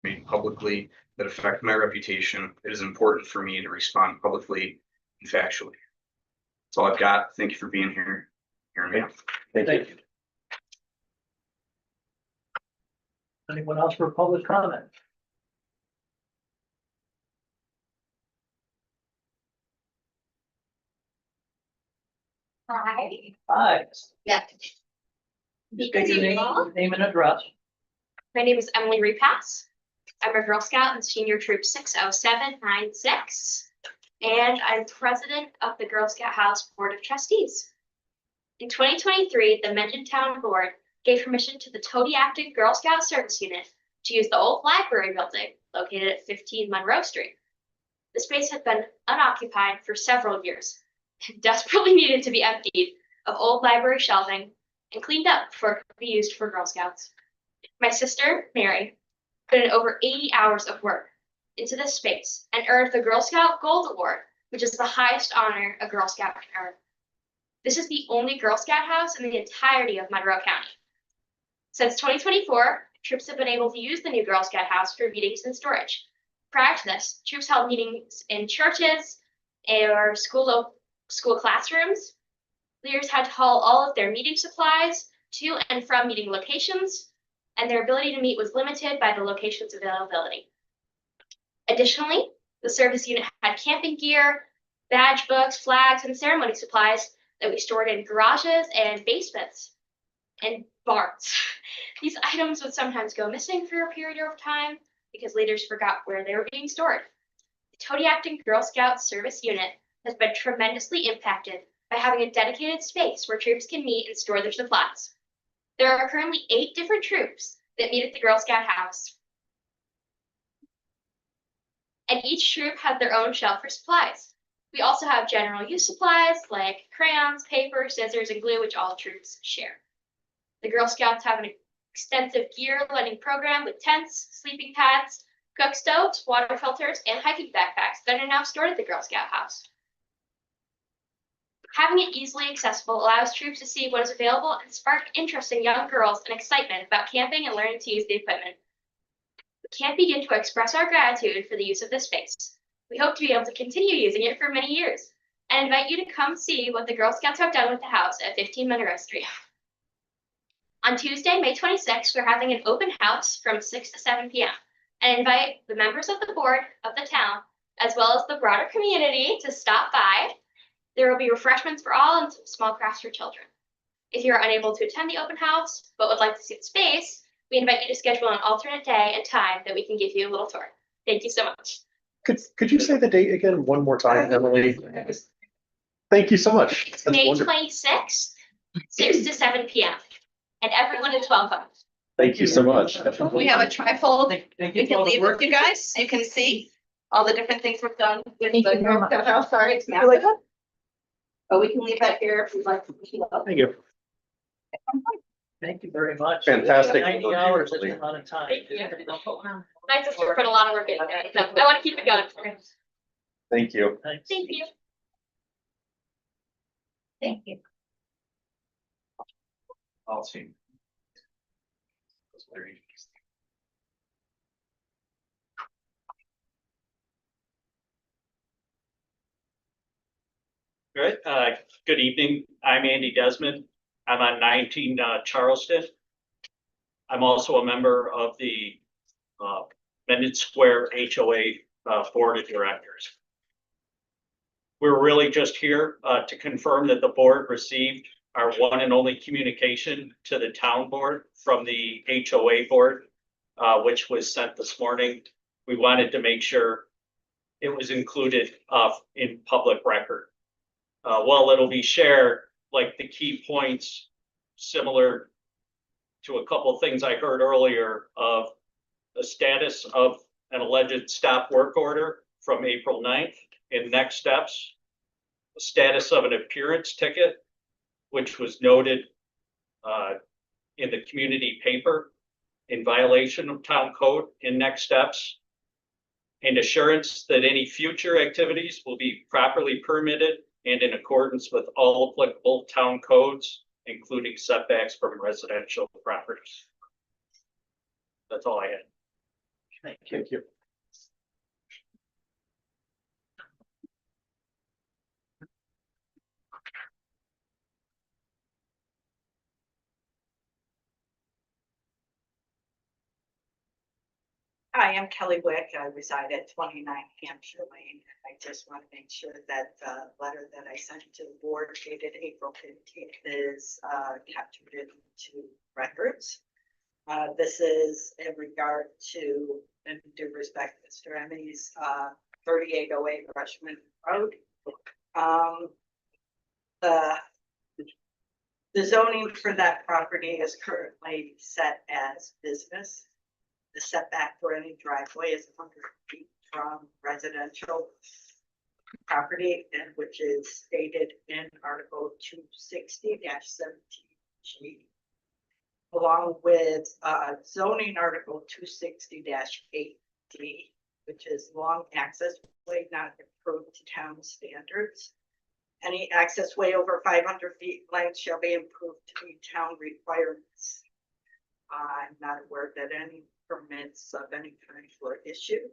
made publicly that affect my reputation, it is important for me to respond publicly and factually. That's all I've got. Thank you for being here. Hearing me out. Thank you. Anyone else for public comment? Hi. Hi. Yeah. Just state your name and address. My name is Emily Repass. I'm a Girl Scout in Senior Troop 60796, and I'm president of the Girl Scout House Board of Trustees. In 2023, the Mendon Town Board gave permission to the Toady Acton Girl Scout Service Unit to use the old library building located at 15 Monroe Street. The space had been unoccupied for several years and desperately needed to be emptied of old library shelving and cleaned up before it could be used for Girl Scouts. My sister, Mary, put in over 80 hours of work into this space and earned the Girl Scout Gold Award, which is the highest honor a Girl Scout can earn. This is the only Girl Scout house in the entirety of Monroe County. Since 2024, troops have been able to use the new Girl Scout house for meetings and storage. Prior to this, troops held meetings in churches or school classrooms. Leaders had to haul all of their meeting supplies to and from meeting locations, and their ability to meet was limited by the location's availability. Additionally, the service unit had camping gear, badge books, flags, and ceremony supplies that we stored in garages and basements and barns. These items would sometimes go missing for a period of time because leaders forgot where they were being stored. The Toady Acton Girl Scout Service Unit has been tremendously impacted by having a dedicated space where troops can meet and store their supplies. There are currently 8 different troops that meet at the Girl Scout house. And each troop has their own shelf for supplies. We also have general use supplies like crayons, paper, scissors, and glue, which all troops share. The Girl Scouts have an extensive gear lending program with tents, sleeping pads, cook stoves, water filters, and hiking backpacks that are now stored at the Girl Scout house. Having it easily accessible allows troops to see what is available and spark interest in young girls and excitement about camping and learning to use the equipment. We can't begin to express our gratitude for the use of this space. We hope to be able to continue using it for many years and invite you to come see what the Girl Scouts have done with the house at 15 Monroe Street. On Tuesday, May 26th, we're having an open house from 6 to 7 p.m. and invite the members of the board of the town, as well as the broader community, to stop by. There will be refreshments for all and some small crafts for children. If you are unable to attend the open house, but would like to see the space, we invite you to schedule an alternate day and time that we can give you a little tour. Thank you so much. Could you say the date again one more time, Emily? Thank you so much. It's May 26th, 6 to 7 p.m. And everyone is welcome. Thank you so much. We have a trifold. Thank We can leave with you guys. You can see all the different things we've done with the Girl Scout house. Sorry, it's massive. But we can leave that here if you'd like to. Thank you. Thank you very much. Fantastic. 90 hours is a lot of time. Thank you. My sister put a lot of work into it, so I want to keep it going. Thank you. Thanks. Thank you. Thank you. I'll see. That's very interesting. Good. Good evening. I'm Andy Desmond. I'm on 19 Charleston. I'm also a member of the Mendon Square HOA Board of Directors. We're really just here to confirm that the board received our one and only communication to the town board from the HOA board, which was sent this morning. We wanted to make sure it was included in public record. While it'll be shared, like the key points, similar to a couple of things I heard earlier of the status of an alleged stop work order from April 9th and next steps, the status of an appearance ticket, which was noted in the community paper in violation of town code in next steps, and assurance that any future activities will be properly permitted and in accordance with all applicable town codes, including setbacks from residential properties. That's all I had. Thank you. Thank you. Hi, I'm Kelly Wick. I reside at 29 Hampshire Lane. I just want to make sure that the letter that I sent to the board dated April 15th is captured into records. This is in regard to, and due respect, Mr. Emmy's 3808 Rushman Road. The zoning for that property is currently set as business. The setback for any driveway is 100 feet from residential property, and which is stated in Article 260-17G, along with zoning Article 260-8D, which is long access way not improved to town standards. Any access way over 500 feet length shall be improved to meet town requirements. I'm not aware that any permits of any kind were issued.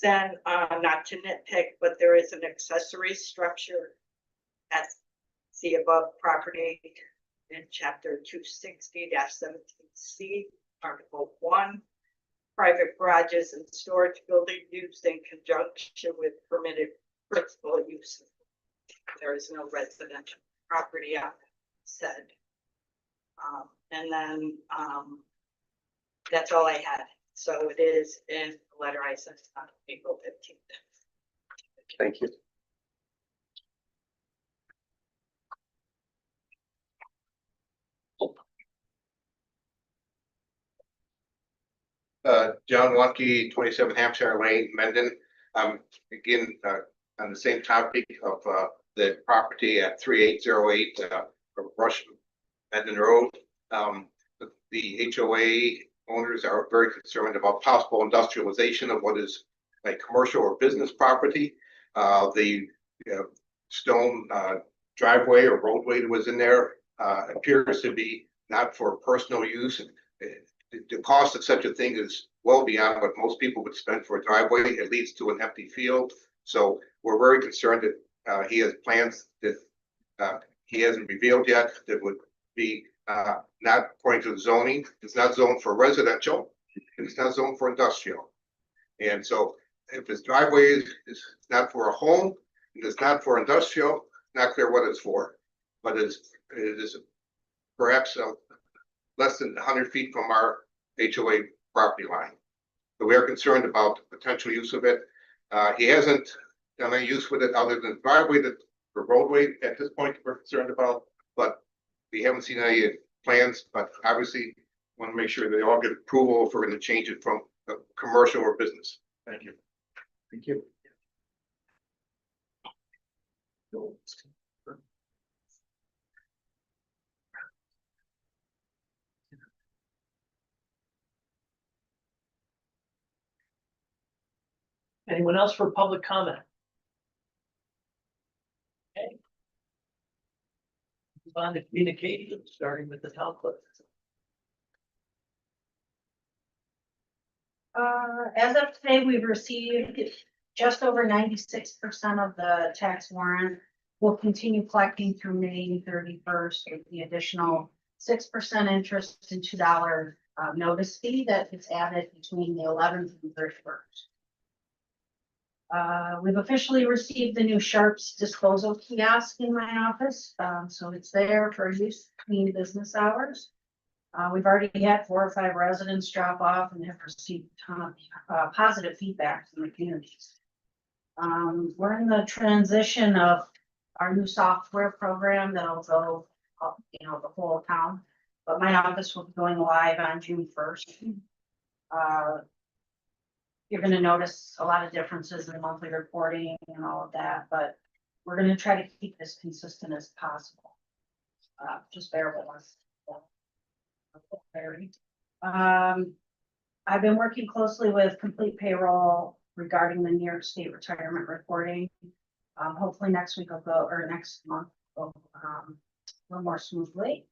Then, not to nitpick, but there is an accessory structure at the above property in chapter 260-17C, Article 1. Private garages and storage building used in conjunction with permitted principal use. There is no residential property on said. And then that's all I had. So it is in the letter I sent on April 15th. Thank you. John Lunke, 27 Hampshire Lane, Mendon. Again, on the same topic of the property at 3808 Rush Mendon Road. The HOA owners are very concerned about possible industrialization of what is like commercial or business property. The stone driveway or roadway that was in there appears to be not for personal use. The cost of such a thing is well beyond what most people would spend for a driveway. It leads to an empty field. So we're very concerned that he has plans that he hasn't revealed yet that would be not according to the zoning. It's not zoned for residential. It's not zoned for industrial. And so if his driveway is not for a home, and it's not for industrial, not clear what it's for. But it is perhaps less than 100 feet from our HOA property line. So we are concerned about the potential use of it. He hasn't done any use with it other than the driveway, that the roadway at this point we're concerned about, but we haven't seen any plans, but obviously want to make sure they all get approval if we're going to change it from commercial or business. Thank you. Thank you. Anyone else for public comment? Okay. Move on to communication, starting with the town clerk. As of today, we've received just over 96% of the tax warrant. We'll continue collecting through May 31st with the additional 6% interest and $2 notice fee that is added between the 11th and 31st. We've officially received the new Sharps disposal kiosk in my office, so it's there for use between business hours. We've already had 4 or 5 residents drop off and have received a ton of positive feedback from the communities. We're in the transition of our new software program that'll go up, the whole town, but my office will be going live on June 1st. You're going to notice a lot of differences in monthly reporting and all of that, but we're going to try to keep this consistent as possible. Just bear with us. I've been working closely with Complete Payroll regarding the New York State retirement reporting. Hopefully next week will go, or next month will a little more smoothly.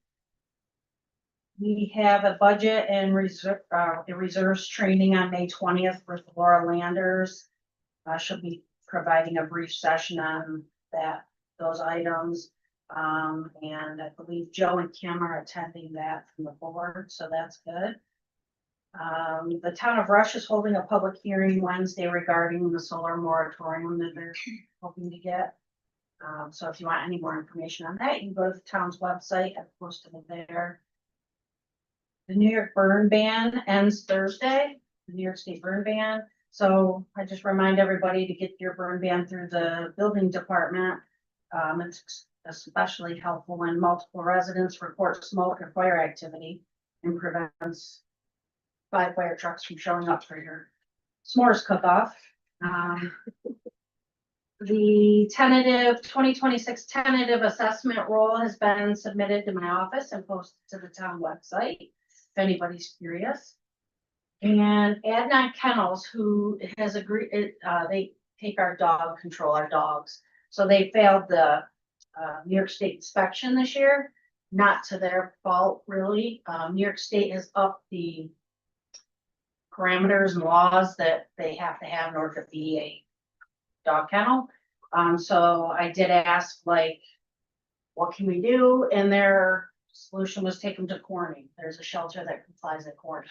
we have a budget and reserves training on May 20th with Laura Landers. She'll be providing a brief session on those items. And I believe Joe and Kim are attending that from the board, so that's good. The town of Rush is holding a public hearing Wednesday regarding the solar moratorium that they're hoping to get. So if you want any more information on that, you can go to the town's website. I've posted it there. The New York burn ban ends Thursday, the New York State burn ban. So I just remind everybody to get your burn ban through the building department. It's especially helpful when multiple residents report smoke or fire activity and prevents 5 fire trucks from showing up for your s'mores cook-off. The tentative 2026 tentative assessment roll has been submitted to my office and posted to the town website, if anybody's curious. And Adnan Kennels, who has agreed, they take our dog control, our dogs. So they failed the New York State inspection this year, not to their fault, really. New York State has upped the parameters and laws that they have to have in order to be a dog kennel. So I did ask, like, what can we do? And their solution was take them to Corning. There's a shelter that complies at Corning.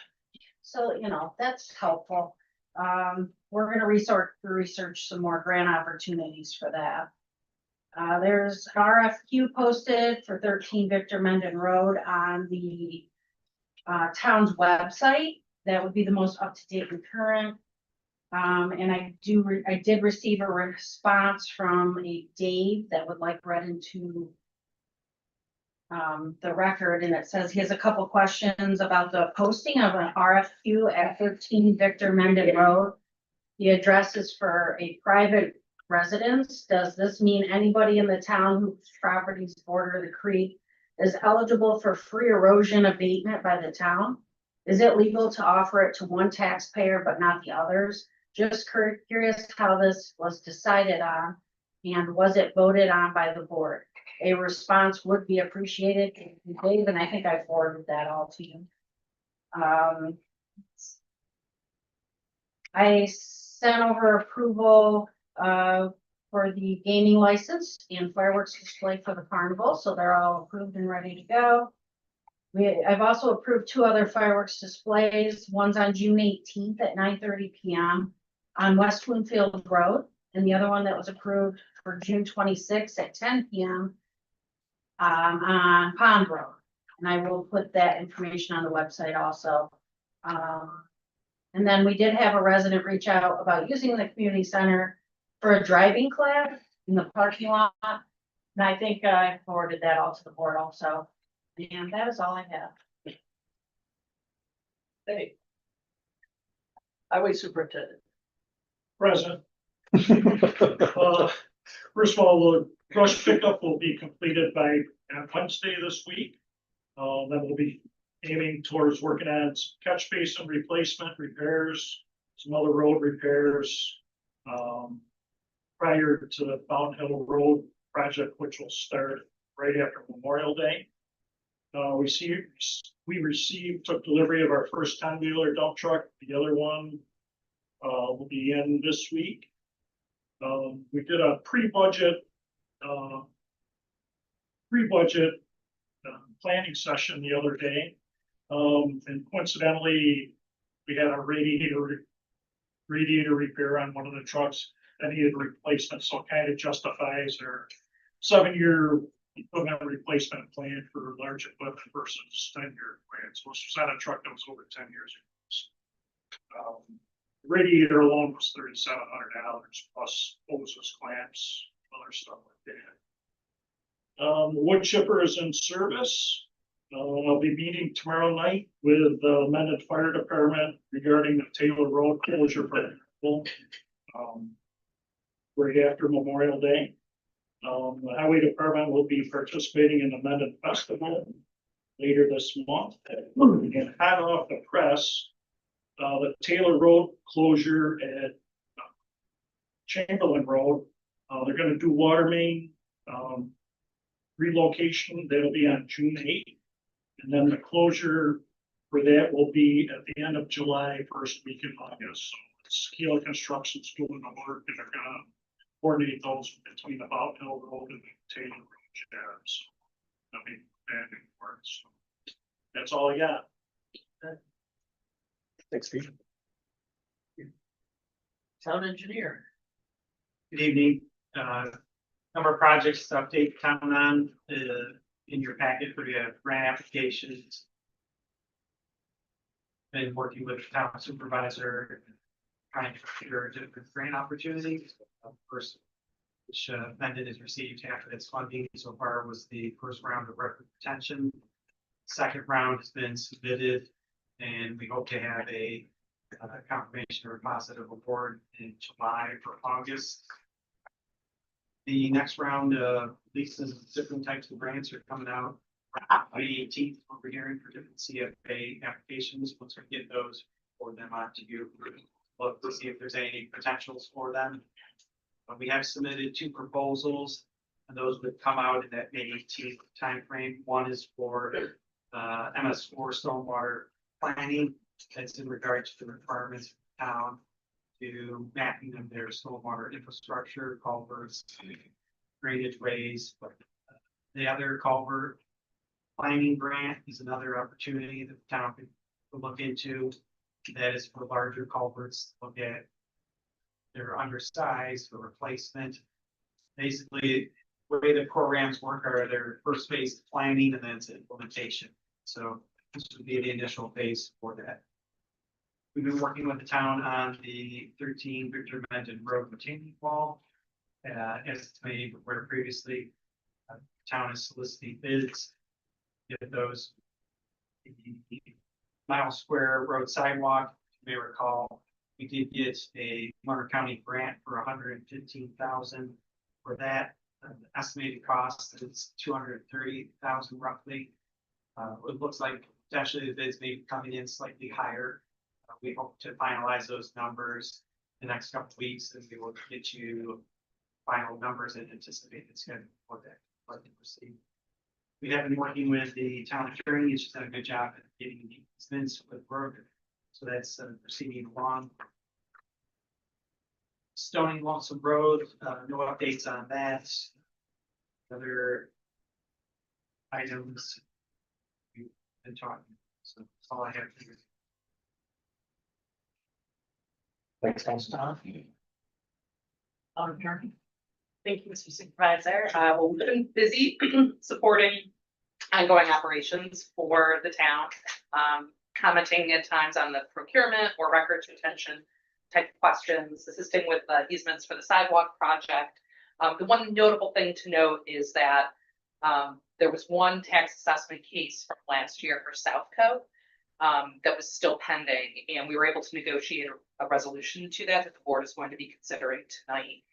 So, you know, that's helpful. We're gonna research some more grant opportunities for that. There's RFQ posted for 13 Victor Menden Road on the town's website. That would be the most up-to-date and current. And I did receive a response from a Dave that would like read into the record, and it says he has a couple questions about the posting of an RFQ at 13 Victor Menden Road. The address is for a private residence. Does this mean anybody in the town whose properties border the creek is eligible for free erosion abatement by the town? Is it legal to offer it to one taxpayer but not the others? Just curious how this was decided on, and was it voted on by the board? A response would be appreciated, Dave, and I think I forwarded that all to you. I sent over approval for the gaming license and fireworks display for the carnival, so they're all approved and ready to go. I've also approved 2 other fireworks displays. One's on June 18th at 9:30 p.m. on West Winfield Road, and the other one that was approved for June 26th at 10 p.m. On Pond Road. And I will put that information on the website also. And then we did have a resident reach out about using the community center for a driving class in the parking lot. And I think I forwarded that all to the board also. And that is all I have. Hey. Highway superintendent. Present. First of all, the brush pickup will be completed by Wednesday this week. Then we'll be aiming towards working on some catch basin replacement repairs, some other road repairs. Prior to the Fountain Hill Road project, which will start right after Memorial Day. We took delivery of our first 10-wheeler dump truck. The other one will be in this week. We did a pre-budget planning session the other day. And coincidentally, we had a radiator repair on one of the trucks that needed replacement, so it kind of justifies our 7-year equipment replacement plan for large equipment versus 10-year plan. So this was on a truck that was over 10 years ago. The radiator alone was $3,700 plus hoses, clamps, other stuff like that. The wood chipper is in service. I'll be meeting tomorrow night with the Mendon Fire Department regarding the Taylor Road closure for right after Memorial Day. The Highway Department will be participating in the Mendon Festival later this month. And hot off the press, the Taylor Road closure at Chamberlain Road, they're going to do water main relocation. That'll be on June 8th. And then the closure for that will be at the end of July, first week in August. So Keela Construction's doing the work and they're gonna coordinate those between the Bout Hill Road and the Taylor Road jobs. I mean, and works. That's all I got. Thanks, Steve. Town engineer. Good evening. Number of projects to update town on, in your packet, we have grant applications. Been working with the town supervisor, trying to secure different grant opportunities. First, which Mendon has received half of its funding so far was the first round of record retention. Second round has been submitted, and we hope to have a confirmation or positive award in July or August. The next round of leases, different types of grants are coming out May 18th. We're hearing for different CFA applications. Once we get those, forward them on to you. Look to see if there's any potentials for them. We have submitted 2 proposals, and those would come out in that May 18th timeframe. One is for MS4 stormwater planning. That's in regard to the requirements of the town to mapping of their stormwater infrastructure, culverts, drainage ways. But the other culvert planning grant is another opportunity that the town could look into. That is for larger culverts, look at they're undersized for replacement. Basically, the way the programs work are their first phase planning and then it's implementation. So this would be the initial phase for that. We've been working with the town on the 13 Victor Mendon Road retaining wall. As made where previously, the town is soliciting bids. Get those. The mile square road sidewalk, you may recall, we did get a Montgomery County grant for $115,000 for that. The estimated cost is $230,000 roughly. It looks like potentially the bids may be coming in slightly higher. We hope to finalize those numbers the next couple of weeks, and we will get you final numbers and anticipated schedule for that. Let me proceed. We have been working with the town attorney. She's done a good job at getting the easements with road. So that's proceeding along. Stony Lonesome Road, no updates on that. Other items we've been talking. So that's all I have for you. Thanks, Tom. Town attorney. Thank you, Mr. Supervisor. Well, we've been busy supporting ongoing operations for the town, commenting at times on the procurement or records retention type of questions, assisting with easements for the sidewalk project. The one notable thing to note is that there was one tax assessment case from last year for Southco that was still pending, and we were able to negotiate a resolution to that the board is going to be considering tonight.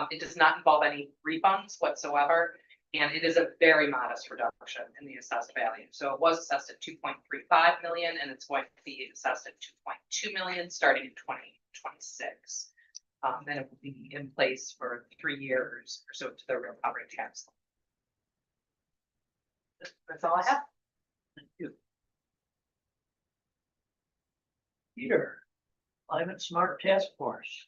It does not involve any refunds whatsoever, and it is a very modest reduction in the assessed value. So it was assessed at 2.35 million, and it's going to be assessed at 2.2 million starting in 2026. Then it will be in place for 3 years pursuant to the real property tax. That's all I have. Thank you. Peter, Climate Smart Task Force.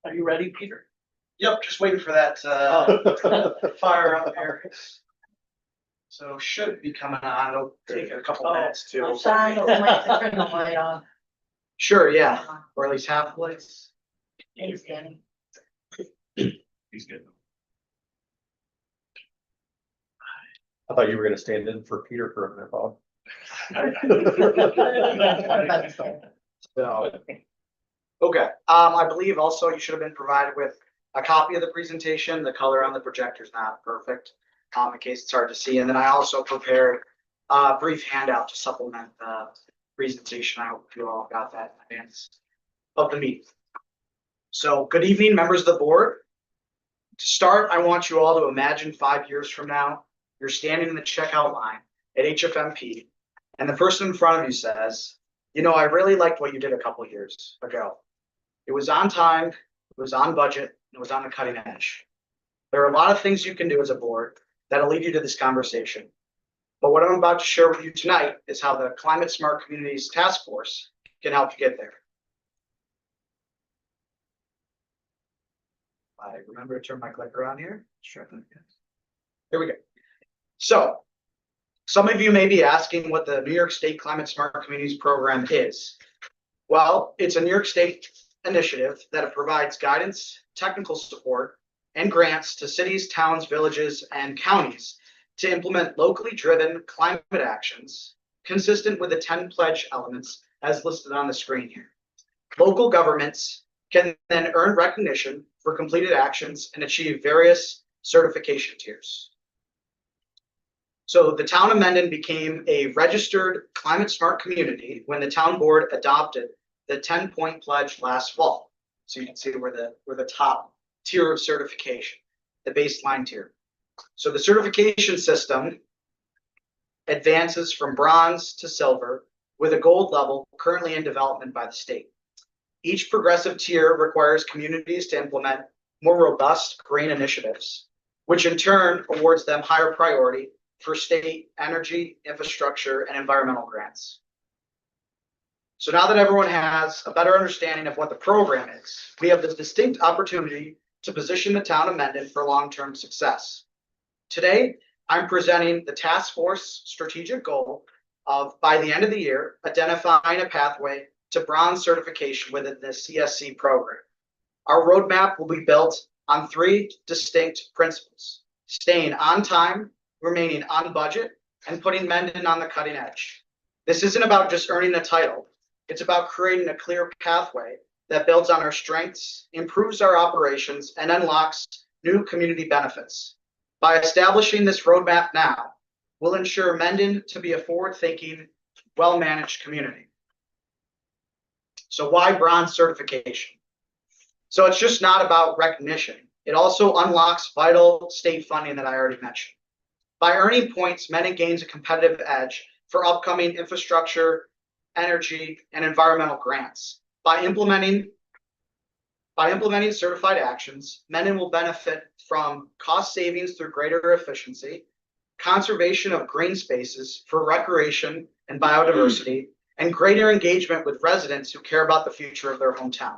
Are you ready, Peter? Yep, just waiting for that fire up here. So should be coming on. It'll take a couple minutes too. I'm sorry, I might have to turn the light on. Sure, yeah, or at least half the lights. Thanks, Danny. He's good. I thought you were gonna stand in for Peter for a minute, Bob. So, okay, I believe also you should have been provided with a copy of the presentation. The color on the projector is not perfect, in case it's hard to see. And then I also prepared a brief handout to supplement the presentation. I hope you all got that in advance. of the meeting. So good evening, members of the board. To start, I want you all to imagine 5 years from now, you're standing in the checkout line at HFMP, and the person in front of you says, you know, I really liked what you did a couple years ago. It was on time, it was on budget, and it was on the cutting edge. There are a lot of things you can do as a board that'll lead you to this conversation. But what I'm about to share with you tonight is how the Climate Smart Communities Task Force can help you get there. I remember to turn my clicker on here. Sure. Here we go. So some of you may be asking what the New York State Climate Smart Communities Program is. Well, it's a New York State initiative that provides guidance, technical support, and grants to cities, towns, villages, and counties to implement locally driven climate actions consistent with the 10 pledge elements as listed on the screen here. Local governments can then earn recognition for completed actions and achieve various certification tiers. So the town of Mendon became a registered climate smart community when the town board adopted the 10-point pledge last fall. So you can see we're the top tier of certification, the baseline tier. So the certification system advances from bronze to silver with a gold level currently in development by the state. Each progressive tier requires communities to implement more robust green initiatives, which in turn awards them higher priority for state energy, infrastructure, and environmental grants. So now that everyone has a better understanding of what the program is, we have this distinct opportunity to position the town of Mendon for long-term success. Today, I'm presenting the task force strategic goal of, by the end of the year, identifying a pathway to bronze certification within the CSC program. Our roadmap will be built on 3 distinct principles: staying on time, remaining on budget, and putting Mendon on the cutting edge. This isn't about just earning the title. It's about creating a clear pathway that builds on our strengths, improves our operations, and unlocks new community benefits. By establishing this roadmap now, we'll ensure Mendon to be a forward-thinking, well-managed community. So why bronze certification? So it's just not about recognition. It also unlocks vital state funding that I already mentioned. By earning points, Mendon gains a competitive edge for upcoming infrastructure, energy, and environmental grants. By implementing certified actions, Mendon will benefit from cost savings through greater efficiency, conservation of green spaces for recreation and biodiversity, and greater engagement with residents who care about the future of their hometown.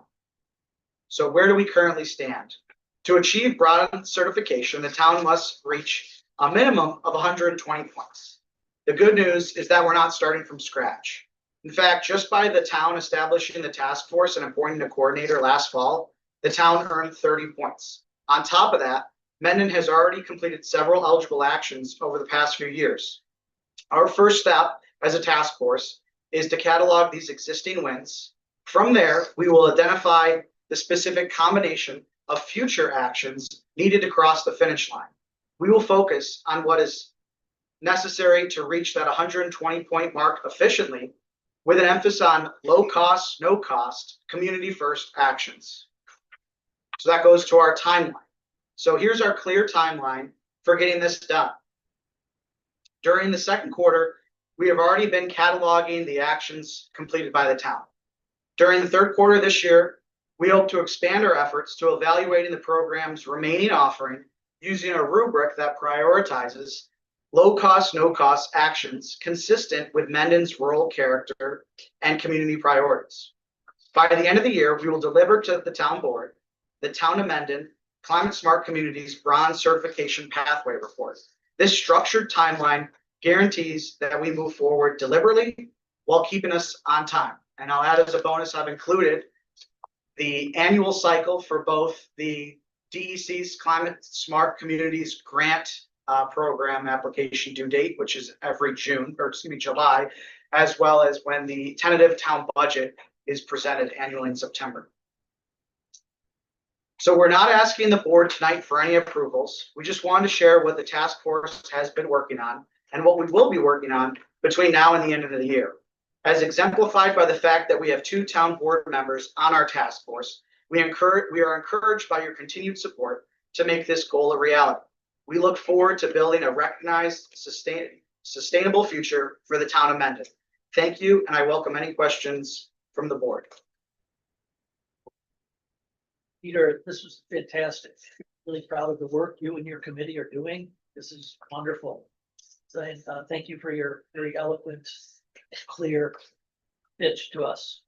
So where do we currently stand? To achieve bronze certification, the town must reach a minimum of 120 points. The good news is that we're not starting from scratch. In fact, just by the town establishing the task force and appointing a coordinator last fall, the town earned 30 points. On top of that, Mendon has already completed several eligible actions over the past few years. Our first step as a task force is to catalog these existing wins. From there, we will identify the specific combination of future actions needed to cross the finish line. We will focus on what is necessary to reach that 120-point mark efficiently, with an emphasis on low cost, no cost, community first actions. So that goes to our timeline. So here's our clear timeline for getting this done. During the second quarter, we have already been cataloging the actions completed by the town. During the third quarter this year, we hope to expand our efforts to evaluating the program's remaining offering using a rubric that prioritizes low cost, no cost actions consistent with Mendon's rural character and community priorities. By the end of the year, we will deliver to the town board the Town of Mendon Climate Smart Communities Bronze Certification Pathway Report. This structured timeline guarantees that we move forward deliberately while keeping us on time. And I'll add as a bonus, I've included the annual cycle for both the DEC's Climate Smart Communities Grant program application due date, which is every July, as well as when the tentative town budget is presented annually in September. So we're not asking the board tonight for any approvals. We just wanted to share what the task force has been working on and what we will be working on between now and the end of the year. As exemplified by the fact that we have 2 town board members on our task force, we are encouraged by your continued support to make this goal a reality. We look forward to building a recognized, sustainable future for the town of Mendon. Thank you, and I welcome any questions from the board. Peter, this was fantastic. Really proud of the work you and your committee are doing. This is wonderful. So, thank you for your very eloquent, clear pitch to us.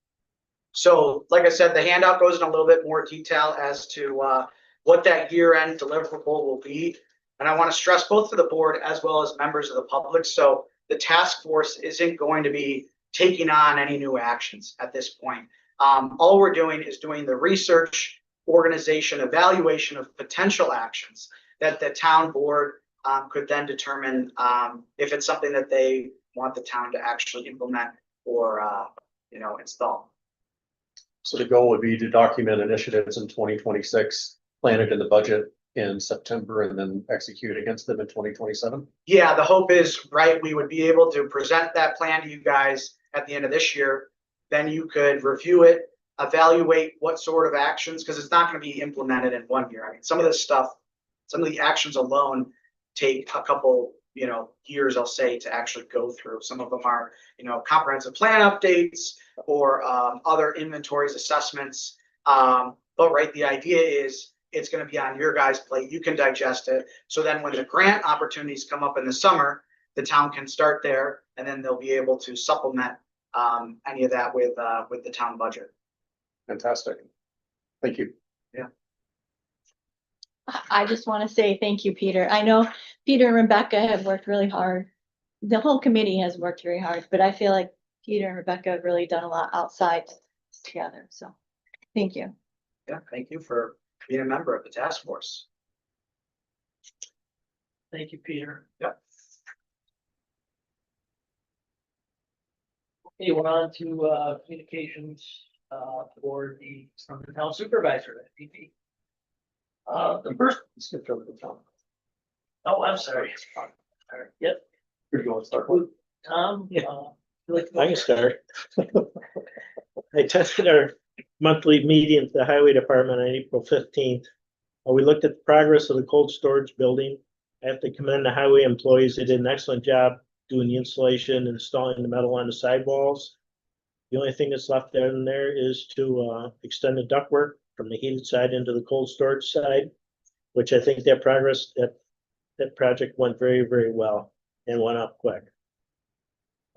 So, like I said, the handout goes in a little bit more detail as to what that year-end deliverable will be. And I want to stress both to the board as well as members of the public. So the task force isn't going to be taking on any new actions at this point. All we're doing is doing the research, organization, evaluation of potential actions that the town board could then determine if it's something that they want the town to actually implement or install. So the goal would be to document initiatives in 2026, plan it in the budget in September, and then execute against them in 2027. Yeah, the hope is, right, we would be able to present that plan to you guys at the end of this year. Then you could review it, evaluate what sort of actions, because it's not going to be implemented in 1 year. I mean, some of this stuff, some of the actions alone take a couple, years, I'll say, to actually go through. Some of them are, comprehensive plan updates or other inventories, assessments. But right, the idea is it's going to be on your guys' plate. You can digest it. So then when the grant opportunities come up in the summer, the town can start there, and then they'll be able to supplement any of that with the town budget. Fantastic. Thank you. I just want to say thank you, Peter. I know Peter and Rebecca have worked really hard. The whole committee has worked very hard, but I feel like Peter and Rebecca have really done a lot outside together. So thank you. Yeah, thank you for being a member of the task force. Thank you, Peter. Yep. Okay, we're on to communications for from the town supervisor, FPP. The first, Skipped over the top. oh, I'm sorry. Yep, Where do you want to start with? Tom. Yeah. I I can start. I attended our monthly meeting at the highway department on April 15th. We looked at the progress of the cold storage building. I have to commend the highway employees. They did an excellent job doing the installation, installing the metal on the sidewalls. The only thing that's left in there is to extend the ductwork from the heated side into the cold storage side, which I think that project went very, very well and went up quick.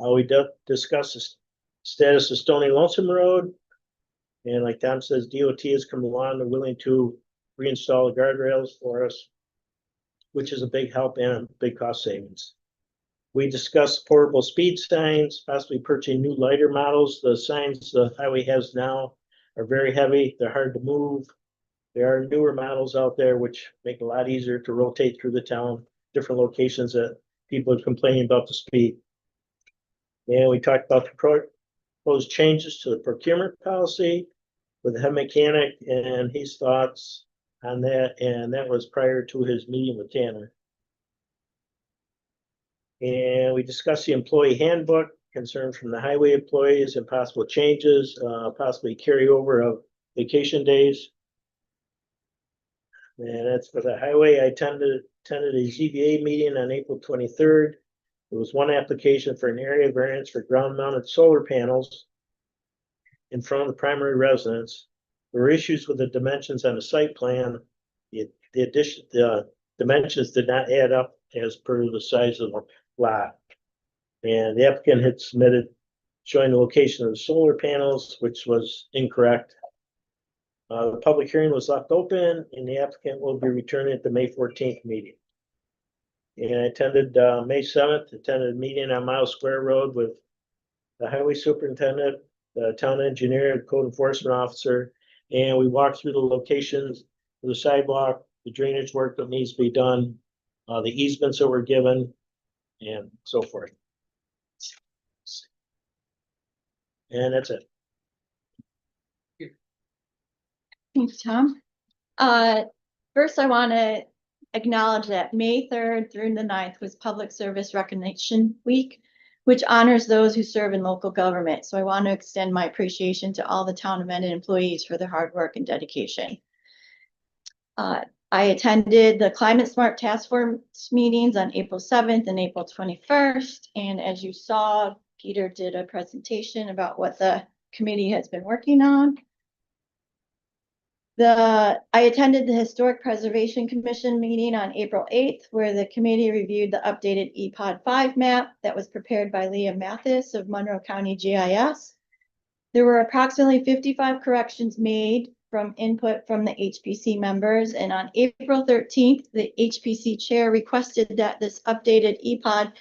We discussed the status of Stony Lonesome Road. And like Tom says, DOT has come along. They're willing to reinstall the guardrails for us, which is a big help and a big cost savings. We discussed portable speed signs, possibly purchasing new lighter models. The signs the highway has now are very heavy. They're hard to move. There are newer models out there which make it a lot easier to rotate through the town, different locations that people are complaining about the speed. And we talked about the proposed changes to the procurement policy with the head mechanic and his thoughts on that. And that was prior to his meeting with Tanner. And we discussed the employee handbook, concerns from the highway employees and possible changes, possibly carryover of vacation days. And that's for the highway. I attended a ZBA meeting on April 23rd. There was one application for an area variance for ground mounted solar panels in front of the primary residence. There were issues with the dimensions on the site plan. The dimensions did not add up as per the size of the lot. And the applicant had submitted showing the location of the solar panels, which was incorrect. The public hearing was left open and the applicant will be returning at the May 14th meeting. And I attended May 7th, attended a meeting on Miles Square Road with the highway superintendent, the town engineer, the code enforcement officer, and we walked through the locations of the sidewalk, the drainage work that needs to be done, the easements that were given, and so forth. And that's it. Thanks, Tom. First, I want to acknowledge that May 3rd through the 9th was Public Service Recognition Week, which honors those who serve in local government. So I want to extend my appreciation to all the Town of Mendon employees for their hard work and dedication. I attended the Climate Smart Task Force meetings on April 7th and April 21st. And as you saw, Peter did a presentation about what the committee has been working on. I attended the Historic Preservation Commission meeting on April 8th, where the committee reviewed the updated EPOD 5 map that was prepared by Leah Mathis of Monroe County GIS. There were approximately 55 corrections made from input from the HPC members, and on April 13th, the HPC chair requested that this updated EPOD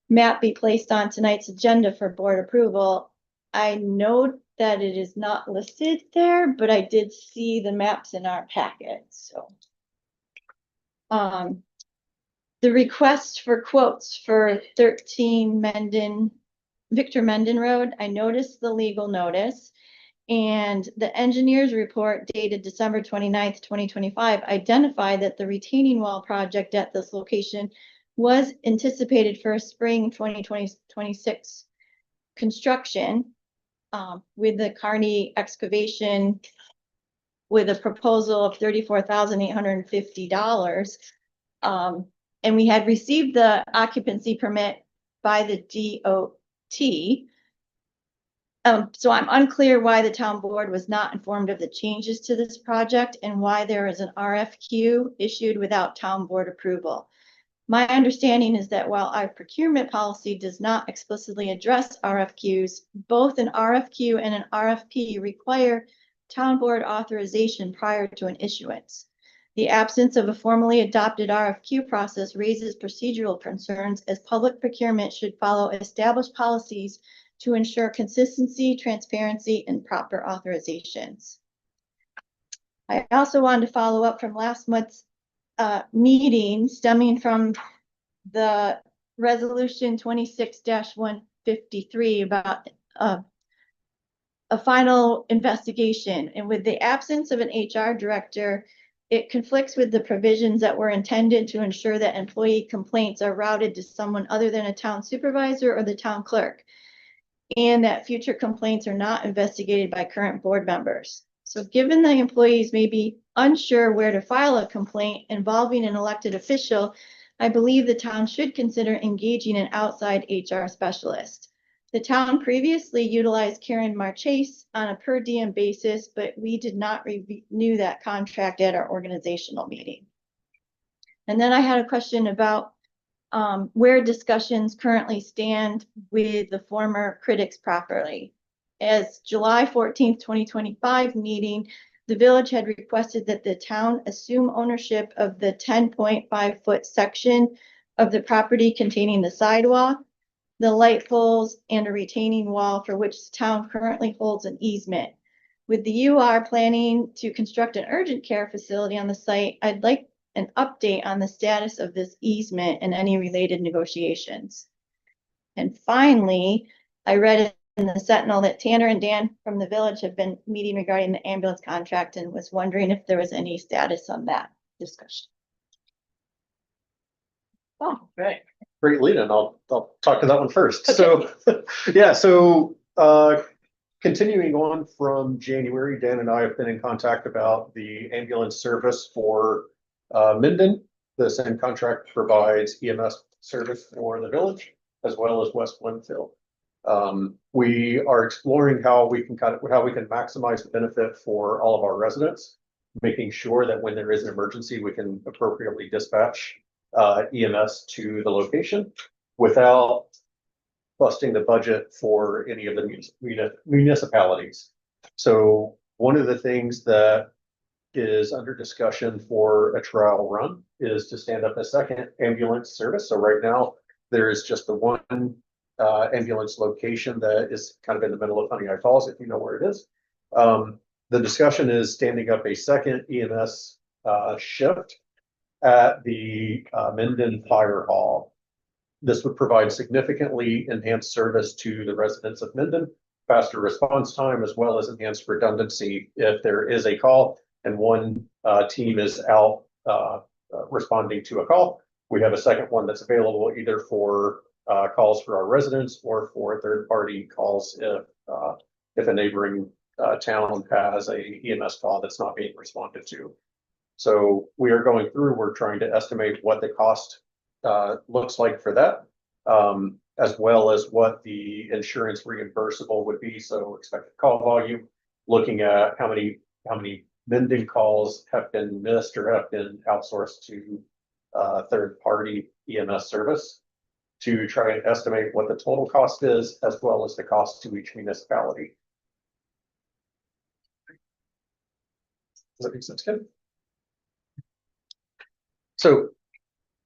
map be placed on tonight's agenda for board approval. I know that it is not listed there, but I did see the maps in our packet, so. The request for quotes for 13 Victor Mendon Road, I noticed the legal notice, and the engineer's report dated December 29th, 2025 identified that the retaining wall project at this location was anticipated for a spring 2026 construction. With the Kearney excavation with a proposal of $34,850. And we had received the occupancy permit by the DOT. So I'm unclear why the town board was not informed of the changes to this project and why there is an RFQ issued without town board approval. My understanding is that while our procurement policy does not explicitly address RFQs, both an RFQ and an RFP require town board authorization prior to an issuance. The absence of a formally adopted RFQ process raises procedural concerns, as public procurement should follow established policies to ensure consistency, transparency, and proper authorizations. I also wanted to follow up from last month's meeting stemming from the resolution 26-153 about a final investigation. And with the absence of an HR director, it conflicts with the provisions that were intended to ensure that employee complaints are routed to someone other than a town supervisor or the town clerk, and that future complaints are not investigated by current board members. So given the employees may be unsure where to file a complaint involving an elected official, I believe the town should consider engaging an outside HR specialist. The town previously utilized Karen Marchese on a per diem basis, but we did not renew that contract at our organizational meeting. And then I had a question about where discussions currently stand with the former Critics property. As July 14th, 2025 meeting, the village had requested that the town assume ownership of the 10.5-foot section of the property containing the sidewalk, the light poles, and a retaining wall for which the town currently holds an easement. With the UR planning to construct an urgent care facility on the site, I'd like an update on the status of this easement and any related negotiations. And finally, I read in the Sentinel that Tanner and Dan from the village have been meeting regarding the ambulance contract and was wondering if there was any status on that discussion. Oh, right. Great lead in. I'll talk to that one first. So, yeah, so continuing on from January, Dan and I have been in contact about the ambulance service for Minden. The same contract provides EMS service for the village as well as West Winfield. We are exploring how we can maximize the benefit for all of our residents, making sure that when there is an emergency, we can appropriately dispatch EMS to the location without busting the budget for any of the municipalities. So one of the things that is under discussion for a trial run is to stand up a second ambulance service. So right now there is just the one ambulance location that is kind of in the middle of Honey Eye Falls, if you know where it is. The discussion is standing up a second EMS shift at the Minden Fire Hall. This would provide significantly enhanced service to the residents of Minden, faster response time, as well as enhanced redundancy if there is a call and one team is out responding to a call. We have a second one that's available either for calls for our residents or for third-party calls if a neighboring town has a EMS call that's not being responded to. So we are going through, we're trying to estimate what the cost looks like for that, as well as what the insurance reimbursable would be. So expected call volume, looking at how many mending calls have been missed or have been outsourced to third-party EMS service to try and estimate what the total cost is, as well as the cost to each municipality. Does that make sense, Ken? So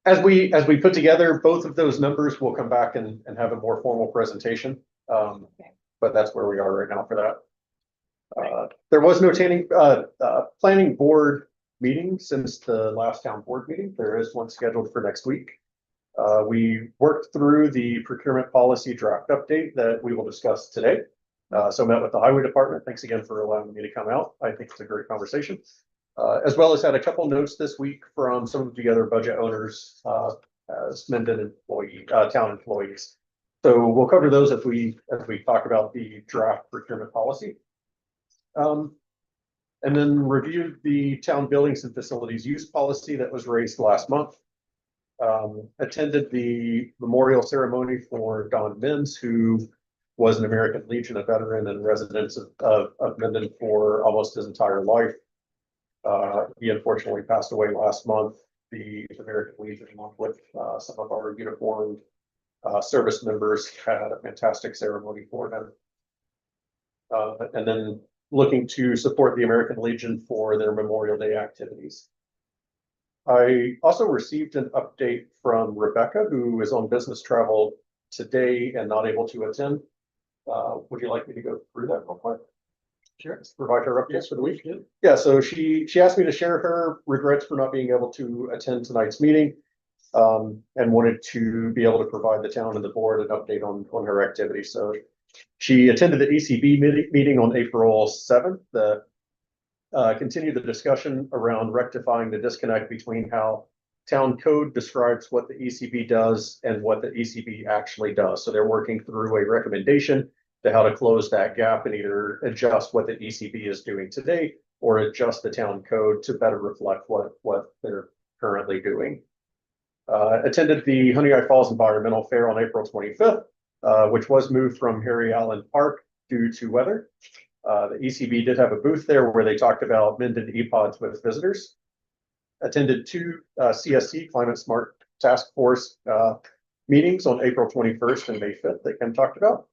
as we put together both of those numbers, we'll come back and have a more formal presentation. But that's where we are right now for that. There was no planning board meeting since the last town board meeting. There is one scheduled for next week. We worked through the procurement policy draft update that we will discuss today. So met with the highway department. Thanks again for allowing me to come out. I think it's a great conversation. As well as had a couple notes this week from some of the other budget owners, as Mendon town employees. So we'll cover those as we talk about the draft procurement policy. And then review the town buildings and facilities use policy that was raised last month. Attended the memorial ceremony for Don Mins, who was an American Legion, a veteran and resident of Mendon for almost his entire life. He unfortunately passed away last month. The American Legion, along with some of our uniformed service members, had a fantastic ceremony for him. And then looking to support the American Legion for their Memorial Day activities. I also received an update from Rebecca, who is on business travel today and not able to attend. Would you like me to go through that real quick? Sure. Let's provide her updates for the week. Yeah, so she asked me to share her regrets for not being able to attend tonight's meeting, and wanted to be able to provide the town and the board an update on her activity. So she attended the ECB meeting on April 7th. Continued the discussion around rectifying the disconnect between how town code describes what the ECB does and what the ECB actually does. So they're working through a recommendation to how to close that gap and either adjust what the ECB is doing today or adjust the town code to better reflect what they're currently doing. Attended the Honey Eye Falls Environmental Fair on April 25th, which was moved from Harry Allen Park due to weather. The ECB did have a booth there where they talked about Mendon ePods with visitors. Attended two CSC Climate Smart Task Force meetings on April 21st and May 5th that Ken talked about.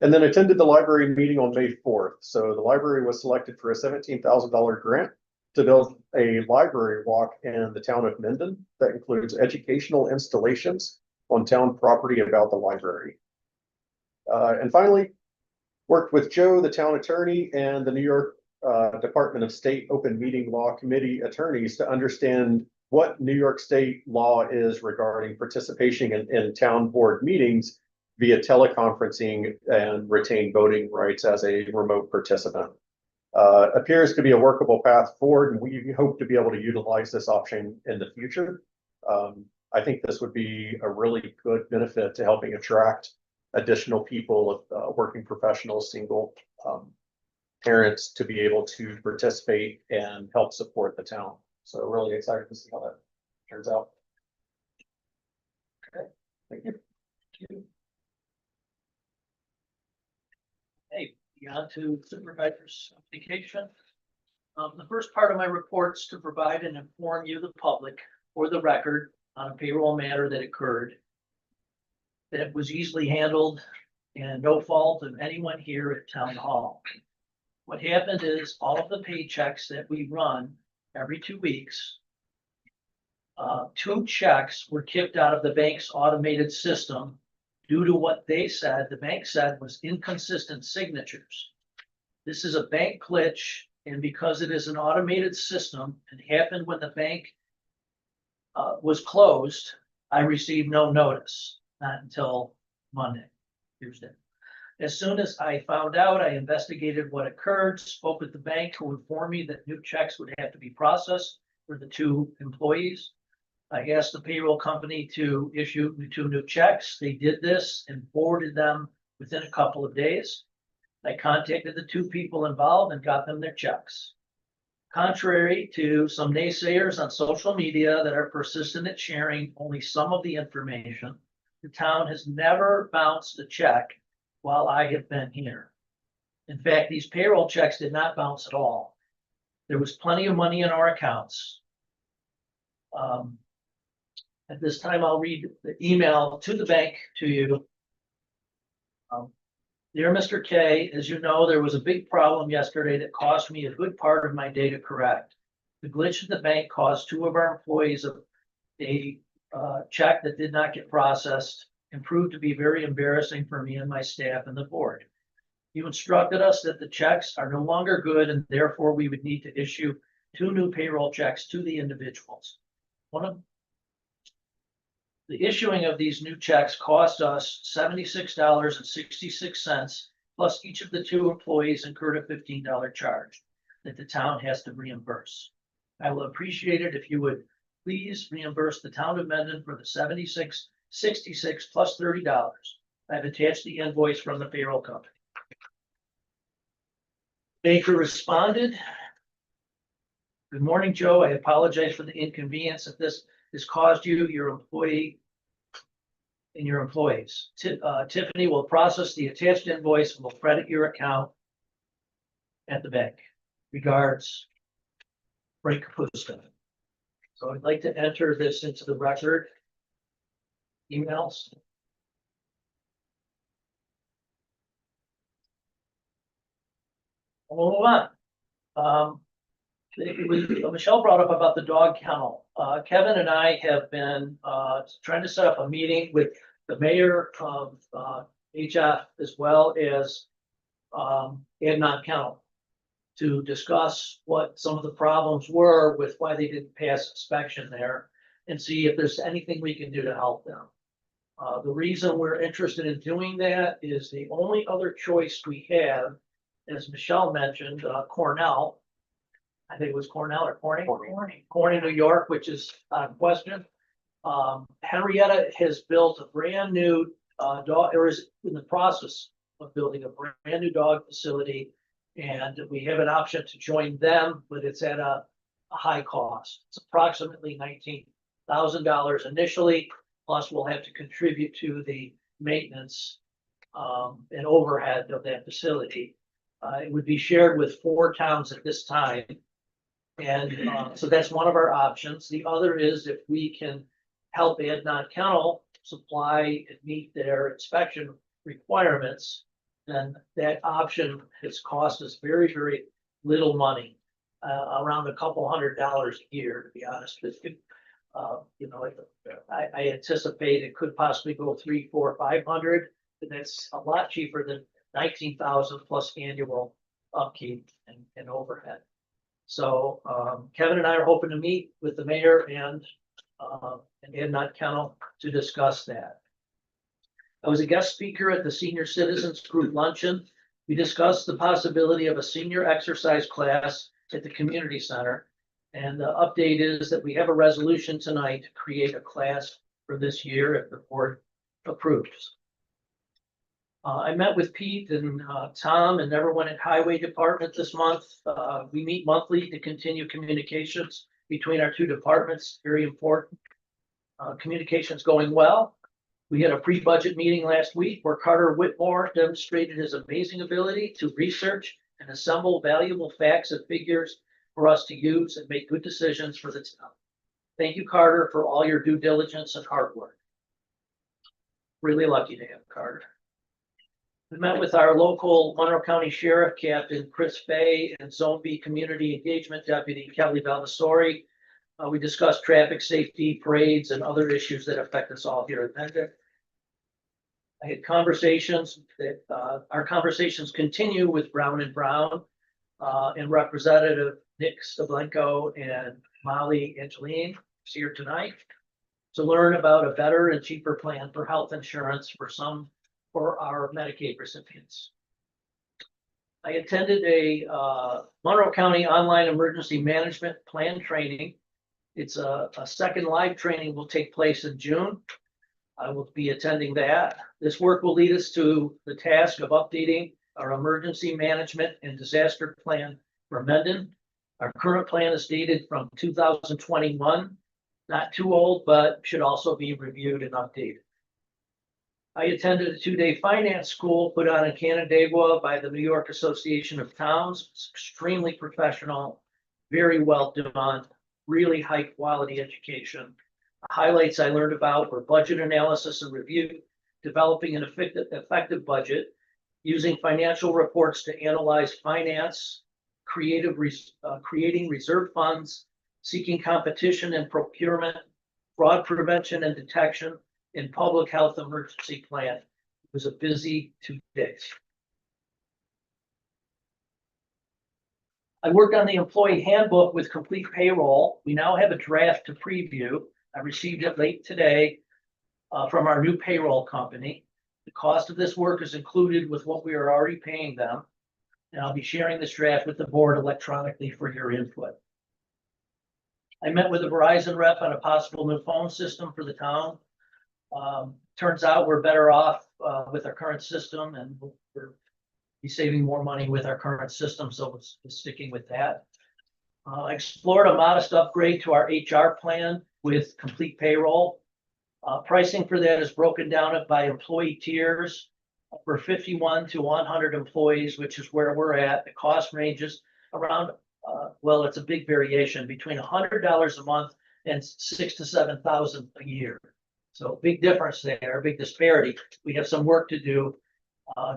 And then attended the library meeting on May 4th. So the library was selected for a $17,000 grant to build a library walk in the town of Mendon that includes educational installations on town property about the library. And finally, worked with Joe, the town attorney, and the New York Department of State Open Meeting Law Committee attorneys to understand what New York State law is regarding participation in town board meetings via teleconferencing and retained voting rights as a remote participant. Appears to be a workable path forward, and we hope to be able to utilize this option in the future. I think this would be a really good benefit to helping attract additional people, working professionals, single parents, to be able to participate and help support the town. So really excited to see how that turns out. Okay, thank you. Hey, on to supervisor's communication. The first part of my reports to provide and inform you, the public, for the record, on a payroll matter that occurred. That was easily handled and no fault of anyone here at Town Hall. What happened is all of the paychecks that we run every 2 weeks, 2 checks were kicked out of the bank's automated system due to what they said, the bank said, was inconsistent signatures. This is a bank glitch, and because it is an automated system, it happened when the bank was closed, I received no notice, not until Monday, Tuesday. As soon as I found out, I investigated what occurred, spoke with the bank, who informed me that new checks would have to be processed for the 2 employees. I asked the payroll company to issue 2 new checks. They did this and forwarded them within a couple of days. I contacted the 2 people involved and got them their checks. Contrary to some naysayers on social media that are persistent at sharing only some of the information, the town has never bounced a check while I have been here. In fact, these payroll checks did not bounce at all. There was plenty of money in our accounts. At this time, I'll read the email to the bank to you. Dear Mr. K, as you know, there was a big problem yesterday that cost me a good part of my day to correct. The glitch in the bank caused 2 of our employees a check that did not get processed and proved to be very embarrassing for me and my staff and the board. You instructed us that the checks are no longer good and therefore we would need to issue 2 new payroll checks to the individuals. The issuing of these new checks cost us $76.66, plus each of the 2 employees incurred a $15 charge that the town has to reimburse. I will appreciate it if you would please reimburse the town of Mendon for the $76.66 plus $30. I've attached the invoice from the payroll company. Baker responded, "Good morning, Joe. I apologize for the inconvenience that this has caused you, your employee, and your employees. Tiffany will process the attached invoice and will credit your account at the bank. Regards, Frank Kapusta." So I'd like to enter this into the record. Emails. We'll move on. Michelle brought up about the dog kennel. Kevin and I have been trying to set up a meeting with the mayor of HF as well as Adnan Kennel to discuss what some of the problems were with why they didn't pass inspection there and see if there's anything we can do to help them. The reason we're interested in doing that is the only other choice we have, as Michelle mentioned, Cornell. I think it was Cornell or Corning, New York, which is a question. Henrietta has built a brand new dog, or is in the process of building a brand new dog facility. And we have an option to join them, but it's at a high cost. It's approximately $19,000 initially, plus we'll have to contribute to the maintenance and overhead of that facility. It would be shared with 4 towns at this time. And so that's one of our options. The other is if we can help Adnan Kennel supply and meet their inspection requirements, then that option has cost us very, very little money, around a couple $100 a year, to be honest with you. I anticipate it could possibly go 300, 400, 500, and that's a lot cheaper than 19,000 plus annual upkeep and overhead. So Kevin and I are hoping to meet with the mayor and Adnan Kennel to discuss that. I was a guest speaker at the Senior Citizens Group Luncheon. We discussed the possibility of a senior exercise class at the community center. And the update is that we have a resolution tonight to create a class for this year if the board approves. I met with Pete and Tom and everyone at Highway Department this month. We meet monthly to continue communications between our 2 departments, very important. Communications going well. We had a pre-budget meeting last week where Carter Whitmore demonstrated his amazing ability to research and assemble valuable facts and figures for us to use and make good decisions for the town. Thank you, Carter, for all your due diligence and hard work. Really lucky to have Carter. We met with our local Monroe County Sheriff Captain Chris Fay and Zone B Community Engagement Deputy Kelly Valvasori. We discussed traffic safety, parades, and other issues that affect us all here at Mendon. I had conversations that our conversations continue with Brown and Brown and Representative Nick Stablenko and Molly Angeline is here tonight to learn about a better and cheaper plan for health insurance for our Medicaid recipients. I attended a Monroe County Online Emergency Management Plan training It's a second live training will take place in June. I will be attending that. This work will lead us to the task of updating our emergency management and disaster plan for Mendon. Our current plan is dated from 2021, not too old, but should also be reviewed and updated. I attended a 2-day finance school put on in Canandaigua by the New York Association of Towns. It's extremely professional, very well done, really high quality education. The highlights I learned about were budget analysis and review, developing an effective budget, using financial reports to analyze finance, creating reserve funds, seeking competition and procurement, fraud prevention and detection, and public health emergency plan. It was a busy 2 days. I worked on the employee handbook with complete payroll. We now have a draft to preview. I received it late today from our new payroll company. The cost of this work is included with what we are already paying them. And I'll be sharing this draft with the board electronically for your input. I met with a Verizon rep on a possible new phone system for the town. Turns out we're better off with our current system, and we're be saving more money with our current system, so we're sticking with that. I explored a modest upgrade to our HR plan with complete payroll. Pricing for that is broken down by employee tiers. For 51 to 100 employees, which is where we're at, the cost ranges around, well, it's a big variation between $100 a month and $6,000 to $7,000 a year. So big difference there, big disparity. We have some work to do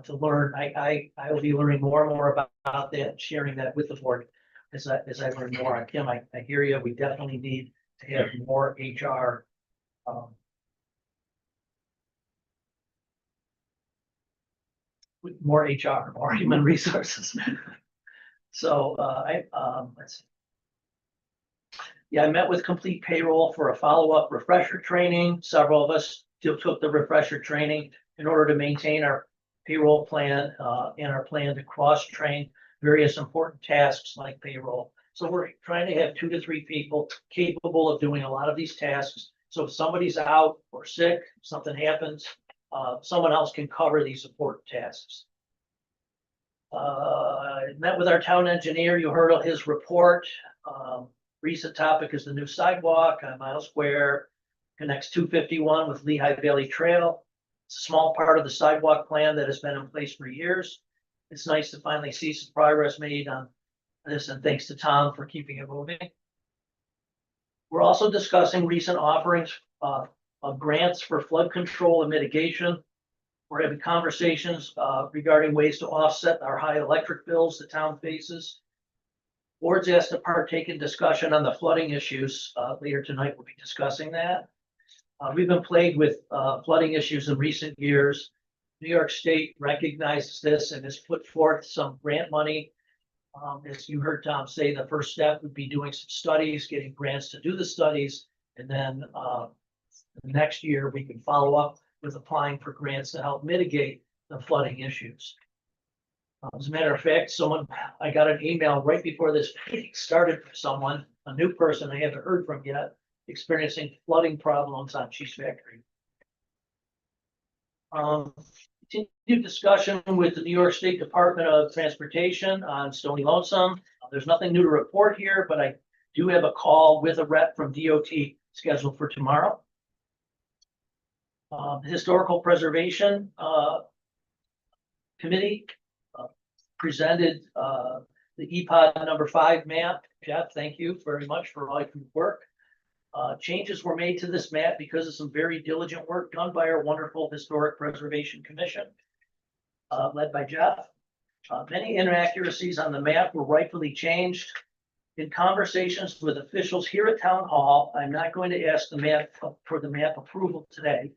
to learn. I will be learning more and more about that and sharing that with the board as I learn more. Kim, I hear you. We definitely need to have more HR. More HR, more human resources. So let's see. Yeah, I met with Complete Payroll for a follow-up refresher training. Several of us took the refresher training in order to maintain our payroll plan and our plan to cross-train various important tasks like payroll. So we're trying to have 2 to 3 people capable of doing a lot of these tasks. So if somebody's out or sick, something happens, someone else can cover these important tasks. I met with our town engineer. You heard of his report. Recent topic is the new sidewalk on Miles Square, connects 251 with Lehigh Valley Trail. It's a small part of the sidewalk plan that has been in place for years. It's nice to finally see some progress made on this, and thanks to Tom for keeping it moving. We're also discussing recent offerings of grants for flood control and mitigation. We're having conversations regarding ways to offset our high electric bills the town faces. Board's asked to partake in discussion on the flooding issues. Later tonight, we'll be discussing that. We've been plagued with flooding issues in recent years. New York State recognizes this and has put forth some grant money. As you heard Tom say, the first step would be doing some studies, getting grants to do the studies, and then next year we can follow up with applying for grants to help mitigate the flooding issues. As a matter of fact, I got an email right before this meeting started from someone, a new person I haven't heard from yet, experiencing flooding problems on Cheese Factory. Continued discussion with the New York State Department of Transportation on Stony Lonesome. There's nothing new to report here, but I do have a call with a rep from DOT scheduled for tomorrow. The Historical Preservation Committee presented the EPOD number 5 map. Jeff, thank you very much for all your work. Changes were made to this map because of some very diligent work done by our wonderful Historic Preservation Commission, led by Jeff. Many inaccuracies on the map were rightfully changed. In conversations with officials here at Town Hall, I'm not going to ask for the map approval today.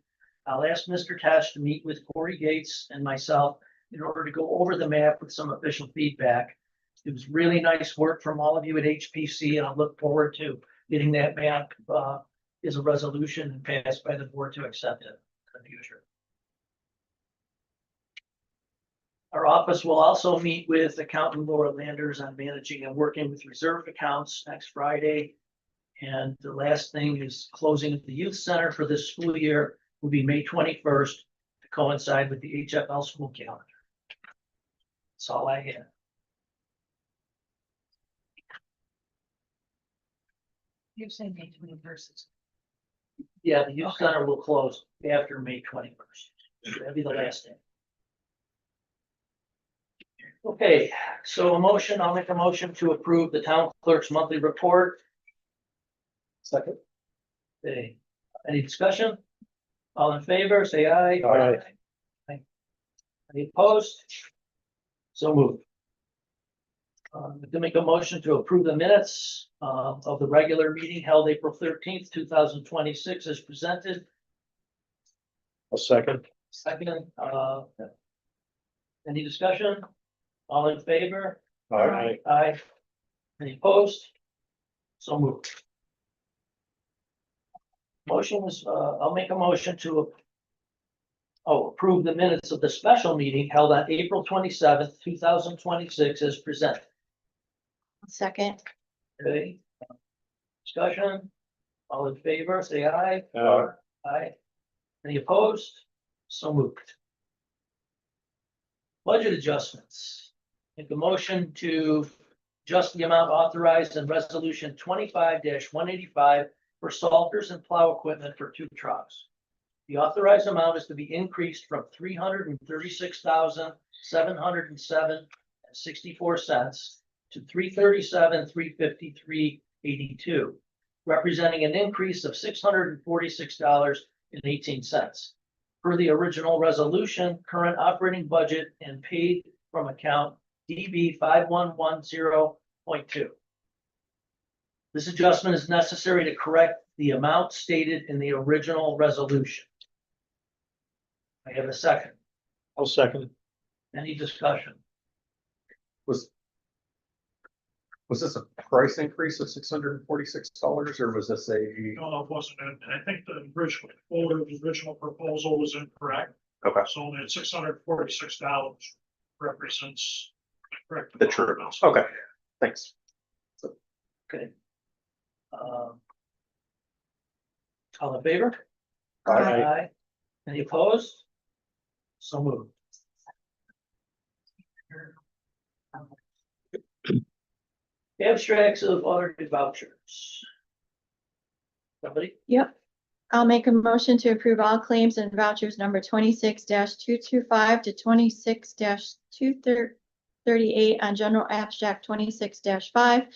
I'll ask Mr. Tesh to meet with Corey Gates and myself in order to go over the map with some official feedback. It was really nice work from all of you at HPC, and I look forward to getting that map as a resolution and passed by the board to accept it in the future. Our office will also meet with accountant Laura Landers on managing and working with reserve accounts next Friday. And the last thing is closing of the youth center for this school year will be May 21st to coincide with the HFL school calendar. That's all I have. You're saying May 21st. Yeah, the youth center will close after May 21st. That'll be the last day. Okay, so I'll make a motion to approve the town clerk's monthly report. Second. Okay, any discussion? All in favor, say aye. Aye. Any opposed? So moved. To make a motion to approve the minutes of the regular meeting held April 13th, 2026 as presented. I'll second. Second, any discussion? All in favor? Aye. Aye. Any opposed? So moved. Motion was, I'll make a motion to approve the minutes of the special meeting held on April 27th, 2026 as presented. Second. Okay. Discussion? All in favor, say aye. Aye. Aye. Any opposed? So moved. Budget adjustments. Make a motion to adjust the amount authorized in resolution 25-185 for salters and plow equipment for 2 trucks. The authorized amount is to be increased from $336,707.64 to $337,353.82, representing an increase of $646.18. Per the original resolution, current operating budget and paid from account DB 5110.2. This adjustment is necessary to correct the amount stated in the original resolution. I have a second. I'll second. Any discussion? Was this a price increase of $646 or was this a? No, it wasn't. And I think the original quote of the original proposal was incorrect. Okay. So that $646 represents the correct. The amount. true amount. Okay, thanks. Okay. All in favor? Aye. Any opposed? So moved. Abstracts of audited vouchers. Somebody? Yep. I'll make a motion to approve all claims and vouchers number 26-225 to 26-238 on general abstract 26-5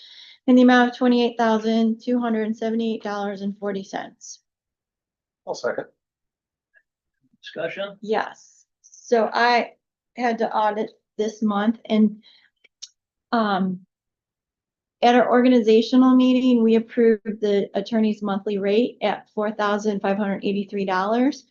in the amount of $28,278.40. I'll second. Discussion? Yes, so I had to audit this month and at our organizational meeting, we approved the attorney's monthly rate at $4,583.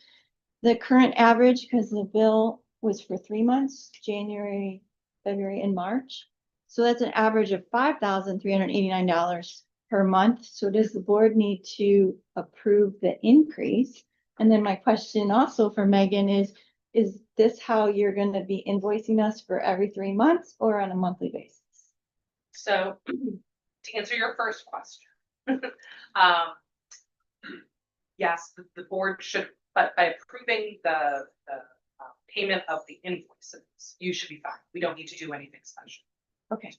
The current average, because the bill was for 3 months, January, February, and March. So that's an average of $5,389 per month. So does the board need to approve the increase? And then my question also for Megan is this how you're going to be invoicing us for every 3 months or on a monthly basis? So to answer your first question, yes, the board should, but by approving the payment of the invoices, you should be fine. We don't need to do anything special. Okay.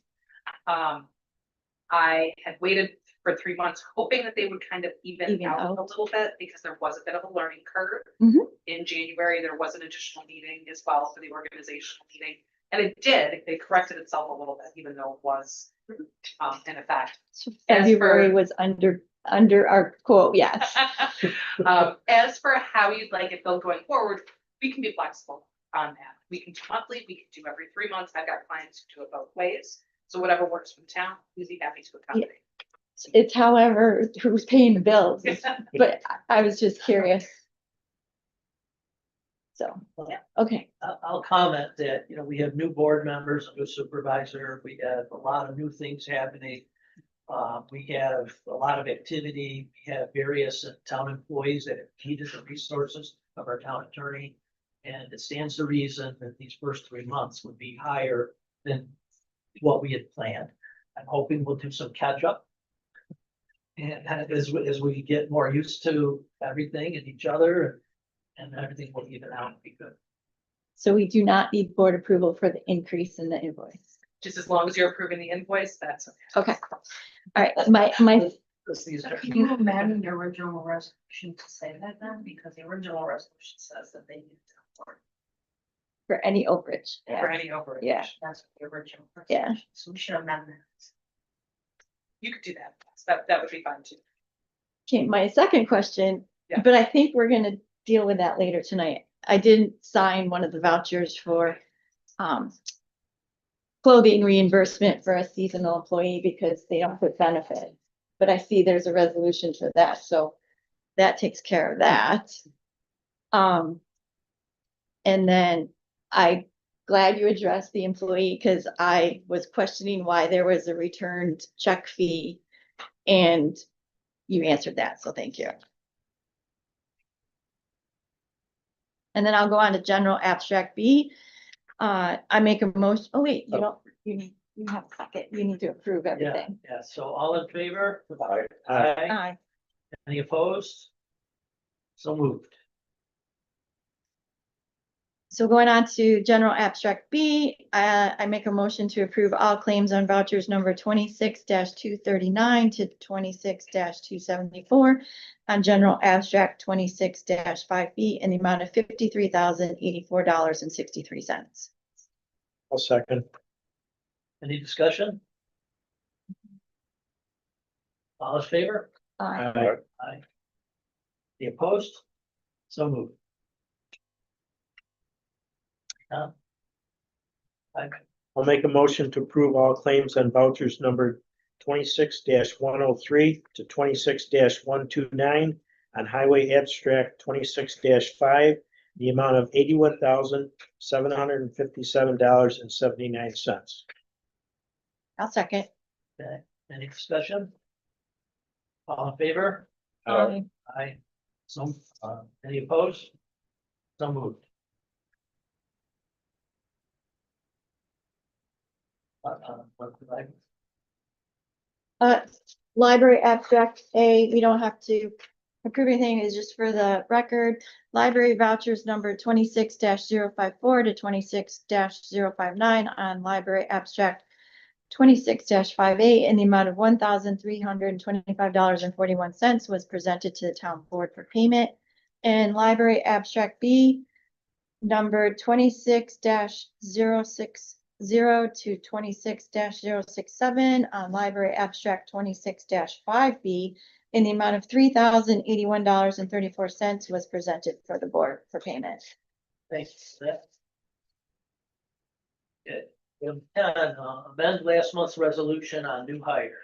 I had waited for 3 months, hoping that they would kind of even Even out out. a little bit because there was a bit of a learning curve. Mhm. In January, there was an additional meeting as well for the organizational meeting. And it did, it corrected itself a little bit, even though it was in effect. So As February for- was under our quote, yes. As for how you'd like it billed going forward, we can be flexible on that. We can do monthly, we can do every 3 months. I've got clients who do it both ways. So whatever works for the town, we'd be happy to accommodate. It's however, who's paying the bills, but I was just curious. So, Yeah. okay, I'll comment that, we have new board members, a new supervisor, we have a lot of new things happening. We have a lot of activity, we have various town employees that have needed the resources of our town attorney. And it stands to reason that these first 3 months would be higher than what we had planned. I'm hoping we'll do some catch up. And as we get more used to everything and each other and everything will even out and be good. So we do not need board approval for the increase in the invoice. Just as long as you're approving the invoice, that's. Okay. All right, my, These are- Can you amend your original resolution to say that then? Because the original resolution says that they need to. for any overage, For yeah, any overage. Yeah. That's the original. Yeah. resolution. So we should amend that. You could do that. That would be fine too. Okay, my second question, Yeah. but I think we're gonna deal with that later tonight. I didn't sign one of the vouchers for clothing reimbursement for a seasonal employee because they don't put benefit. But I see there's a resolution for that, so that takes care of that. And then glad you addressed the employee because I was questioning why there was a returned check fee. And you answered that, so thank you. And then I'll go on to general abstract B. I make a motion, oh wait, you don't, you have a second, you need to approve Yeah, everything. yeah, so all in favor? Aye. Aye. Aye. Any opposed? So moved. So going on to general abstract B, I make a motion to approve all claims on vouchers number 26-239 to 26-274 on general abstract 26-5B in the amount of $53,084.63. I'll second. Any discussion? All in favor? Aye. Aye. Any opposed? So moved. I'll make a motion to approve all claims on vouchers numbered 26-103 to 26-129 on highway abstract 26-5, the amount of $81,757.79. I'll second. Okay, any discussion? All in favor? Aye. Aye. So, any opposed? So moved. What did I- Library abstract A, we don't have to approve anything, is just for the record. Library vouchers number 26-054 to 26-059 on library abstract 26-58 in the amount of $1,325.41 was presented to the town board for payment. And library abstract B, number 26-060 to 26-067 on library abstract 26-5B in the amount of $3,081.34 was presented for the board for payment. Thanks for that. Okay, item 10, amend last month's resolution on new hire.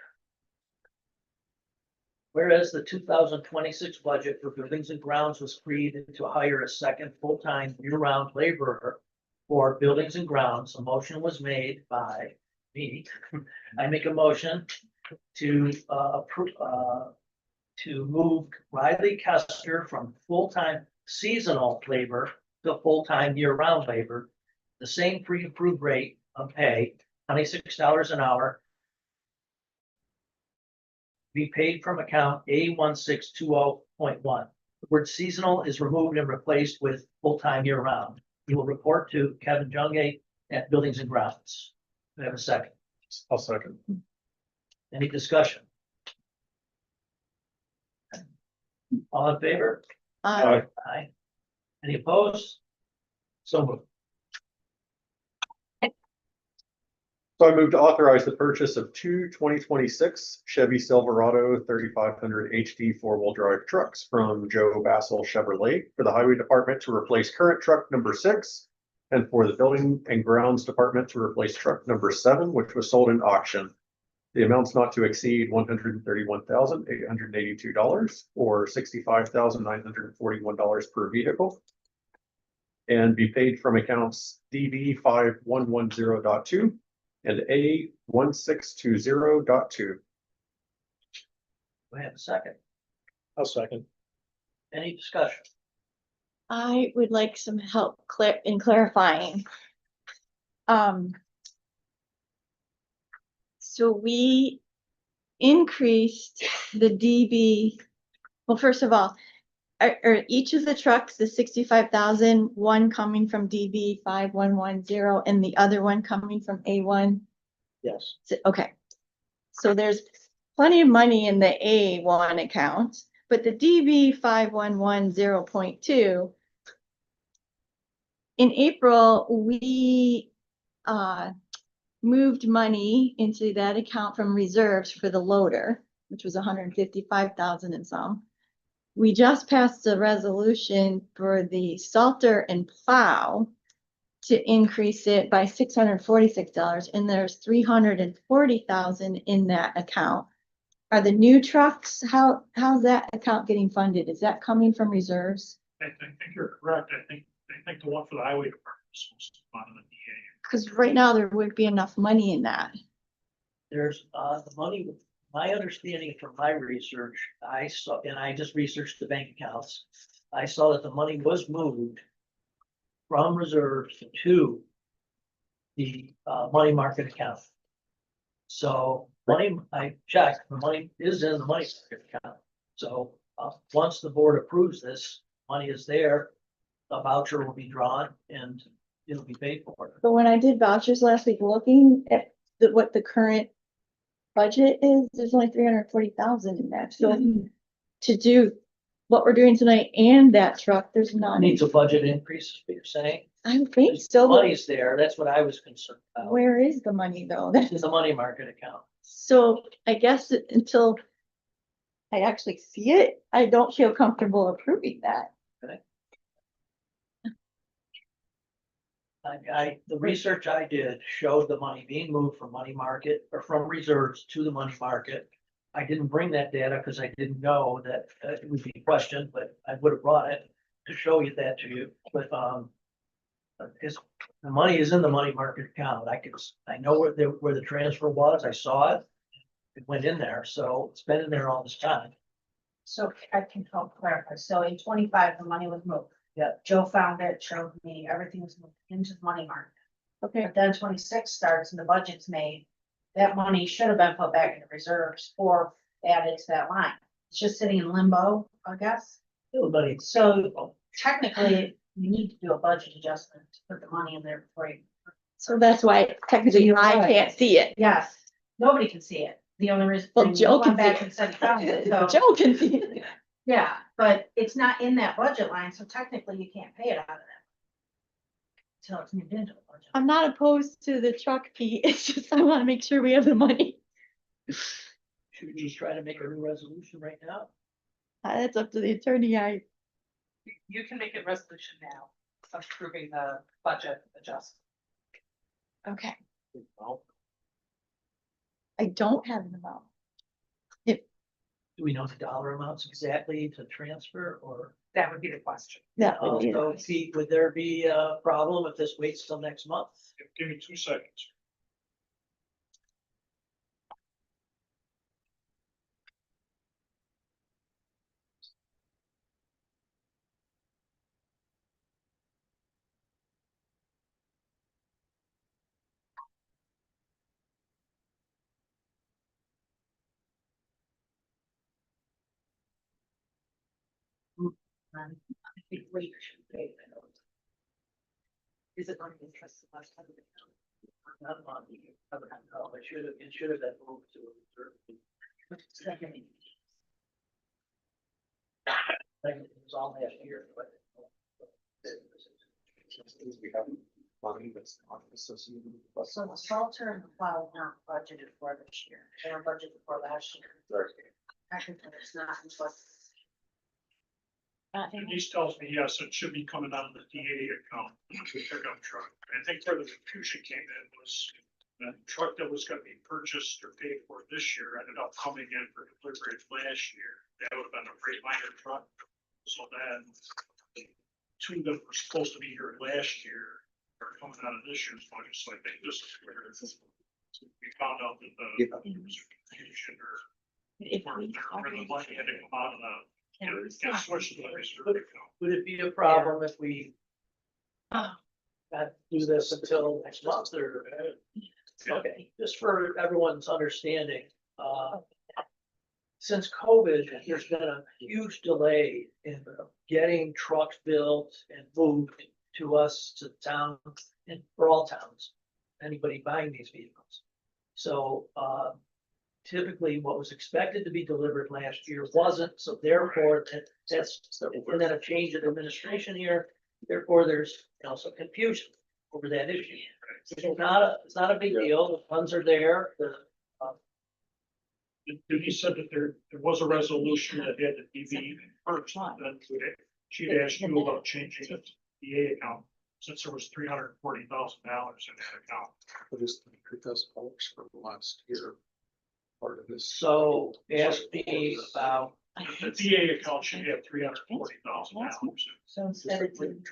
Whereas the 2026 budget for buildings and grounds was created to hire a second full-time year-round laborer for buildings and grounds, a motion was made by me. I make a motion to approve, to move Riley Kester from full-time seasonal labor to full-time year-round labor, the same pre-approved rate of pay, $26 an hour, be paid from account A1620.1. The word seasonal is removed and replaced with full-time year-round. He will report to Kevin Jungate at Buildings and Grounds. Do I have a second? I'll second. Any discussion? All in favor? Aye. Aye. Any opposed? So moved. So I move to authorize the purchase of two 2026 Chevy Silverado 3500 HD four-wheel drive trucks from Joe Bassel Chevrolet for the Highway Department to replace current truck number 6 and for the Building and Grounds Department to replace truck number 7, which was sold in auction. The amounts not to exceed $131,882 or $65,941 per vehicle and be paid from accounts DB 5110.2 and A1620.2. Do I have a second? I'll second. Any discussion? I would like some help in clarifying. So we increased the DB. Well, first of all, are each of the trucks, the 65,000, one coming from DB 5110 and the other one coming from A1? Yes. Okay. So there's plenty of money in the A1 account, but the DB 5110.2. In April, we moved money into that account from reserves for the loader, which was 155,000 and some. We just passed a resolution for the Salter and plow to increase it by $646, and there's 340,000 in that account. Are the new trucks, how's that account getting funded? Is that coming from reserves? I think you're correct. I think the one for the highway department is supposed to come out of the DA. Because right now there would be enough money in that. There's, the money, my understanding from my research, I saw, and I just researched the bank accounts. I saw that the money was moved from reserves to the, money market account. So money, I checked, the money is in the money market account. So, once the board approves this, money is there, a voucher will be drawn and it'll be paid for. But when I did vouchers last week, looking at what the current budget is, there's only 340,000 in that. So to do what we're doing tonight and that truck, there's none. Needs a budget increase, is what you're saying? I would think The so. but money's there, that's what I was concerned about. Where is the money though? It's the money market account. So I guess until I actually see it, I don't feel comfortable approving that. The research I did showed the money being moved from money market or from reserves to the money market. I didn't bring that data because I didn't know that it would be questioned, but I would have brought it to show you that to you, but, because the money is in the money market account. I know where the transfer was. I saw it. It went in there, so it's been in there all this time. So I can help clarify. So in 25, the money was moved. Yeah. Joe found it, showed me, everything was moved into the money market. Okay. But then 26 starts and the budget's made. That money should have been put back into reserves or added to that line. It's just sitting in limbo, I guess. Everybody. So technically, you need to do a budget adjustment to put the money in there before you. So that's why technically You're I right. can't see it. Yes, nobody can see it. The only reason. Well, you Joe went can back see and said he found it, so- it. Joe can see it. Yeah, but it's not in that budget line, so technically you can't pay it out of that. Until it's moved into the budget. I'm not opposed to the truck, Pete. It's just I want to make sure we have the money. Should we just try to make a new resolution right now? That's up to the attorney. You can make a resolution now approving the budget adjustment. Okay. I don't have an amount. Do we know the dollar amounts exactly to transfer or? That would be the question. That would be So, nice. Pete, would there be a problem if this waits till next month? Give me 2 seconds. I think we should pay that. Is it on the interest of last time? Not on the other hand, no, it should have been moved to a reserve. It was all last year, but. We have money that's not associated with. So the Salter and the plow weren't budgeted for this year. They were budgeted for last year. Technically, it's not, but. Denise tells me, yes, it should be coming out of the DA account, the pickup truck. I think where the confusion came in was the truck that was gonna be purchased or paid for this year ended up coming in for delivery last year. That would have been a Freightliner truck. So then the 2 that were supposed to be here last year are coming out of this year's budget. So I think this is where we found out that there was a confusion or where the money had to come out of the. Would it be a problem if we do this until next month or? Okay, just for everyone's understanding, since COVID, there's been a huge delay in getting trucks built and moved to us, to the town, and for all towns, anybody buying these vehicles. So, typically what was expected to be delivered last year wasn't, so therefore and then a change in administration here, therefore there's also confusion over that issue. It's not a big deal, the funds are there, He said that there was a resolution that had to be first, then she'd asked you about changing the DA account, since there was $340,000 in that account. What is $3,000 from last year? Part of this. so ask me about. The DA account should have $340,000. So instead of doing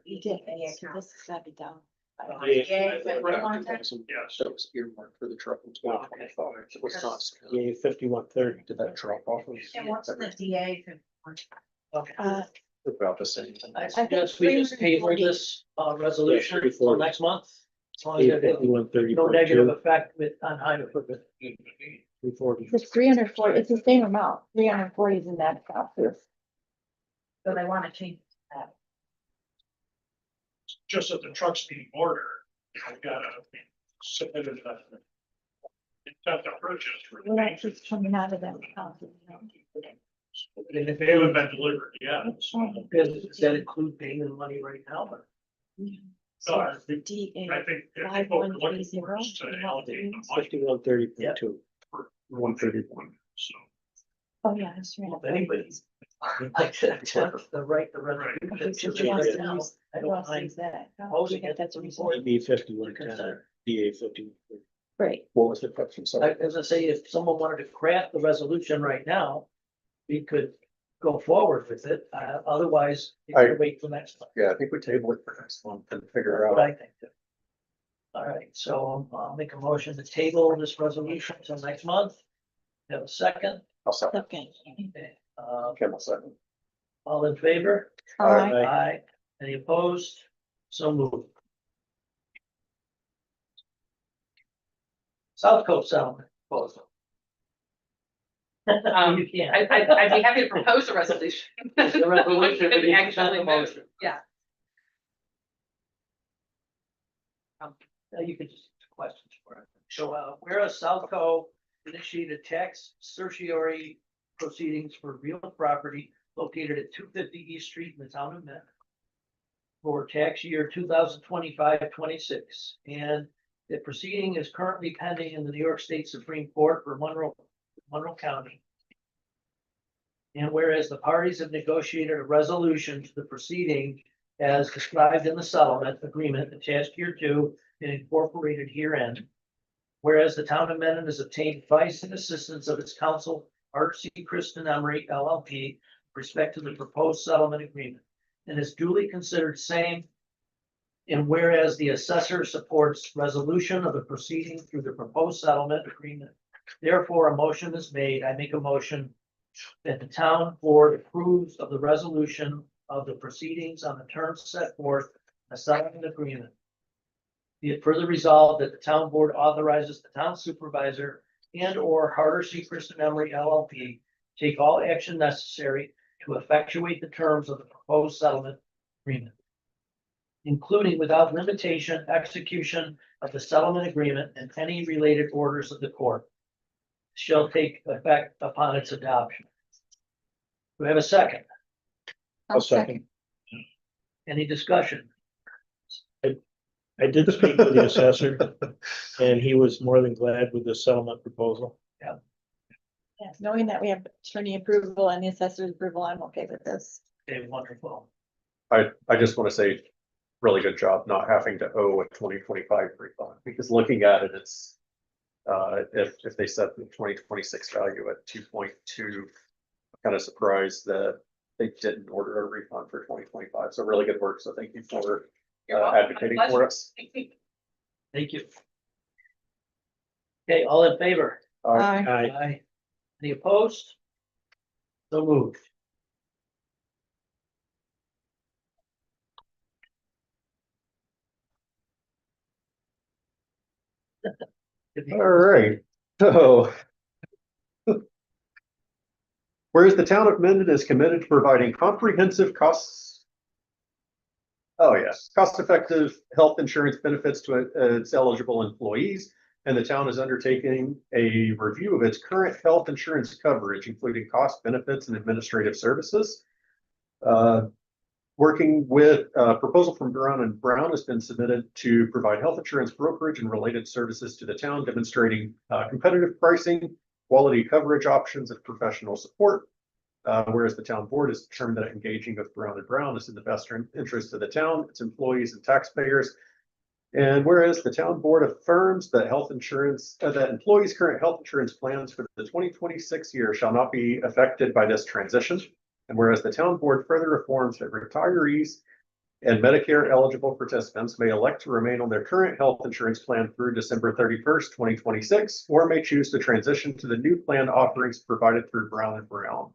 You did, yeah, so this has gotta be done. Yes. That was earmarked for the truck in 2025. It was not. Yeah, 5130. Did that drop off? And what's the DA? Okay. About the same. I suggest we just table this, resolution Yeah, until next month. As long as Yeah, there's 5130. no negative effect on highway equipment. 340. It's 340, it's the same amount, 340 is in that account too. So they want to change that. Just that the truck's being ordered, I've got to submit an intent to purchase for the Well, that maintenance. keeps coming out of that account. And if they haven't been delivered yet, so, Does that include paying the money right now? But so I think, DA I think what we're looking for 5130. is to allocate the money 5130.2. for 131. So, Oh, yeah, that's right. if anybody's like that, the right, the Right. resolution. Who wants Right to now, use- I who don't wants to mind use that? proposing it. That's a DB 5110, DA 5130. Great. What was the question? I Sorry. As I say, if someone wanted to craft the resolution right now, we could go forward with it. Otherwise, you I- can wait till next month. Yeah, I think we table it for next month and figure What out. I think. All right, so I'll make a motion to table this resolution until next month. Have a second? I'll second. Okay. Okay, Okay, I'll second. all in favor? All right. Aye. Any opposed? So moved. South Coast settlement proposal. You can't. I'd be happy to propose a resolution. The resolution, but you can send Actually the move. motion. Yeah. You could just questions for it. So, whereas Southco initiated tax certiorari proceedings for real property located at 250 East Street in the town of Mendon for tax year 2025-26, and the proceeding is currently pending in the New York State Supreme Court for Monroe County. And whereas the parties have negotiated a resolution to the proceeding as described in the settlement agreement attached here to and incorporated herein. Whereas the town of Mendon has obtained advice and assistance of its counsel, Art C. Kristen Emery LLP, with respect to the proposed settlement agreement, and is duly considered same. And whereas the assessor supports resolution of the proceeding through the proposed settlement agreement, therefore a motion is made. I make a motion that the town board approves of the resolution of the proceedings on the terms set forth in the settlement agreement. Be it further resolved that the town board authorizes the town supervisor and or Harder C. Kristen Emery LLP take all action necessary to effectuate the terms of the proposed settlement agreement, including without limitation, execution of the settlement agreement and any related orders of the court shall take effect upon its adoption. Do we have a second? I'll second. Any discussion? I did speak with the assessor and he was more than glad with the settlement proposal. Yes, knowing that we have attorney approval and the assessor's approval, I'm okay with this. Okay, wonderful. I just want to say, really good job not having to owe a 2025 refund, because looking at it, it's if they set the 2026 value at 2.2, kind of surprised that they didn't order a refund for 2025. So really good work. So thank you for You're welcome. advocating My for pleasure. us. Thank you. Okay, all in favor? Aye. Aye. Any opposed? So moved. All right, so Whereas the town of Mendon is committed to providing comprehensive cost-effective health insurance benefits to its eligible employees, and the town is undertaking a review of its current health insurance coverage, including cost, benefits, and administrative services. Working with a proposal from Brown and Brown has been submitted to provide health insurance brokerage and related services to the town, demonstrating competitive pricing, quality coverage options, and professional support. Whereas the town board has determined that engaging with Brown and Brown is in the best interest of the town, its employees, and taxpayers. And whereas the town board affirms that that employees' current health insurance plans for the 2026 year shall not be affected by this transition. And whereas the town board further affirms that retirees and Medicare eligible participants may elect to remain on their current health insurance plan through December 31st, 2026, or may choose to transition to the new plan offerings provided through Brown and Brown.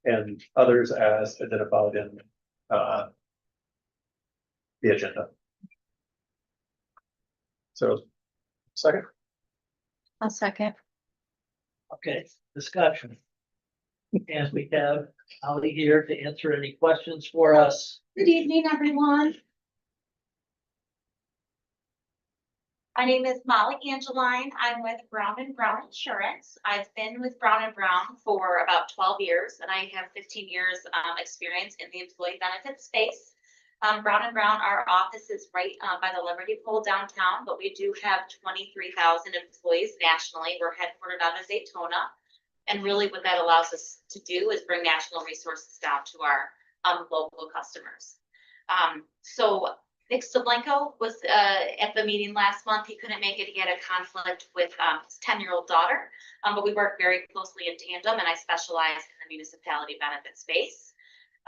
And others as identified in the agenda. So, second. I'll second. Okay, discussion. And we have Ali here to answer any questions for us. Good evening, everyone. My name is Molly Angeline. I'm with Brown and Brown Insurance. I've been with Brown and Brown for about 12 years, and I have 15 years experience in the employee benefits space. Brown and Brown, our office is right by the Liberty Pole downtown, but we do have 23,000 employees nationally. We're headquartered out of Daytona. And really what that allows us to do is bring national resources down to our local customers. So Nick Stablenko was at the meeting last month. He couldn't make it. He had a conflict with his 10-year-old daughter, but we work very closely in tandem, and I specialize in the municipality benefit space.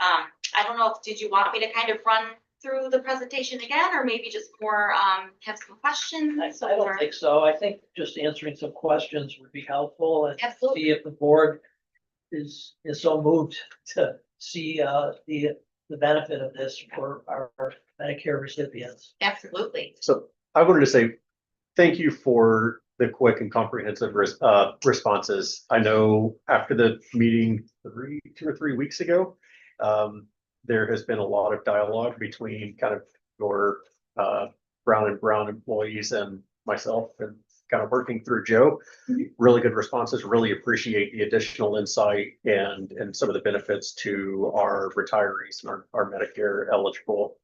I don't know did you want me to kind of run through the presentation again, or maybe just more have some questions? I don't think so. I think just answering some questions would be helpful, and Absolutely. see if the board is so moved to see the benefit of this for our Medicare recipients. Absolutely. So I wanted to say thank you for the quick and comprehensive responses. I know after the meeting 2 or 3 weeks ago, there has been a lot of dialogue between kind of your Brown and Brown employees and myself, and kind of working through Joe. Really good responses. Really appreciate the additional insight and some of the benefits to our retirees and our Medicare eligible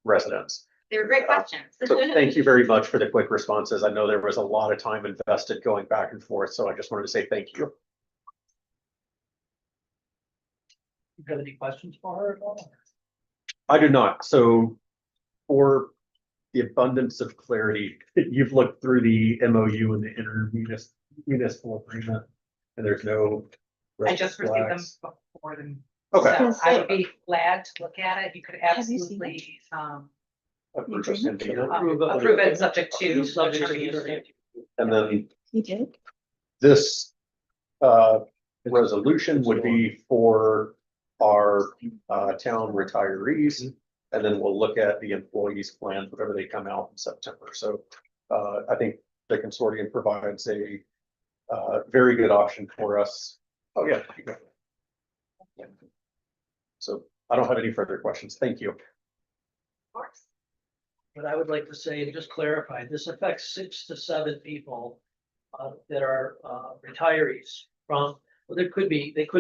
residents. They were great questions. So thank you very much for the quick responses. I know there was a lot of time invested going back and forth, so I just wanted to say thank you. You have any questions for her at all? I do not. So for the abundance of clarity, you've looked through the MOU and the intermunicipal agreement, and there's no I red just received them flags. before them. Okay. So I would be glad to look at it. You could Have you seen absolutely Approve us into it. approve it subject to. Subject to- And then You did? this resolution would be for our town retirees. And then we'll look at the employees' plans, whatever they come out in September. So I think the consortium provides a very good option for us. Oh, yeah. you go. Yeah. So I don't have any further questions. Thank you. Of course. But I would like to say, and just clarify, this affects 6 to 7 people that are retirees from, well, they could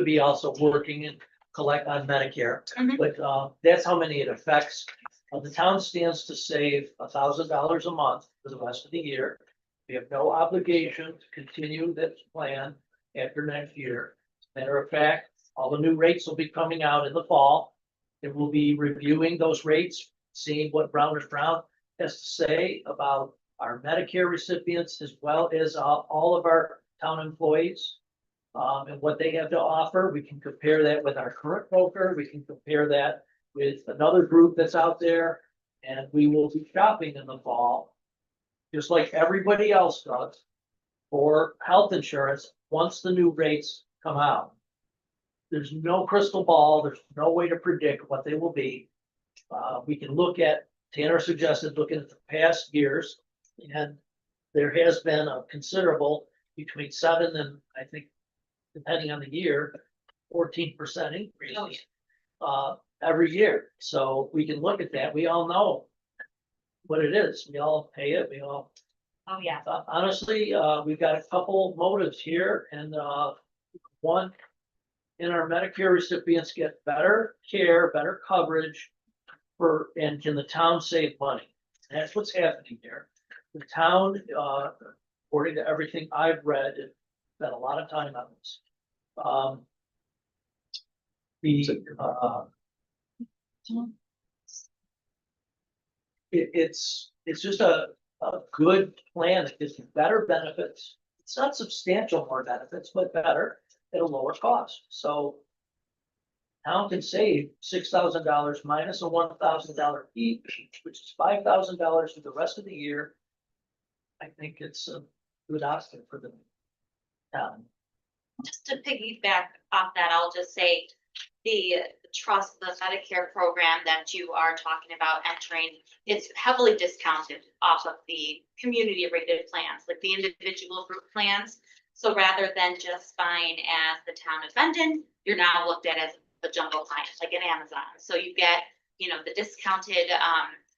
be also working and collect on Medicare. Mhm. But that's how many it affects. The town stands to save $1,000 a month for the rest of the year. We have no obligation to continue this plan after next year. Matter of fact, all the new rates will be coming out in the fall. And we'll be reviewing those rates, seeing what Brown and Brown has to say about our Medicare recipients, as well as all of our town employees. And what they have to offer. We can compare that with our current broker. We can compare that with another group that's out there. And we will be shopping in the fall, just like everybody else does, for health insurance once the new rates come out. There's no crystal ball. There's no way to predict what they will be. We can look at, Tanner suggested looking at the past years, and there has been a considerable between 7 and I think, depending on the year, 14% increase. Oh, yeah. Every year. So we can look at that. We all know what it is. We all pay it. We all, Oh, yeah. honestly, we've got a couple motives here and, one, in our Medicare recipients get better care, better coverage and can the town save money? That's what's happening here. The town, according to everything I've read, spent a lot of time on this. It's just a good plan. It gives you better benefits. It's not substantial more benefits, but better at a lower cost. So town can save $6,000 minus a $1,000 fee, which is $5,000 for the rest of the year. I think it's a good option for the town. Just to piggyback off that, I'll just say the trust, the Medicare program that you are talking about entering, it's heavily discounted off of the community rated plans, like the individual group plans. So rather than just buying as the town of Mendon, you're now looked at as a jumbo client, like an Amazon. So you get, you know, the discounted,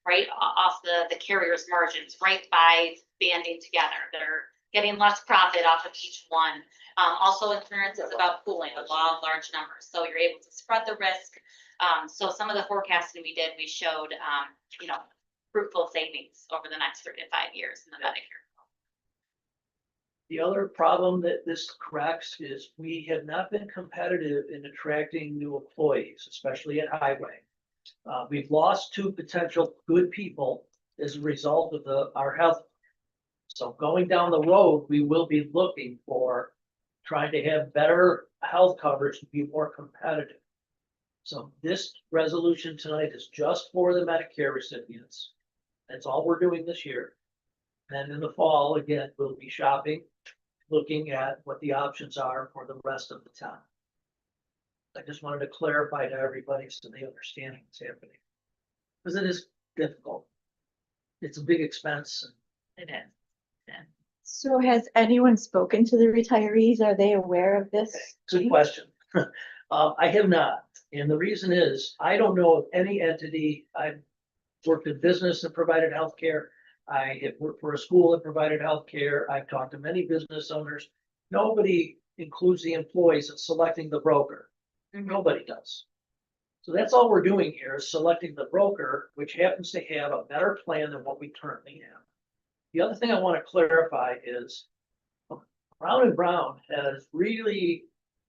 right off the carrier's margins, right by banding together. They're getting less profit off of each one. Also, insurance is about pooling a law of large numbers, so you're able to spread the risk. So some of the forecasting we did, we showed, you know, fruitful savings over the next 3 to 5 years in the Medicare. The other problem that this corrects is we have not been competitive in attracting new employees, especially at Highway. We've lost 2 potential good people as a result of our health. So going down the road, we will be looking for trying to have better health coverage to be more competitive. So this resolution tonight is just for the Medicare recipients. That's all we're doing this year. And in the fall, again, we'll be shopping, looking at what the options are for the rest of the town. I just wanted to clarify to everybody so they understand what's happening. Because it is difficult. It's a big expense. It is. Yeah. So has anyone spoken to the retirees? Are they aware of this? Good question. I have not. And the reason is, I don't know of any entity. I've worked in business that provided healthcare. I have worked for a school that provided healthcare. I've talked to many business owners. Nobody includes the employees in selecting the broker. Nobody does. So that's all we're doing here is selecting the broker, which happens to have a better plan than what we currently have. The other thing I want to clarify is Brown & Brown has really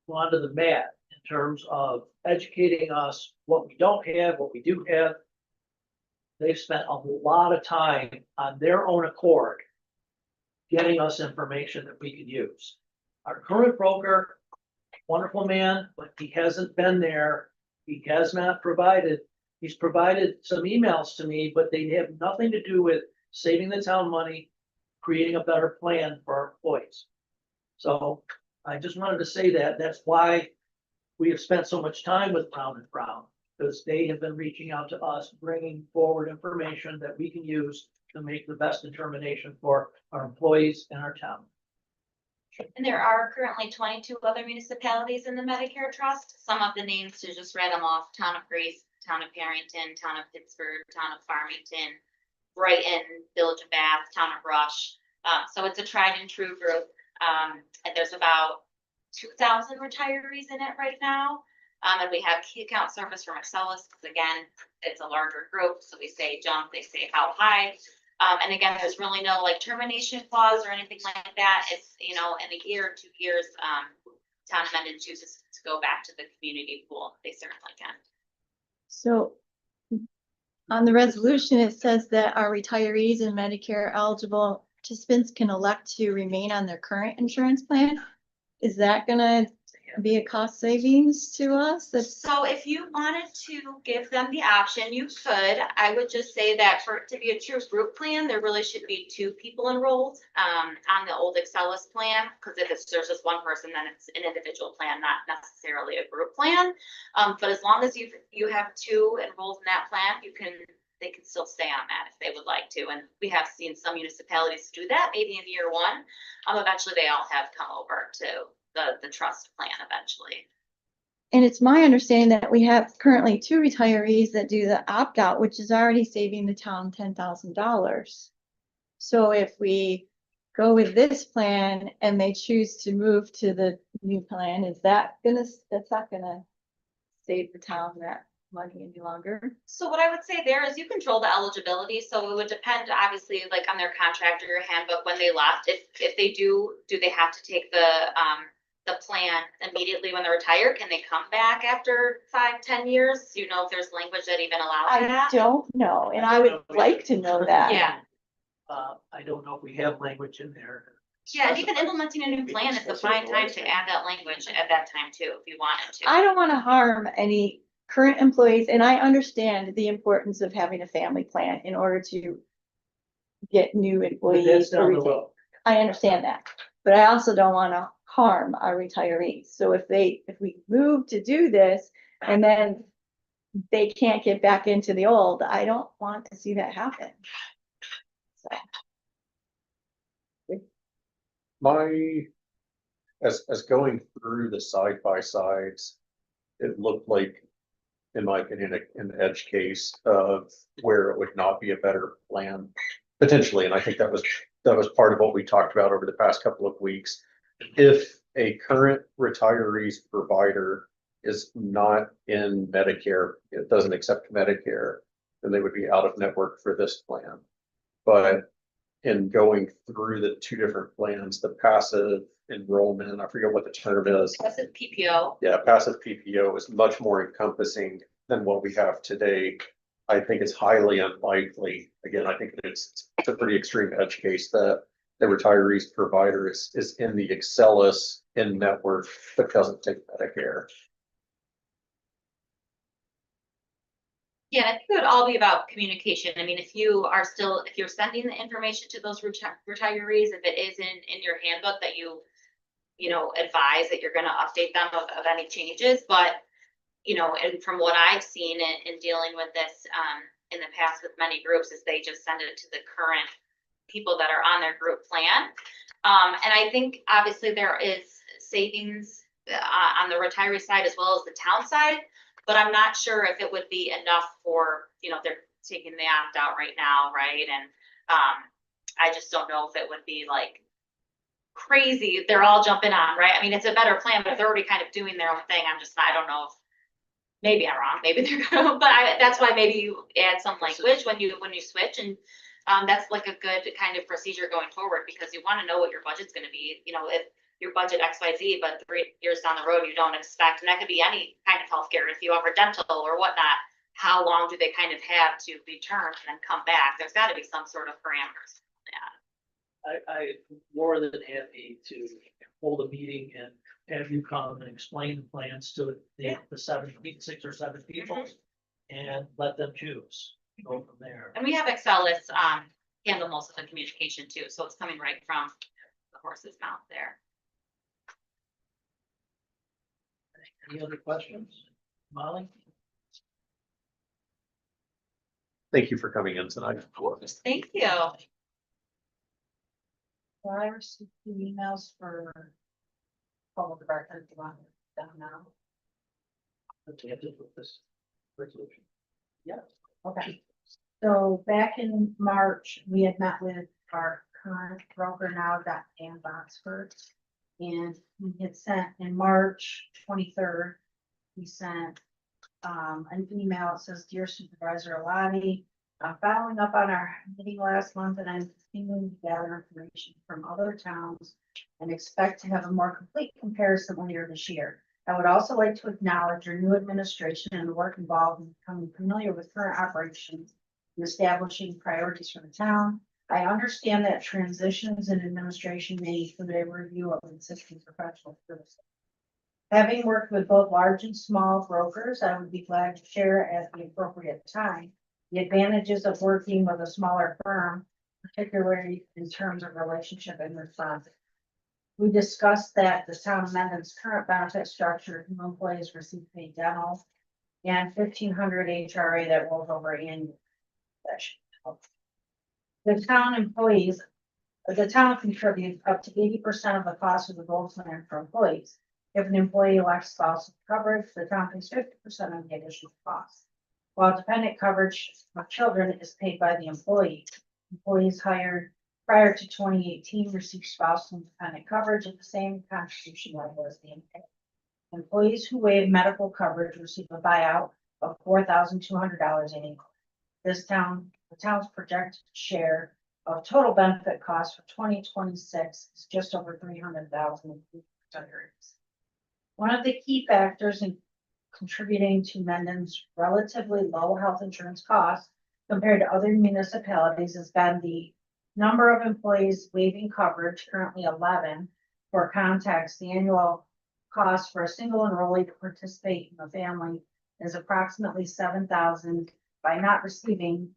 gone to the mat in terms of educating us what we don't have, what we do have. They've spent a lot of time on their own accord getting us information that we can use. Our current broker, wonderful man, but he hasn't been there. He has not provided, he's provided some emails to me, but they have nothing to do with saving the town money, creating a better plan for our employees. So I just wanted to say that. That's why we have spent so much time with Brown & Brown, because they have been reaching out to us, bringing forward information that we can use to make the best determination for our employees and our town. And there are currently 22 other municipalities in the Medicare Trust. Some of the names, to just read them off: Town of Grace, Town of Barrington, Town of Pittsburgh, Town of Farmington, Brighton, Village of Bath, Town of Rush. So it's a tried and true group. And there's about 2,000 retirees in it right now. And we have key account service for Marcellus, because again, it's a larger group. So we say jump, they say how high. And again, there's really no like termination clause or anything like that. It's, you know, in a year or 2 years, Town of Mendon chooses to go back to the community pool. They certainly can. So on the resolution, it says that our retirees and Medicare eligible participants can elect to remain on their current insurance plan. Is that gonna be a cost savings to us? So if you wanted to give them the option, you could. I would just say that for it to be a true group plan, there really should be 2 people enrolled on the old Excellus plan, because if there's just one person, then it's an individual plan, not necessarily a group plan. But as long as you have 2 enrolled in that plan, you can they can still stay on that if they would like to. And we have seen some municipalities do that, maybe in year one. Eventually they all have come over to the trust plan eventually. And it's my understanding that we have currently 2 retirees that do the opt-out, which is already saving the town $10,000. So if we go with this plan and they choose to move to the new plan, that's not gonna save the town that money any longer? So what I would say there is you control the eligibility, so it would depend obviously like on their contract or your handbook when they left. If they do they have to take the plan immediately when they're retired? Can they come back after 5-10 years? Do you know if there's language that even allows I that? don't know, and I would like to know that. Yeah. I don't know if we have language in there. Yeah, and even implementing a new plan is a fine time to add that language at that time too, if you wanted to. I don't want to harm any current employees, and I understand the importance of having a family plan in order to get new But employees. that's to down the retain. road. I understand that, but I also don't want to harm our retirees. So if we move to do this and then they can't get back into the old, I don't want to see that happen. So. As going through the side by sides, it looked like, in my opinion, an edge case of where it would not be a better plan potentially. And I think that was part of what we talked about over the past couple of weeks. If a current retirees provider is not in Medicare, it doesn't accept Medicare, then they would be out of network for this plan. But in going through the 2 different plans, the passive enrollment, I forget what the term is. Passive PPO. Yeah, passive PPO is much more encompassing than what we have today. I think it's highly unlikely. Again, I think it's a pretty extreme edge case that the retirees provider is in the Excellus in network, but doesn't take Medicare. Yeah, I think it would all be about communication. I mean, if you're sending the information to those retirees, if it is in your handbook that you advise that you're gonna update them of any changes, but, and from what I've seen in dealing with this, in the past with many groups, is they just send it to the current people that are on their group plan. And I think obviously there is savings on the retiree side as well as the town side. But I'm not sure if it would be enough for, they're taking the opt out right now, right? And I just don't know if it would be like crazy if they're all jumping on, right? I mean, it's a better plan, but if they're already kind of doing their own thing, I don't know if, maybe I'm wrong, maybe they're gonna, but that's why maybe you add some language when you switch, and that's like a good kind of procedure going forward, because you want to know what your budget's gonna be, if your budget XYZ, but 3 years down the road, you don't expect, and that could be any kind of healthcare, if you offer dental or whatnot, how long do they kind of have to return and then come back? There's gotta be some sort of parameters. I'm more than happy to hold a meeting and have you come and explain the plans to the 6 or 7 people and let them choose, go from there. And we have Excellus handle most of the communication too, so it's coming right from the horse's mouth there. Any other questions? Molly? Thank you for coming in tonight. Thank you. Well, I received 2 emails for public record down now. Okay, with this resolution. Yeah. Okay. So back in March, we had met with our current broker now, Dan Boxford. And he had sent in March 23rd, he sent an email that says, "Dear Supervisor Alani, I'm following up on our meeting last month, and I'm continuing to gather information from other towns and expect to have a more complete comparison later this year. I would also like to acknowledge your new administration and the work involved in becoming familiar with current operations and establishing priorities for the town. I understand that transitions in administration may include a review of existing professional services. Having worked with both large and small brokers, I would be glad to share at the appropriate time the advantages of working with a smaller firm, particularly in terms of relationship and response. We discussed that the town of Mendon's current benefit structure, new employees receive paid dental and 1,500 HRA that rolls over annually. The town employees, the town contributes up to 80% of the cost of the gold plan for employees. If an employee elects spousal coverage, the town pays 50% of the additional cost. While dependent coverage for children is paid by the employee, employees hired prior to 2018 receive spousal and dependent coverage at the same contribution level as the employee. Employees who waive medical coverage receive a buyout of $4,200 annually. The town's projected share of total benefit costs for 2026 is just over $300,000 in retirees. One of the key factors in contributing to Mendon's relatively low health insurance costs compared to other municipalities has been the number of employees waiving coverage, currently 11. For context, the annual cost for a single enrollee to participate in the family is approximately $7,000. By not receiving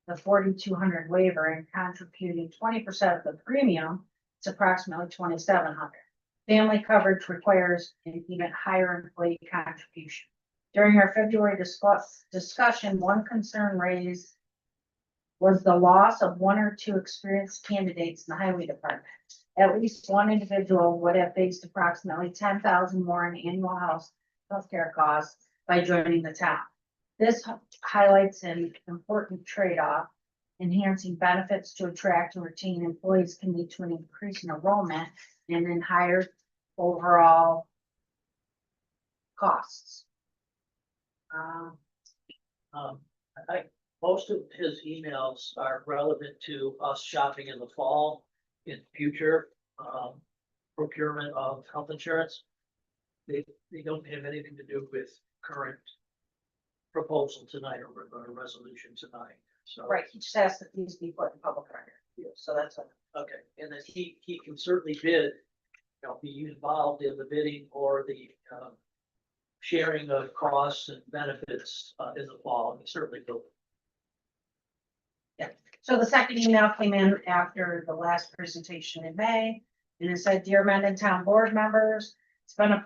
the 4,200 waiver and contributing 20% of the premium, it's approximately 2,700. Family coverage requires an even higher employee contribution. During our February discussion, one concern raised was the loss of one or two experienced candidates in the highway department. At least one individual would have faced approximately $10,000 more in annual healthcare costs by joining the town. This highlights an important trade-off. Enhancing benefits to attract and retain employees can lead to an increase in enrollment and in higher overall costs. Most of his emails are relevant to us shopping in the fall, in future, procurement of health insurance. They don't have anything to do with current proposal tonight or a resolution tonight, so. Right, he just asked that these be put in public record. Yeah. So that's it. Okay, and then he can certainly bid, be involved in the bidding or the, sharing of costs and benefits, in the fall, and he certainly will. So the second email came in after the last presentation in May, and it said, "Dear Mendon Town Board members, it's been a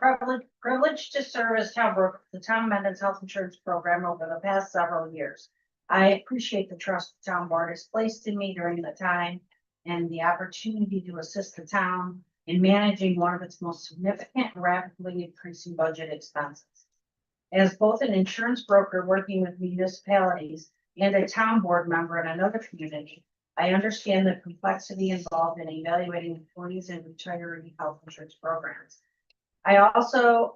privilege to serve as the Town of Mendon's health insurance program over the past several years. I appreciate the trust the town board has placed in me during the time and the opportunity to assist the town in managing one of its most significant and rapidly increasing budget expenses. As both an insurance broker working with municipalities and a town board member in another community, I understand the complexity involved in evaluating employees and retiree health insurance programs. I also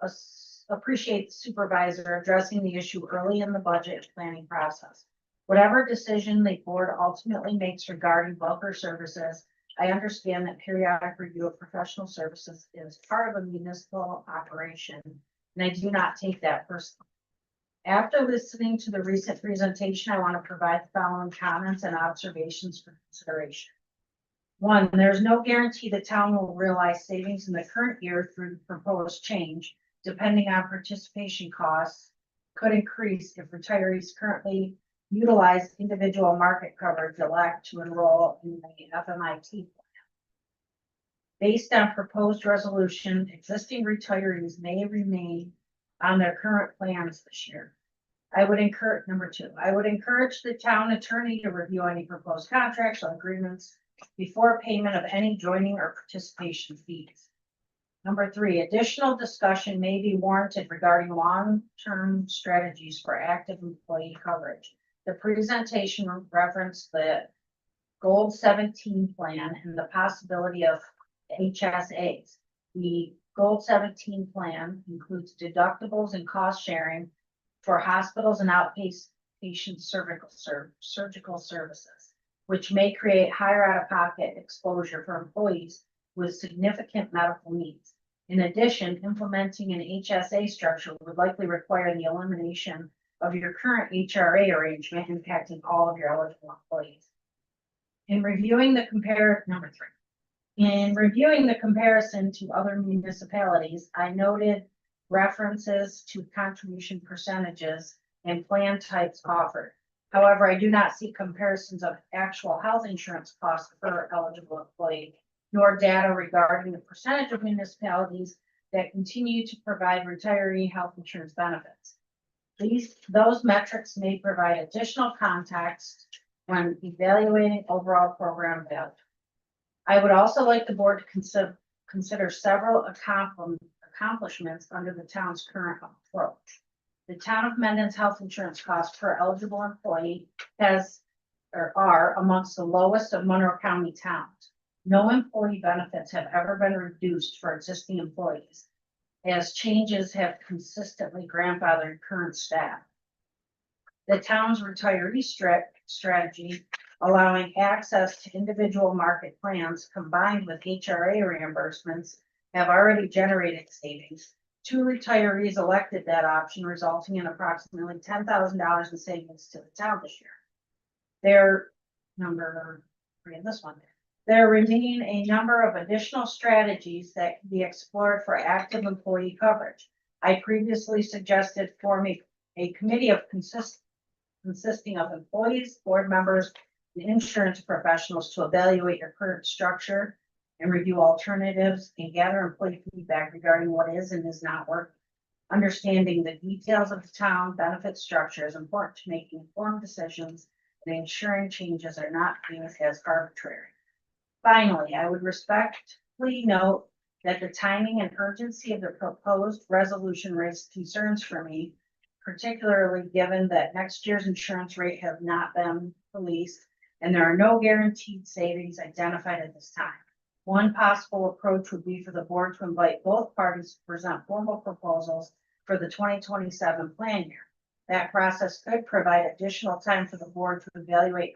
appreciate the supervisor addressing the issue early in the budget planning process. Whatever decision the board ultimately makes regarding welfare services, I understand that periodic review of professional services is part of a municipal operation, and I do not take that personally. After listening to the recent presentation, I want to provide the following comments and observations for consideration. 1, there's no guarantee the town will realize savings in the current year through the proposed change, depending on participation costs could increase if retirees currently utilize individual market coverage elect to enroll in the FMIT plan. Based on proposed resolution, existing retirees may remain on their current plans this year. Number 2, I would encourage the town attorney to review any proposed contracts or agreements before payment of any joining or participation fees. Number 3, additional discussion may be warranted regarding long-term strategies for active employee coverage. The presentation referenced the Gold 17 plan and the possibility of HSAs. The Gold 17 plan includes deductibles and cost sharing for hospitals and outpatient surgical services, which may create higher out-of-pocket exposure for employees with significant medical needs. In addition, implementing an HSA structure would likely require the elimination of your current HRA arrangement, impacting all of your eligible employees. In reviewing the comparison to other municipalities, I noted references to contribution percentages and plan types offered. However, I do not see comparisons of actual health insurance costs per eligible employee, nor data regarding the percentage of municipalities that continue to provide retiree health insurance benefits. Those metrics may provide additional context when evaluating overall program value. I would also like the board to consider several accomplishments under the town's current approach. The town of Mendon's health insurance costs per eligible employee are amongst the lowest of Monroe County towns. No employee benefits have ever been reduced for existing employees, as changes have consistently grandfathered current staff. The town's retiree strategy, allowing access to individual market plans combined with HRA reimbursements, have already generated savings. 2 retirees elected that option, resulting in approximately $10,000 in savings to the town this year. There remain a number of additional strategies that can be explored for active employee coverage. I previously suggested forming a committee of consisting of employees, board members, and insurance professionals to evaluate your current structure and review alternatives and gather employee feedback regarding what is and is not working. Understanding the details of the town benefit structure is important to making informed decisions and ensuring changes are not viewed as arbitrary. Finally, I would respectfully note that the timing and urgency of the proposed resolution raised concerns for me, particularly given that next year's insurance rate have not been released and there are no guaranteed savings identified at this time. One possible approach would be for the board to invite both parties to present formal proposals for the 2027 plan year. That process could provide additional time for the board to evaluate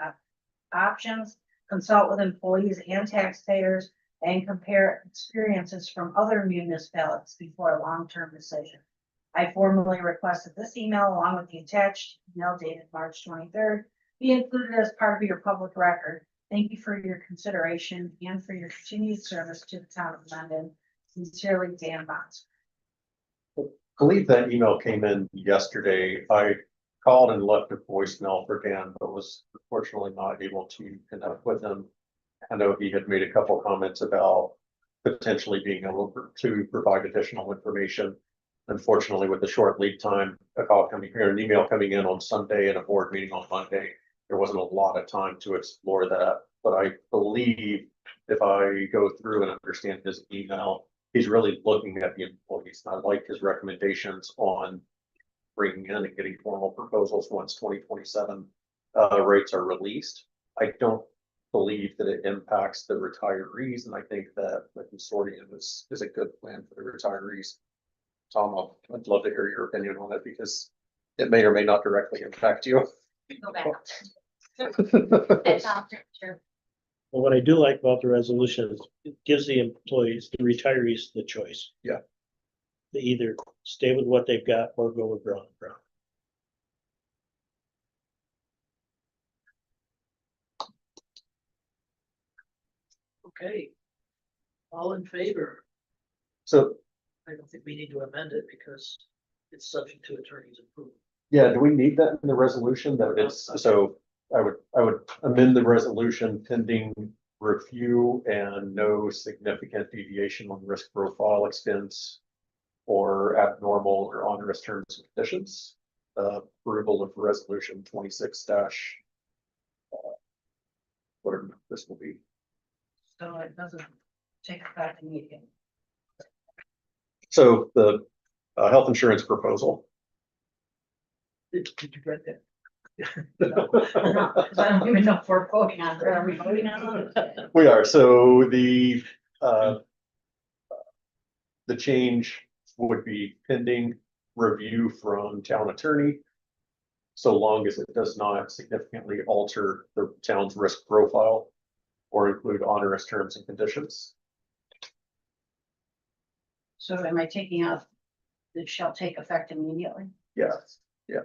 options, consult with employees and taxpayers, and compare experiences from other municipalities before a long-term decision. I formally request that this email, along with the attached email dated March 23rd, be included as part of your public record. Thank you for your consideration and for your continued service to the town of Mendon. Sincerely, Dan Bonds. I believe that email came in yesterday. I called and left a voicemail for Dan, but was unfortunately not able to connect with him. I know he had made a couple comments about potentially being able to provide additional information. Unfortunately, with the short lead time, a call coming here, an email coming in on Sunday and a board meeting on Monday, there wasn't a lot of time to explore that. But I believe if I go through and understand his email, he's really looking at the employees. And I like his recommendations on bringing in and getting formal proposals once 2027 rates are released. I don't believe that it impacts the retirees, and I think that the consortium is a good plan for the retirees. Tom, I'd love to hear your opinion on it because it may or may not directly impact you. Go back. Well, what I do like about the resolution is it gives the employees, the retirees, the choice. Yeah. They either stay with what they've got or go with Brown and Brown. Okay. All in favor? So, I don't think we need to amend it because it's subject to attorney's approval. yeah, do we need that in the resolution that it's, so I would amend the resolution pending review and no significant deviation on risk profile expense or abnormal or onerous terms and conditions. Approval of resolution 26 dash whatever this will be. So it doesn't take effect immediately. So the health insurance proposal. Did you get that? Because I don't even know if we're voting on it. Are we voting on it? We are, so the change would be pending review from town attorney. So long as it does not significantly alter the town's risk profile or include onerous terms and conditions. So am I taking out, it shall take effect immediately? Yes, yeah.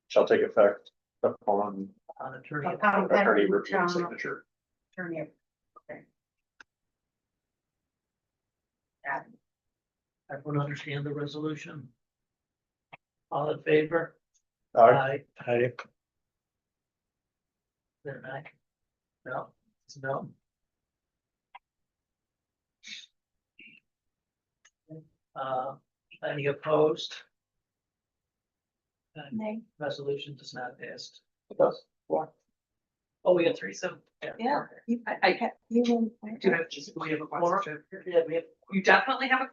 Shall take effect upon On attorney. Upon attorney review and town signature. attorney. Okay. Got it. Everyone understand the resolution? All in favor? Aye. Aye. There, Mac? No, it's no. Any opposed? Nay. Resolution does not pass. It does. Why? Oh, Oh, we got three, so. Yeah. You- I you- do have just, we have a Four? question. Yeah, we have, You definitely have a.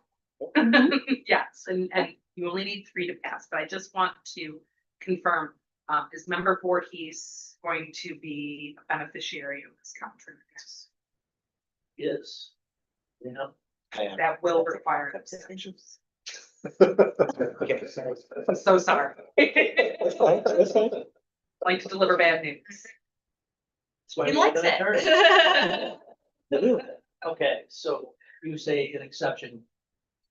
Yes, and you only need 3 to pass, but I just want to confirm, is member Voorhees going to be a beneficiary of this contract? is. You know, That will require an abstention. Okay. I'm so sorry. That's fine, that's fine. Like to deliver bad news. that's why He we likes have an attorney. it. Okay, so you say an exception.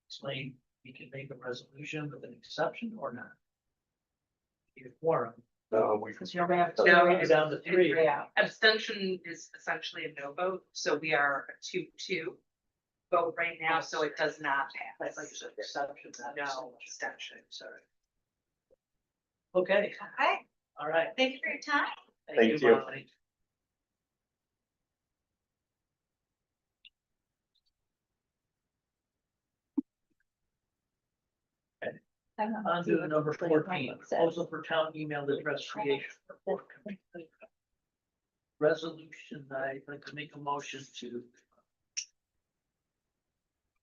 Explain, we can make a resolution with an exception or not? Need a quorum. We Because you're gonna have to. No, We're down to three. Yeah, abstention is essentially a no vote, so we are a 2-2 vote right now, so it does not I pass. thought you said exception, not No abstention. sorry. Okay, Okay, all right. thank you for your time. Thank you. Molly. On to number 14, proposal for town email address creation. Resolution, I'd like to make a motion to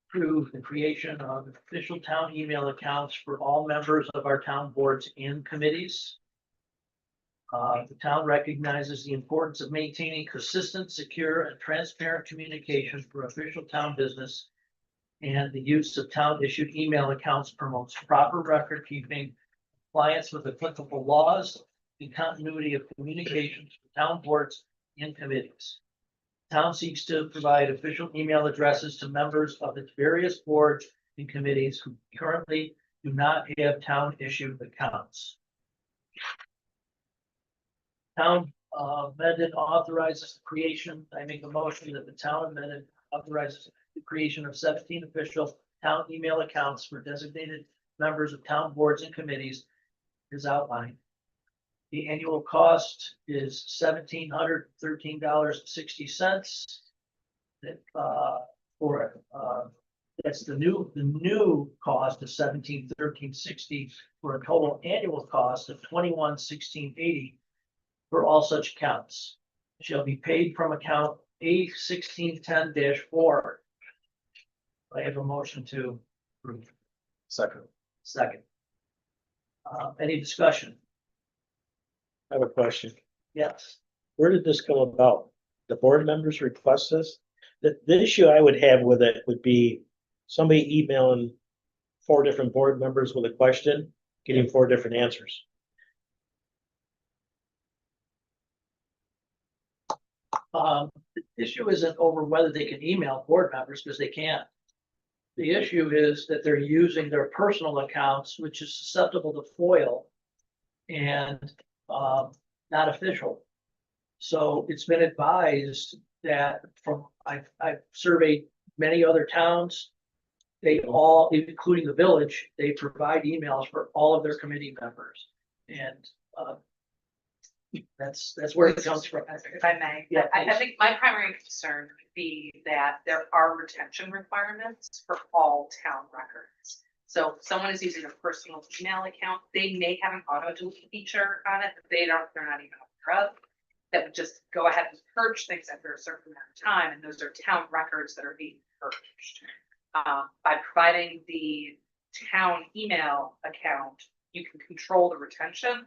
approve the creation of official town email accounts for all members of our town boards and committees. The town recognizes the importance of maintaining consistent, secure, and transparent communication for official town business. And the use of town issued email accounts promotes proper record keeping, compliance with applicable laws, and continuity of communications with town boards and committees. Town seeks to provide official email addresses to members of its various boards and committees who currently do not have town issued accounts. Town amended authorizes the creation, I make a motion that the town amended authorizes the creation of 17 official town email accounts for designated members of town boards and committees as outlined. The annual cost is $1,713.60. That, that's the new cost is $1,713.60 for a total annual cost of $21,616.80 for all such accounts. Shall be paid from account A1610-4. I have a motion to approve. Second. Second. Any discussion? I have a question. Yes. Where did this come about? The board members request this? The issue I would have with it would be somebody emailing 4 different board members with a question, getting 4 different answers. The issue isn't over whether they can email board members, because they can't. The issue is that they're using their personal accounts, which is susceptible to FOIL and not official. So it's been advised that I've surveyed many other towns. They all, including the village, they provide emails for all of their committee members. And that's where it comes from. If I may, Yeah, I please. think my primary concern would be that there are retention requirements for all town records. So if someone is using a personal email account, they may have an auto delete feature on it that they're not even aware of. That would just go ahead and purge things after a certain amount of time, and those are town records that are being purged. By providing the town email account, you can control the retention.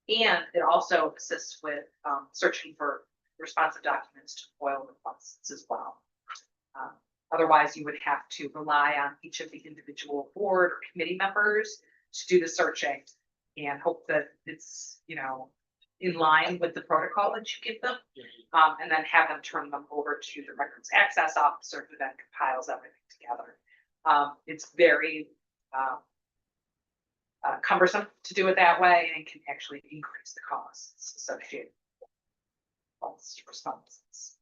And it also assists with searching for responsive documents to FOIL requests as well. Otherwise, you would have to rely on each of the individual board or committee members to do the searching and hope that it's, in line with the protocol that you give them. And then have them turn them over to the records access officer who then compiles everything together. It's very cumbersome to do it that way and can actually increase the costs associated with false responses.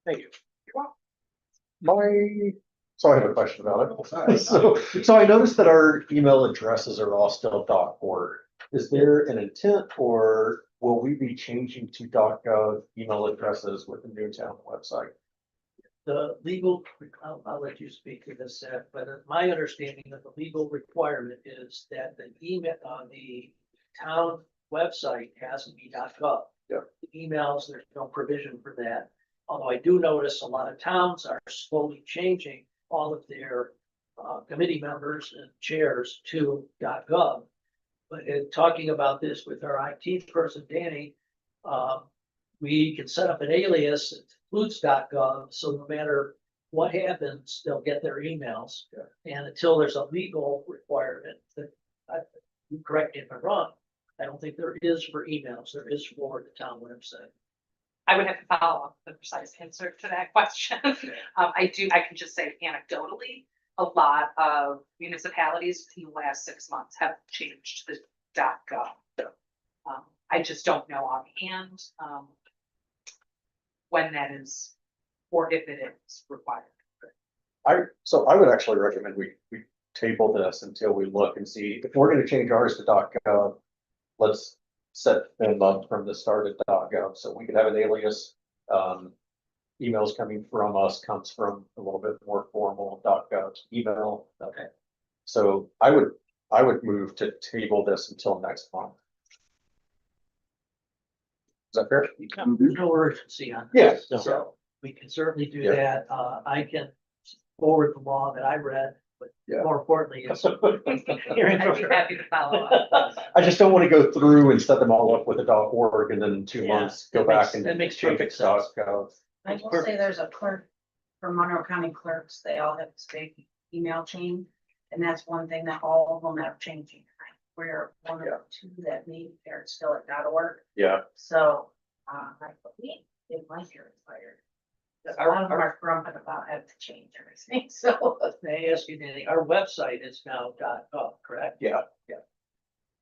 Thank you. You're welcome. So I have a question about it. So I noticed that our email addresses are all still .org. Is there an intent, or will we be changing to .gov email addresses with the new town website? The legal, I'll let you speak to this, Seth, but my understanding of the legal requirement is that the email on the town website has to be .gov. Yeah. Emails, there's no provision for that. Although I do notice a lot of towns are slowly changing all of their committee members and chairs to .gov. But in talking about this with our IT person, Danny, we can set up an alias that includes .gov, so no matter what happens, they'll get their emails. And until there's a legal requirement, that, you correct me if I'm wrong, I don't think there is for emails, there is for the town website. I would have to follow up the precise answer to that question. I can just say anecdotally, a lot of municipalities in the last 6 months have changed to the .gov. I just don't know offhand, when that is, or if it is required. So I would actually recommend we table this until we look and see if we're gonna change ours to .gov. Let's set them up from the start at .gov, so we could have an alias. Emails coming from us comes from a little bit more formal .gov email. Okay. So I would move to table this until next month. Is that fair? There's no urgency on Yeah. this, so we can certainly do Yeah. that. I can forward the law that I read, but Yeah. more importantly, it's hearing I'd from be happy to follow up. I just don't want to go through and set them all up with a .org and then in 2 Yeah, months go that back makes- and that makes change it perfect to sense. .gov. I will say there's a clerk for Monroe County clerks, they all have this big email chain. And that's one thing that all of them have changing. We're one of the two that meet there still at .org. Yeah. So, I believe it might be required. A lot of them are grumping about having to change everything, so. May I ask you, Danny, our website is now .gov, correct? Yeah. Yeah.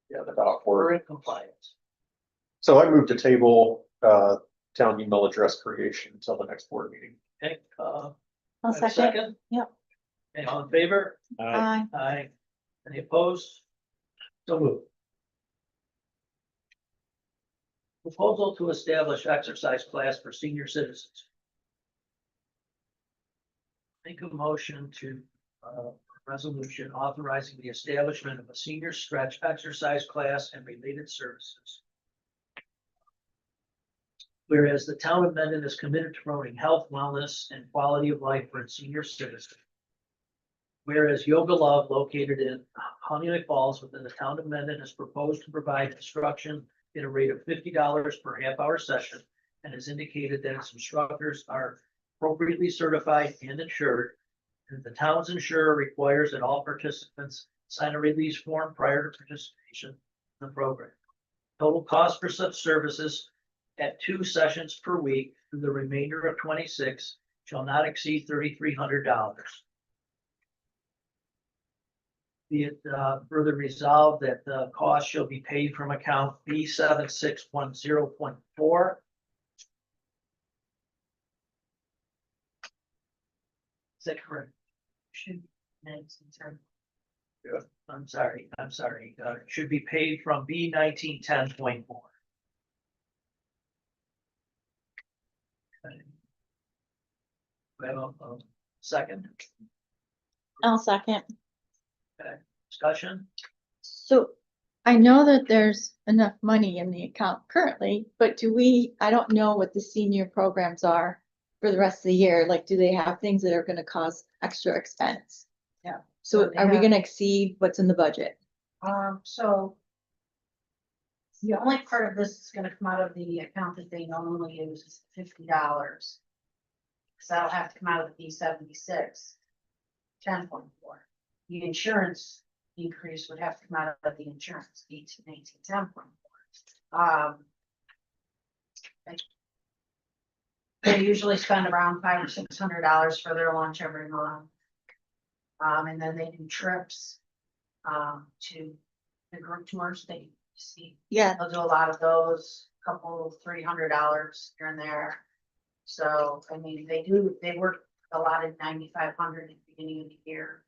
Yeah, the We're .org. in compliance. So I moved to table, town email address creation until the next board meeting. Okay, I'll have a second. Yep. Any all in favor? Aye. Aye. Any opposed? So moved. Proposal to establish exercise class for senior citizens. Make a motion to, resolution authorizing the establishment of a senior stretch exercise class and related services. Whereas the town of Mendon is committed to promoting health, wellness, and quality of life for its senior citizens. Whereas Yoga Love, located in Honeoye Falls within the town of Mendon, is proposed to provide instruction at a rate of $50 per half-hour session, and has indicated that its instructors are appropriately certified and insured. And the town's insurer requires that all participants sign a release form prior to participation in the program. Total cost for such services at 2 sessions per week through the remainder of 26 shall not exceed $3,300. Be it further resolved that the cost shall be paid from account B7610.4. Is that correct? Should, next, sorry. I'm sorry, should be paid from B1910.4. Okay. We have a second I'll second. discussion. So I know that there's enough money in the account currently, but I don't know what the senior programs are for the rest of the year. Like, do they have things that are gonna cause extra expense? Yeah. So they are we have- gonna exceed what's in the budget? So. The only part of this is gonna come out of the account that they normally use is $50. So that'll have to come out of the B76. 10.4. The insurance increase would have to come out of the insurance, 10.4. They usually spend around $500 or $600 for their lunch every month. And then they do trips, to the group tours they see. Yeah, They'll do a lot of those, couple $300 here and there. So, I mean, they work a lot at 9,500 at the beginning of the year.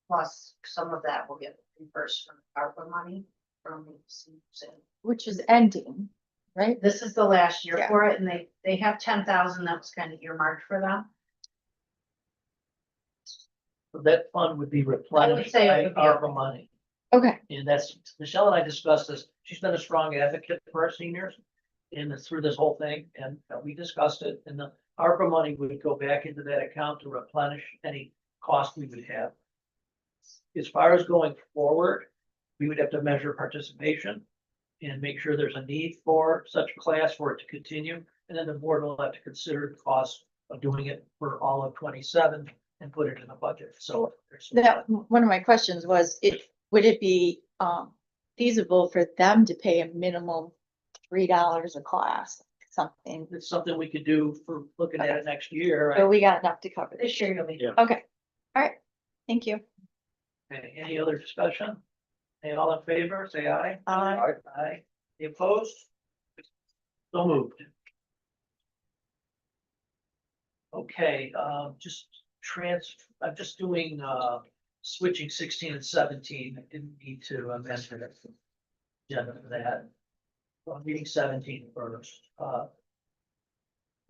Plus some of that will get reimbursed from ARPA money from the CCC. which is ending, right? This is the last year Yeah. for it, and they have 10,000 that was kind of earmarked for them. So that fund would be replenished say by it would be ARPA okay. money. Okay, And that's, Michelle and I discussed this. She's been a strong advocate for our seniors. through this whole thing, and we discussed it, and the ARPA money would go back into that account to replenish any cost we would have. As far as going forward, we would have to measure participation and make sure there's a need for such a class for it to continue, and then the board will have to consider the cost of doing it for all of 27 and put it in the budget, so. That, one of my questions was, would it be, feasible for them to pay a minimum $3 a class, something? It's something we could do for looking at it next year. But we got enough to cover this This year you'll be. Yeah. Okay, all right, thank you. Okay, any other discussion? Any all in favor, say aye. Aye. Aye. Any opposed? So moved. Okay, I'm just doing, switching 16 and 17. I didn't need to amend the agenda for that. Well, reading 17 first.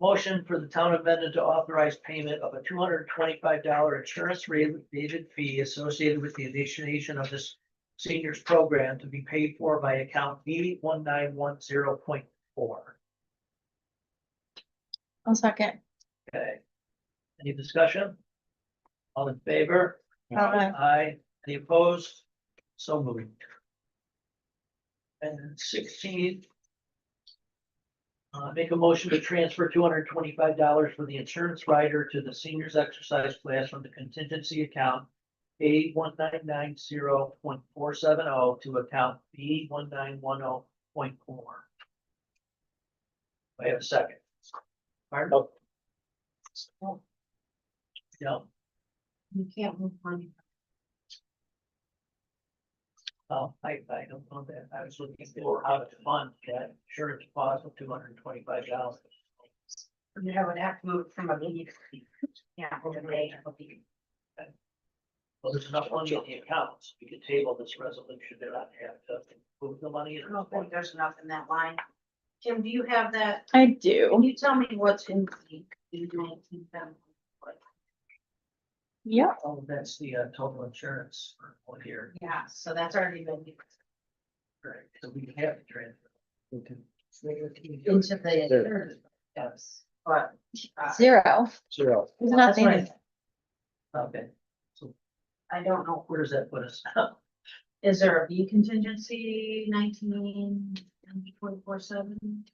Motion for the town of Mendon to authorize payment of a $225 insurance related fee associated with the initiation of this seniors program to be paid for by account B1910.4. One second. Okay. Any discussion? All in favor? Aye. Aye. Any opposed? So moved. And 16. Make a motion to transfer $225 for the insurance rider to the seniors exercise class from the contingency account A1990.470 to account B1910.4. I have a second. Pardon? No. You can't move money. Oh, I don't know that. I was looking for how to fund that insurance cost of $225. You have an act move from a meeting. Yeah. over the Well, there's enough money in the accounts. We could table this resolution and not have to move the money. I don't think there's enough in that line. Tim, do you have that? I Can do. you tell me what's in the 19 then? Yep. Oh, that's the total insurance for 1 year. Yeah, so that's already been Right, so we can have the transfer. into the insurance. Yes. But. Zero. Zero. There's That's nothing. right. Okay, so I don't know. where does that put us? Is there a B contingency 1924/7?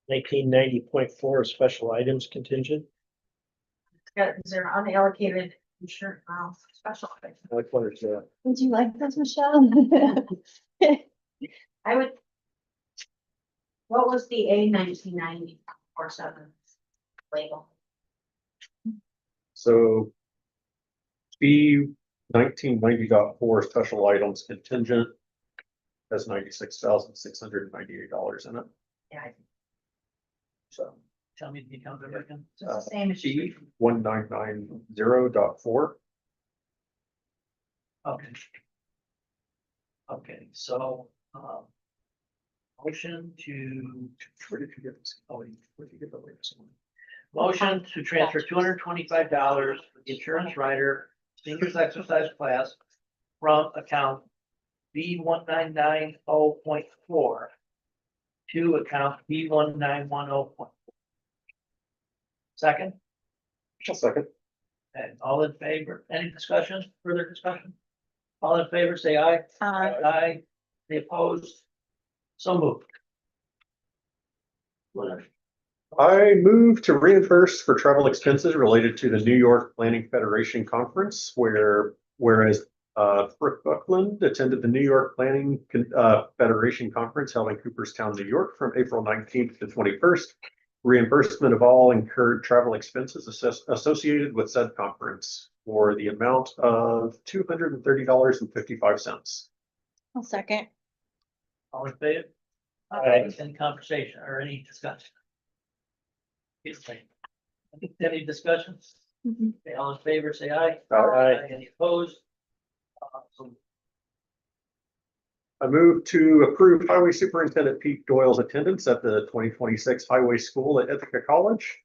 1990.4 special items contingent. Is there unallocated insurance, special? Like what is that? Would you like this, Michelle? I would. What was the A 1990/4/7 label? So B 1990.4 special items contingent has $96,698 in it. Yeah, So tell me the account number again. it's the same as. B, 1990.4. okay. Okay, so, motion to, where did you get this? Oh, where did you get the latest one? Motion to transfer $225 for the insurance rider seniors exercise class from account B1990.4 to account B1910. Second, Second. and all in favor, any discussion, further discussion? All in favor, say aye. Aye. Any opposed? So moved. Whatever. I move to reimburse for travel expenses related to the New York Planning Federation Conference, whereas Brooke Buckland attended the New York Planning Federation Conference held in Cooperstown, New York from April 19th to 21st. Reimbursement of all incurred travel expenses associated with said conference for the amount of $230.55. I'll second. All in favor? Aye. Any conversation or any discussion? Any discussions? Mhm. Okay, all in favor, say aye. Aye. Any opposed? So I move to approve Highway Superintendent Pete Doyle's attendance at the 2026 Highway School at Ithaca College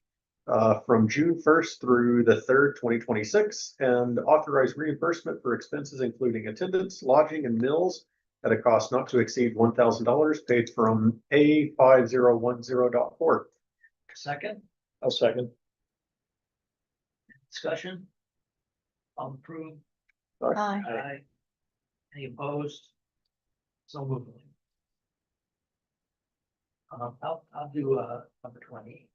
from June 1st through the 3rd, 2026, and authorize reimbursement for expenses including attendance, lodging, and meals at a cost not to exceed $1,000 paid from A5010.4. Second, I'll second. discussion? All approved? Aye. Aye. Any opposed? So moved. I'll do, number 20.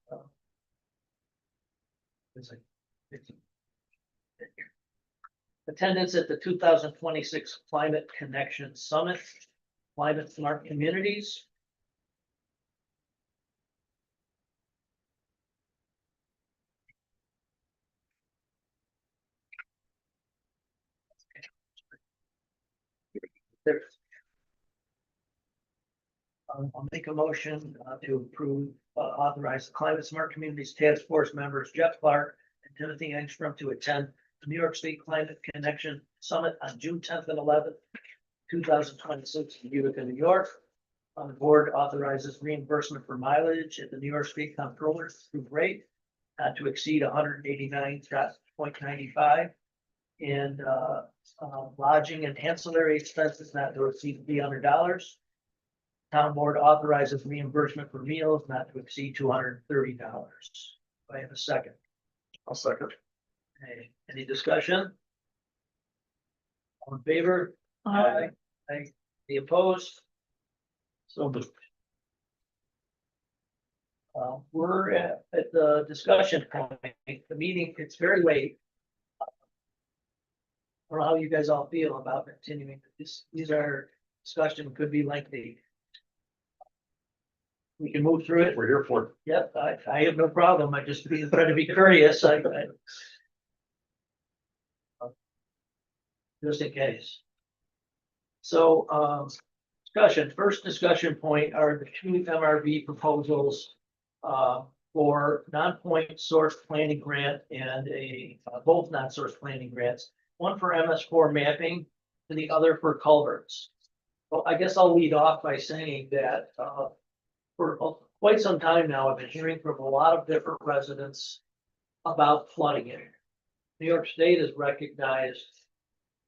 It's like 15. Attendance at the 2026 Climate Connection Summit, Climate Smart Communities. There. I'll make a motion to approve, authorize the Climate Smart Communities Task Force members Jeff Clark and Timothy Engstrom to attend the New York State Climate Connection Summit on June 10th and 11th, 2026 in Utica, New York. The board authorizes reimbursement for mileage at the New York State Comptroller through rate not to exceed 189.95, and lodging and ancillary expenses not to exceed $300. Town board authorizes reimbursement for meals not to exceed $230. Do I have a second? I'll second. Hey, any discussion? All in favor? Aye. Any opposed? So moved. We're at the discussion point. The meeting, it's very late. I don't know how you guys all feel about continuing this. These are discussion could be lengthy. We can move through it. We're here for it. Yep, I have no problem. I just try to be curious. Just in case. So, discussion, first discussion point are the two MRV proposals for non-point source planning grant and both non-source planning grants, one for MS4 mapping and the other for culverts. Well, I guess I'll lead off by saying that for quite some time now, I've been hearing from a lot of different residents about flooding here. New York State has recognized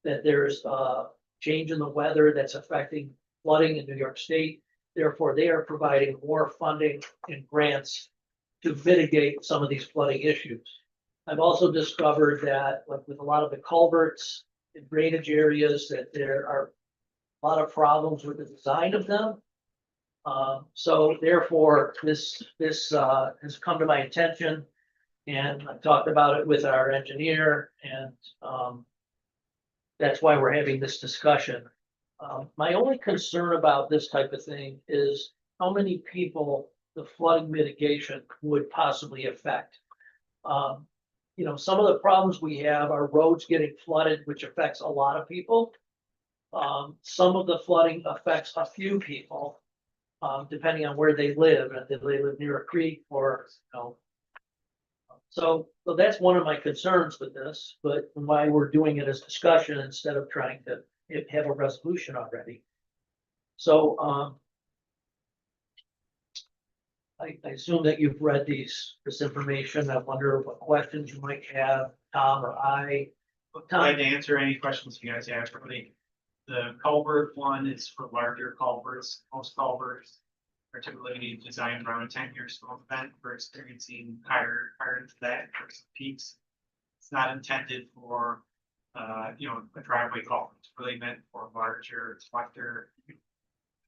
that there's a change in the weather that's affecting flooding in New York State. Therefore, they are providing more funding and grants to mitigate some of these flooding issues. I've also discovered that, like with a lot of the culverts and drainage areas, that there are a lot of problems with the design of them. So therefore, this has come to my attention, and I talked about it with our engineer, and that's why we're having this discussion. My only concern about this type of thing is how many people the flooding mitigation would possibly affect. You know, some of the problems we have are roads getting flooded, which affects a lot of people. Some of the flooding affects a few people, depending on where they live, if they live near a creek or, you know. So that's one of my concerns with this, but why we're doing it as discussion instead of trying to have a resolution already. So, I assume that you've read this information. I wonder what questions you might have, Tom or I. Glad to answer any questions you guys have. Really, the culvert one is for larger culverts. Most culverts are typically designed around a 10-year storm event. We're experiencing higher into that for some peaks. It's not intended for you know, a driveway culvert. It's really meant for larger collector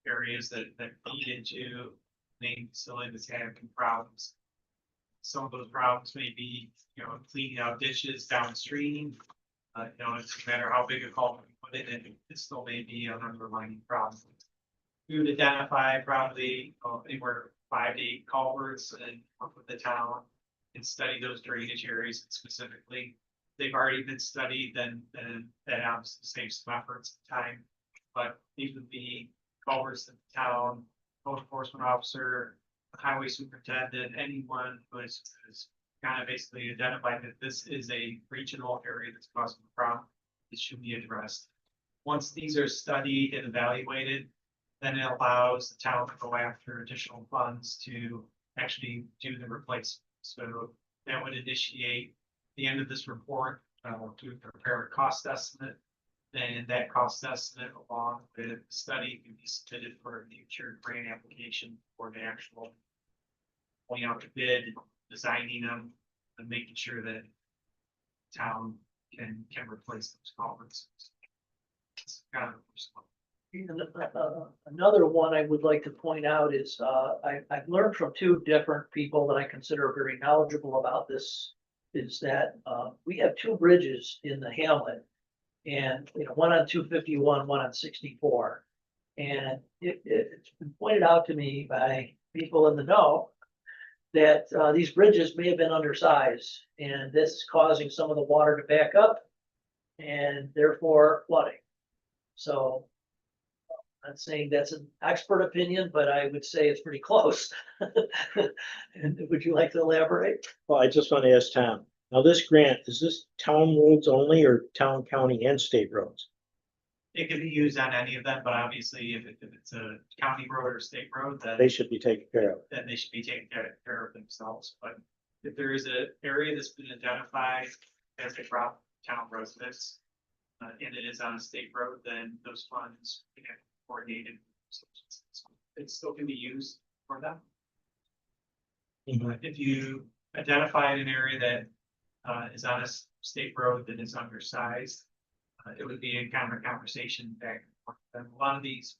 areas that feed into main facility that's having problems. Some of those problems may be, you know, cleaning out ditches downstream. You know, it doesn't matter how big a culvert you put in, it still may be an underlying problem. We would identify probably anywhere 5 to 8 culverts and work with the town and study those drainage areas specifically. They've already been studied, then that obviously saves some efforts and time. But these would be culverts that the town, code enforcement officer, highway superintendent, anyone who is kind of basically identified that this is a regional area that's causing the problem. It should be addressed. Once these are studied and evaluated, then it allows the town to go after additional funds to actually do the replacement. So that would initiate the end of this report to prepare a cost estimate then that cost estimate along with the study can be submitted for a future grant application for the actual going out to bid, designing them, and making sure that town can replace those culverts. It's kind of the first one. Another one I would like to point out is, I've learned from two different people that I consider very knowledgeable about this. Is that, we have two bridges in the hamlet. And, one on 251, one on 64. And it's been pointed out to me by people in the know that, these bridges may have been undersized, and this is causing some of the water to back up and therefore flooding. So I'm not saying that's an expert opinion, but I would say it's pretty close. And would you like to elaborate? Well, I just want to ask Tom, now this grant, is this town roads only or town, county and state roads? It can be used on any of them, but obviously if it's a county road or state road, then They should be taken care of. then they should be taking care of themselves. But if there is an area that's been identified as a problem town residents, and it is on a state road, then those funds get coordinated. So it still can be used for them. But if you identify an area that is on a state road that is undersized, it would be a kind of a conversation back and forth. And a lot of these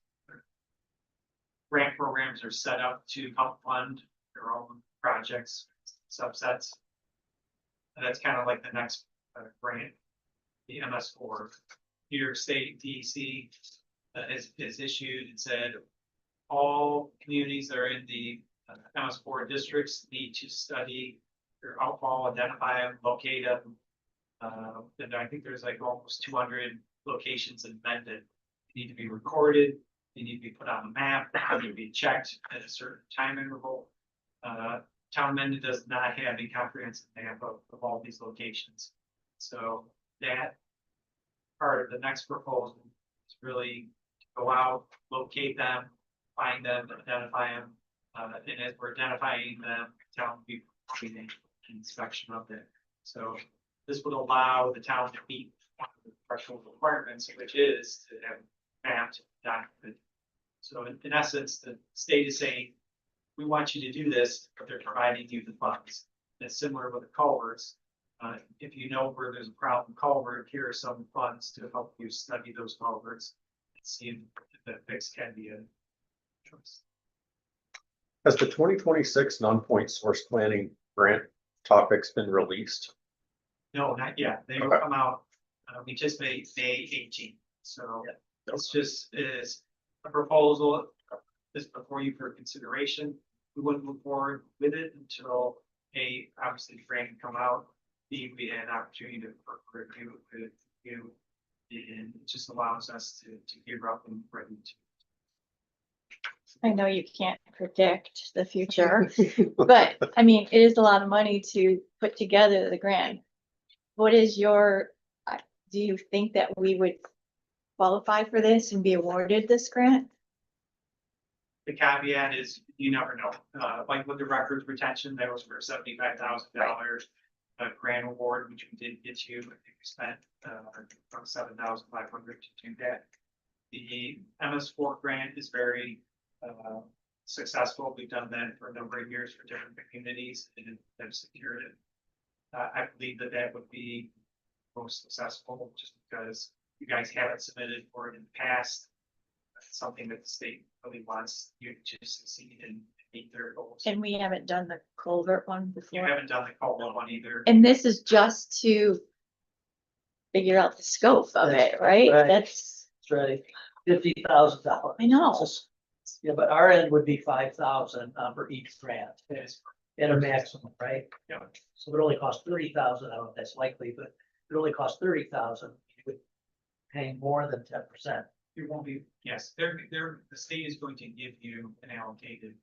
grant programs are set up to help fund their own projects, subsets. And that's kind of like the next grant, the MS4. New York State DEC is issued and said all communities that are in the MS4 districts need to study their outfall, identify them, locate them. And I think there's like almost 200 locations in Mendon. They need to be recorded. They need to be put on the map. They need to be checked at a certain time interval. Town Mendon does not have a comprehensive map of all these locations. So that part of the next proposal is really to go out, locate them, find them, identify them. And as we're identifying them, town will be doing an inspection of it. So this would allow the town to meet one of the threshold requirements, which is to have mapped document. So in essence, the state is saying, we want you to do this, but they're providing you the funds. It's similar with the culverts. If you know where there's a problem culvert, here are some funds to help you study those culverts and see if the fix can be a choice. Has the 2026 non-point source planning grant topics been released? No, not yet. They will come out. We just made May 18th. So it's just is a proposal is before you for consideration. We wouldn't move forward with it until obviously the grant can come out. B, we had an opportunity to review it with you. And it just allows us to gear up and ready to. I know you can't predict the future, but I mean, it is a lot of money to put together the grant. What is do you think that we would qualify for this and be awarded this grant? The caveat is you never know. Like with the records retention, that was for $75,000 grant award, which we did get you. I think we spent from $7,500 to do that. The MS4 grant is very successful. We've done that for a number of years for different communities and have secured it. I believe that would be most successful just because you guys haven't submitted for it in the past. It's something that the state really wants you to succeed and meet their goals. And we haven't done the culvert one You before. haven't done the culvert one either. And this is just to figure out the scope of it, right? Right. That's Right, $50,000. I know. Yeah, but our end would be 5,000 for each grant Yes. at a maximum, right? Yeah. So it only costs 30,000. I don't know if that's likely, but it only costs 30,000. You would pay more than 10%. It won't be, yes, the state is going to give you an allocated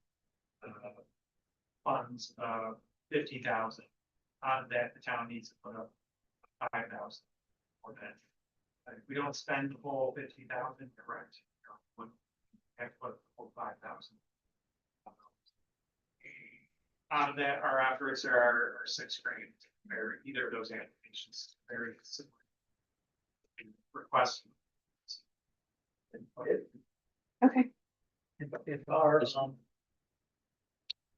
funds of 50,000. Out of that, the town needs to put up 5,000 for that. We don't spend the whole 50,000, correct? We have to put the whole 5,000. Out of that, our efforts are 6 grants, or either of those applications, very similar. Request Okay. If our,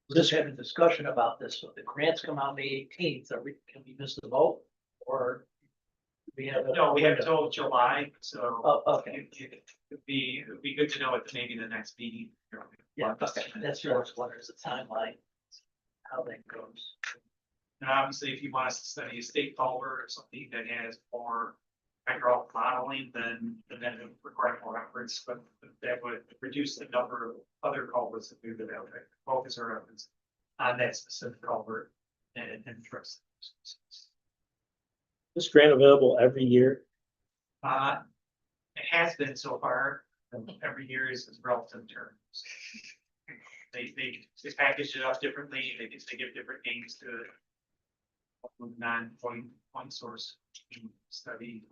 we're just having a discussion about this, so the grants come out May 18th, can we miss the vote? Or we have? No, we have until July, so. Oh, okay. It'd be good to know at maybe the next meeting. Yeah, okay, that's your what is the timeline? How that goes. And obviously, if you want us to study a state culvert or something that has more hydraulic modeling, then that would require more efforts, but that would reduce the number of other culverts that we would have to focus our efforts on that specific culvert and trust. This grant available every year? It has been so far, and every year is relative terms. They package it up differently, they give different names to it. Non-point source study,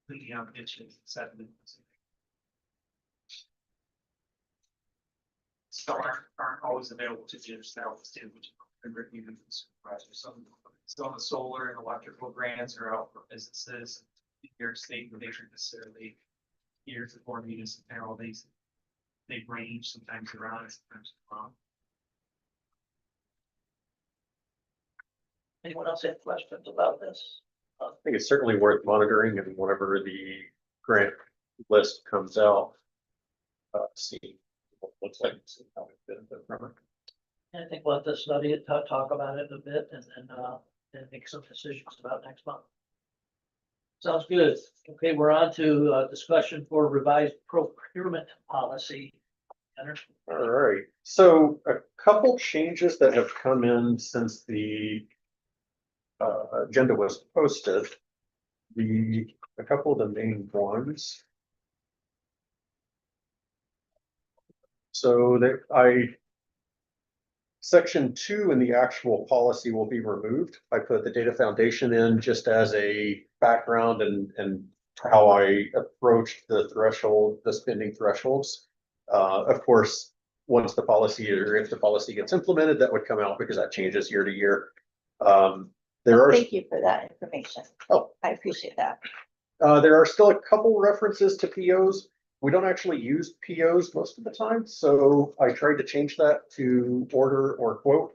cleaning up ditches, sediments. So aren't always available to the south too, which is reviewed from supervisors. Some of the solar and electrical grants are out for businesses. In New York State, where they aren't necessarily here to for municipalities. They range sometimes around, sometimes wrong. Anyone else have questions about this? I think it's certainly worth monitoring, and whenever the grant list comes out, see what it looks like, see how we benefit from it. I think we'll have to study it, talk about it a bit, and then make some decisions about next month. Sounds good. Okay, we're on to discussion for revised procurement policy. Enter. All right, so a couple changes that have come in since the agenda was posted. A couple of the main ones. So that section 2 in the actual policy will be removed. I put the data foundation in just as a background and how I approached the threshold, the spending thresholds. Of course, once the policy or if the policy gets implemented, that would come out because that changes year to year. Thank you for that information. Oh, I appreciate that. there are still a couple references to POs. We don't actually use POs most of the time, so I tried to change that to order or quote.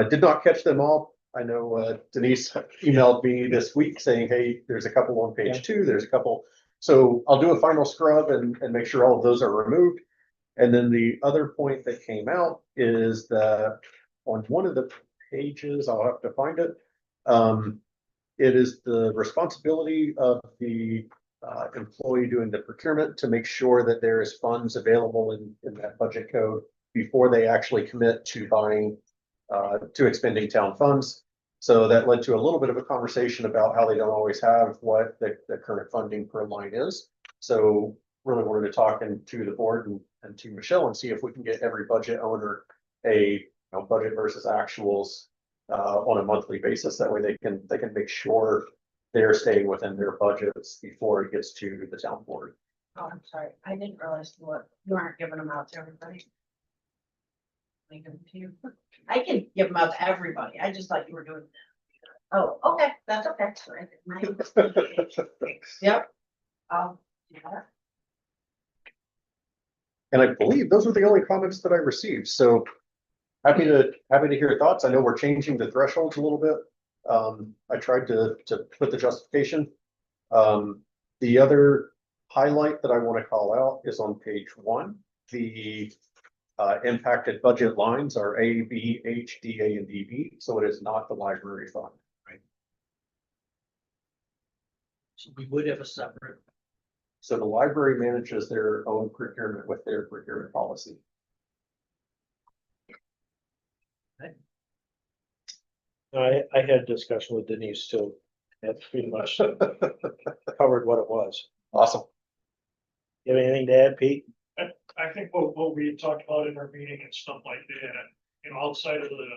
Did not catch them all. I know Denise emailed me this week saying, hey, there's a couple on page 2, there's a couple. So I'll do a final scrub and make sure all of those are removed. And then the other point that came out is that on one of the pages, I'll have to find it. It is the responsibility of the employee doing the procurement to make sure that there is funds available in that budget code before they actually commit to buying, to expending town funds. So that led to a little bit of a conversation about how they don't always have what the current funding per line is. So really wanted to talk to the board and to Michelle and see if we can get every budget owner a budget versus actuals on a monthly basis. That way they can make sure they're staying within their budgets before it gets to the town board. Oh, I'm sorry. I didn't realize you aren't giving them out to everybody. I give them to you. I can give them out to everybody. I just thought you were doing that. Oh, okay. That's okay. Yep. Yeah. And I believe those were the only comments that I received. So happy to hear your thoughts. I know we're changing the thresholds a little bit. I tried to put the justification. The other highlight that I want to call out is on page 1. The impacted budget lines are A, B, H, D, A, and DB. So it is not the library fund. Right. So we would have a separate. So the library manages their own procurement with their procurement policy. I had a discussion with Denise too. That's pretty much covered what it was. Awesome. You have anything to add, Pete? I think what we had talked about in our meeting and stuff like that, outside of the,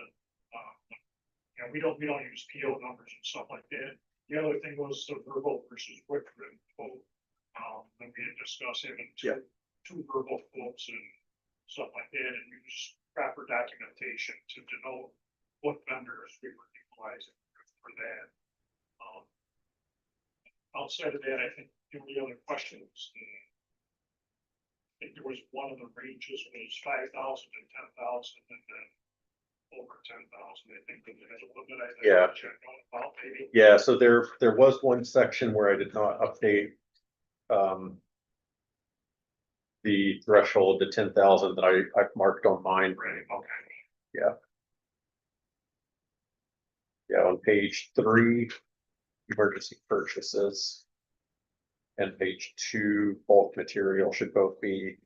we don't use PO numbers and stuff like that. The other thing was the verbal versus written quote. And we had discussed having two verbal quotes and stuff like that, and use proper documentation to denote what vendors we were utilizing for that. Outside of that, I think the only other question was think there was one of the ranges was 5,000 and 10,000 and then over 10,000, I think that there's a little bit. I think Yeah. Check on about maybe. Yeah, so there was one section where I did not update. The threshold to 10,000 that I've marked on mine. Right, okay. Yeah, on page 3, emergency purchases. And page 2, bulk material should both be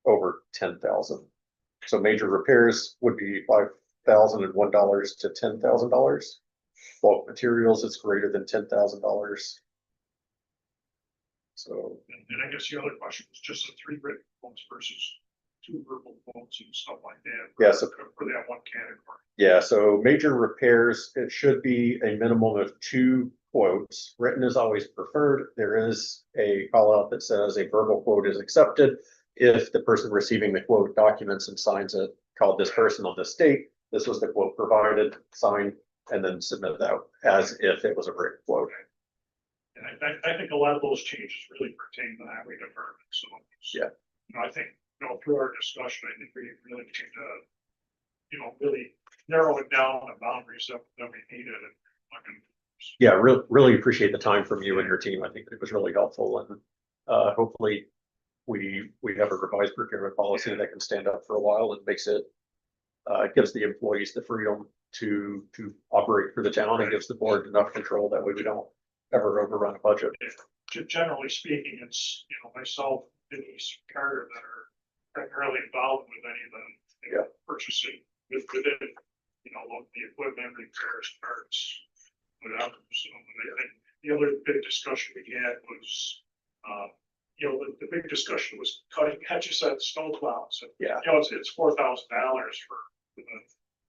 over 10,000. So major repairs would be $5,001 to $10,000. Bulk materials is greater than $10,000. So, And I guess the other question was just the 3 written quotes versus 2 verbal quotes and stuff like that. Yeah, so- For that one category. yeah, so major repairs, it should be a minimum of 2 quotes. Written is always preferred. There is a call out that says a verbal quote is accepted if the person receiving the quote documents and signs it, called this person on this date. This was the quote provided, signed, and then submit that as if it was a written quote. And I think a lot of those changes really pertain to the highway department, so. Yeah. I think, through our discussion, I think we really need to, really narrow it down the boundaries that we needed and looking. Yeah, really appreciate the time from you and your team. I think it was really helpful, and hopefully we have a revised procurement policy that can stand up for a while and makes it gives the employees the freedom to operate for the town and gives the board enough control that way we don't ever overrun a budget. Generally speaking, it's, myself, Denise, Carter that are primarily involved with any of the purchasing within, the equipment, repairs, parts, whatever. So I think the other big discussion we had was, the big discussion was cutting edges on snow plows. And, Yeah. it's $4,000 for the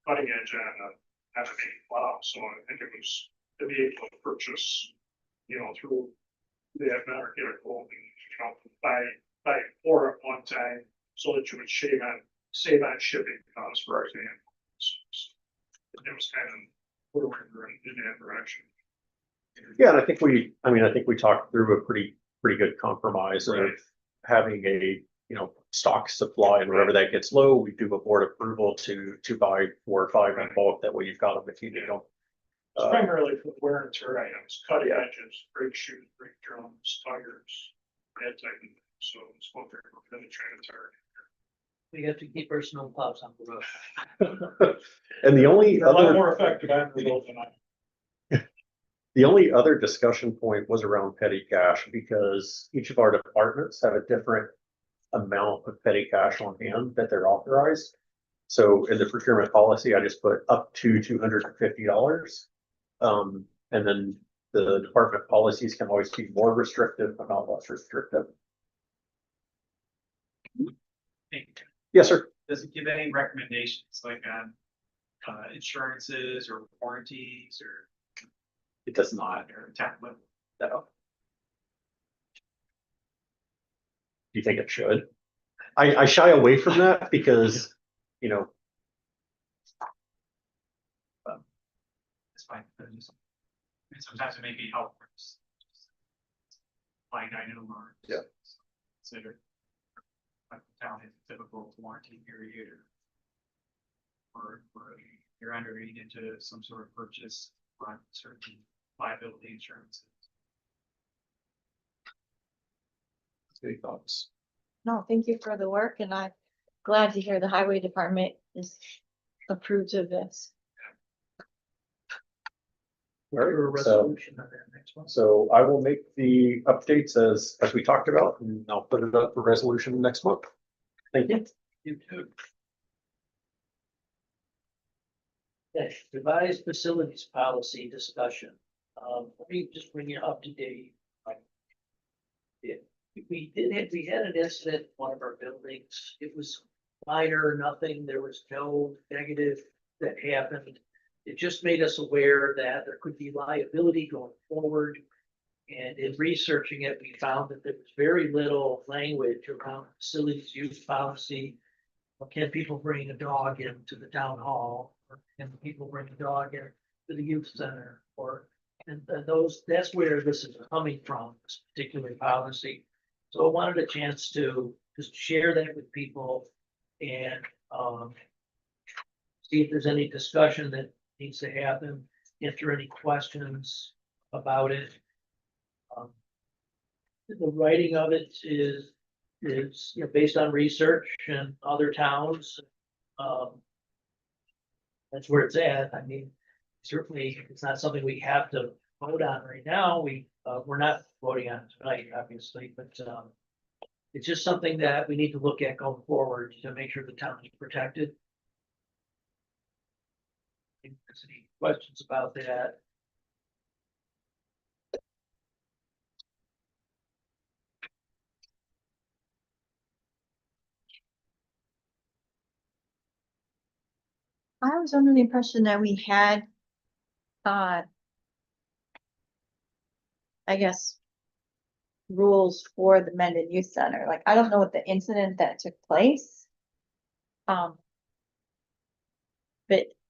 cutting edge on a main plow. So I think it was to be able to purchase, through the American get a quote and, buy 4 at one time so that you would save on shipping costs, for example. So it was kind of where we're in that direction. Yeah, and I think we talked through a pretty good compromise of having a, stock supply, and wherever that gets low, we do a board approval to buy 4 or 5 in bulk. That way you've got them if you need them. It's primarily for wear and tear items, cutting edges, brake shoes, brake drums, tires, that type of thing. So it's what they're really trying to target. We have to keep our snow plows on the road. And the only They're a lot other, more effective on the road than the only other discussion point was around petty cash, because each of our departments have a different amount of petty cash on hand that they're authorized. So in the procurement policy, I just put up to $250. And then the department policies can always be more restrictive, but not less restrictive. Yes, sir. Does it give any recommendations like on insurances or warranties or? It does not. Or template? No. Do you think it should? I shy away from that because, It's fine. Sometimes it may be helpful. Line item or. Yeah. Consider. Like the town has a typical warranty period or you're entering into some sort of purchase on certain liability insurance. Any thoughts? No, thank you for the work, and I'm glad to hear the highway department is approved of this. All right, For a so, resolution on that next one. so I will make the updates as we talked about, and I'll put it up for resolution next month. Thank you. You too. Okay, revised facilities policy discussion. Let me just bring you up to date. We had an incident in one of our buildings. It was minor, nothing. There was no negative that happened. It just made us aware that there could be liability going forward. And in researching it, we found that there was very little language around facilities use policy. Can people bring a dog into the town hall? Or can people bring a dog in to the youth center? Or, and that's where this is coming from, this particular policy. So I wanted a chance to just share that with people and, see if there's any discussion that needs to happen, if there are any questions about it. The writing of it is, you know, based on research and other towns. That's where it's at. I mean, certainly, it's not something we have to vote on right now. We're not voting on it tonight, obviously, but, it's just something that we need to look at going forward to make sure the town is protected. If there's any questions about that. I was under the impression that we had, I guess, rules for the Mendon Youth Center. Like, I don't know what the incident that took place. But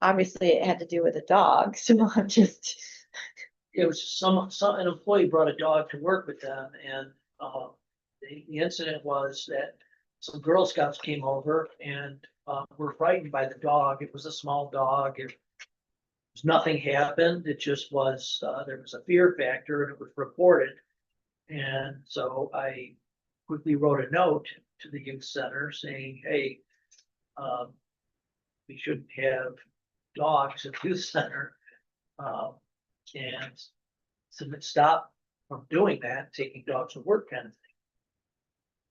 obviously it had to do with a dog, so I'm just, It was an employee brought a dog to work with them and, the incident was that some Girl Scouts came over and, were frightened by the dog. It was a small dog. Nothing happened. It just was, there was a fear factor and it was reported. And so I quickly wrote a note to the youth center saying, hey, we shouldn't have dogs at the youth center. And stop from doing that, taking dogs to work kind of thing.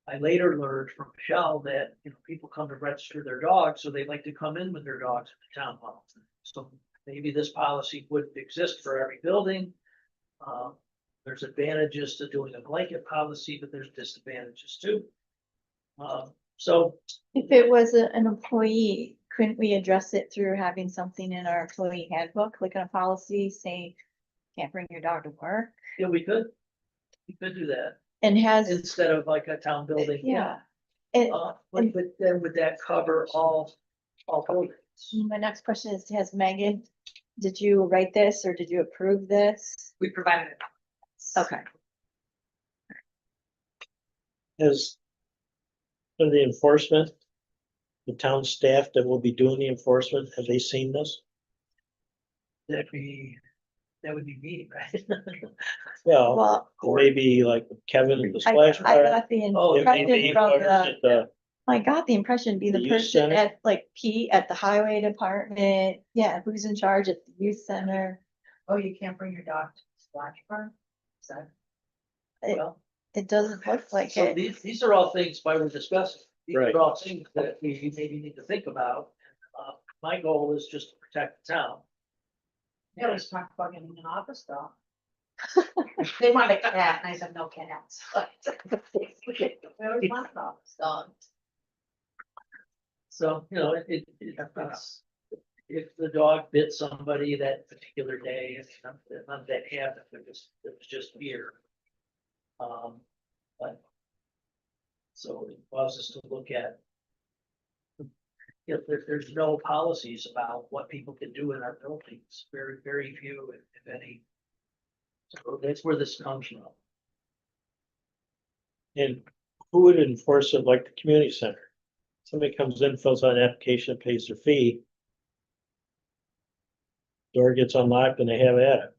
I later learned from Michelle that, you know, people come to register their dogs, so they like to come in with their dogs at the town hall. So maybe this policy wouldn't exist for every building. There's advantages to doing a blanket policy, but there's disadvantages too. So if it was an employee, couldn't we address it through having something in our employee handbook, like a policy saying can't bring your dog to work? yeah, we could do that And has, instead of like a town building. yeah. And But then would that cover all buildings? my next question is, has Megan, did you write this or did you approve this? We provided it. Okay. As for the enforcement, the town staff that will be doing the enforcement, have they seen this? That would be me, right? Well, Well, maybe like Kevin and the I splash pad. got the Oh, It may impression be from others at the- I got the impression be The the youth person center? at like Pete at the highway department. Yeah, who's in charge at the youth center? Oh, you can't bring your dog to the splash park? So, Well, It doesn't look like so it. these are all things why we're discussing. These Right. are all things that we maybe need to think about. My goal is just to protect the town. yeah, let's talk about getting an office dog. They want a cat, and I said, no cats. We always want an office dog. So, you know, it's, if the dog bit somebody that particular day, it's not that happened, it was just fear. But. So it allows us to look at. If there's no policies about what people can do in our buildings, very few, if any. So that's where this comes from. And who would enforce it like the community center? Somebody comes in, fills out an application, pays their fee. Door gets unlocked and they have at it.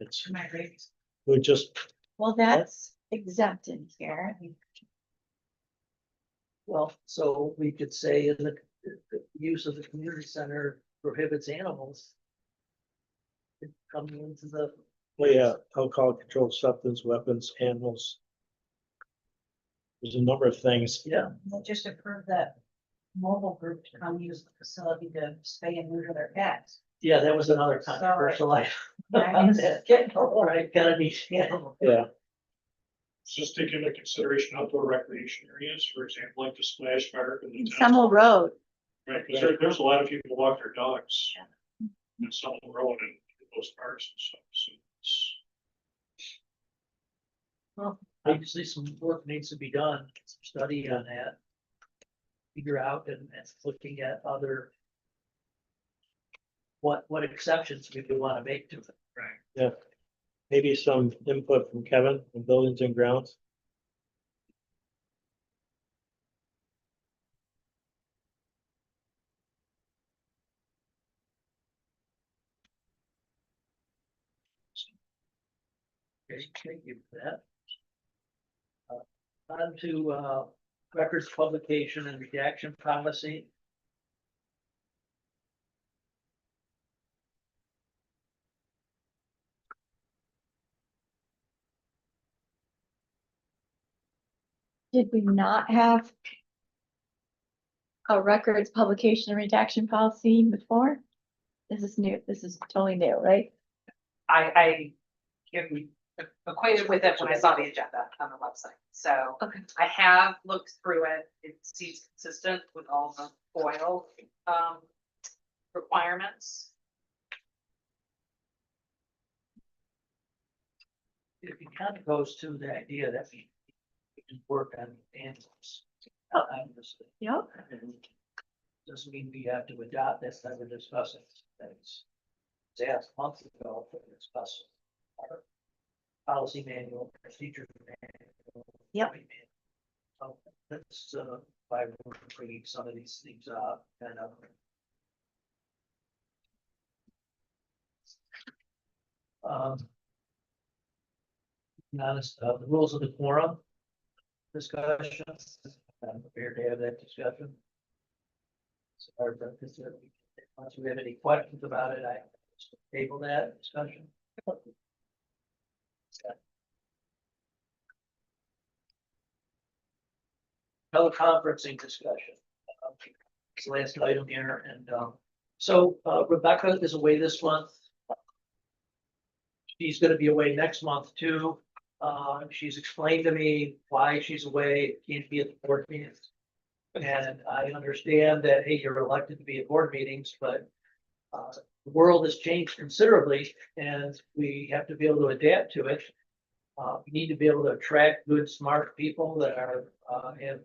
It's, My great. we just, Well, that's exempt in here. Well, so we could say in the use of the community center prohibits animals. Coming into the, well, yeah, alcohol, controlled substance, weapons, animals. There's a number of things. yeah, We'll just approve that mobile group to come use the facility to spay and neuter their cats. yeah, that was another controversial item. Getting All right, gotta be animal. Yeah, Just take into consideration outdoor recreation areas, for example, like the splash park and the. tennis Summer court, Road, Right, because there's a lot of people who walk their dogs. In Summer Road and those parks and stuff, so it's. Well, obviously some work needs to be done, some study on that. Figure out and looking at other. What exceptions we would want to make to it. Right. yeah. Maybe some input from Kevin in buildings and grounds. Okay, thank you for that. On to records publication and redaction policy. Did we not have a records publication and redaction policy before? This is new, this is totally new, right? I get acquainted with it when I saw the agenda on the website, so Okay. I have looked through it. It seems consistent with all the FOIL requirements. It kind of goes to the idea that we can work on animals. Obviously. Yep. And doesn't mean we have to adopt this, that we're discussing things. It's asked months ago for discuss our policy manual, procedure manual. Yep. So that's why we're bringing some of these things up and to be honest, the rules of the quorum discussion. I'm prepared to have that discussion. So, once we have any questions about it, I table that discussion. Teleconferencing discussion. It's the last item here, and so Rebecca is away this month. She's gonna be away next month too. She's explained to me why she's away, can't be at the board meetings. And I understand that, hey, you're elected to be at board meetings, but the world has changed considerably and we have to be able to adapt to it. We need to be able to attract good, smart people that are, have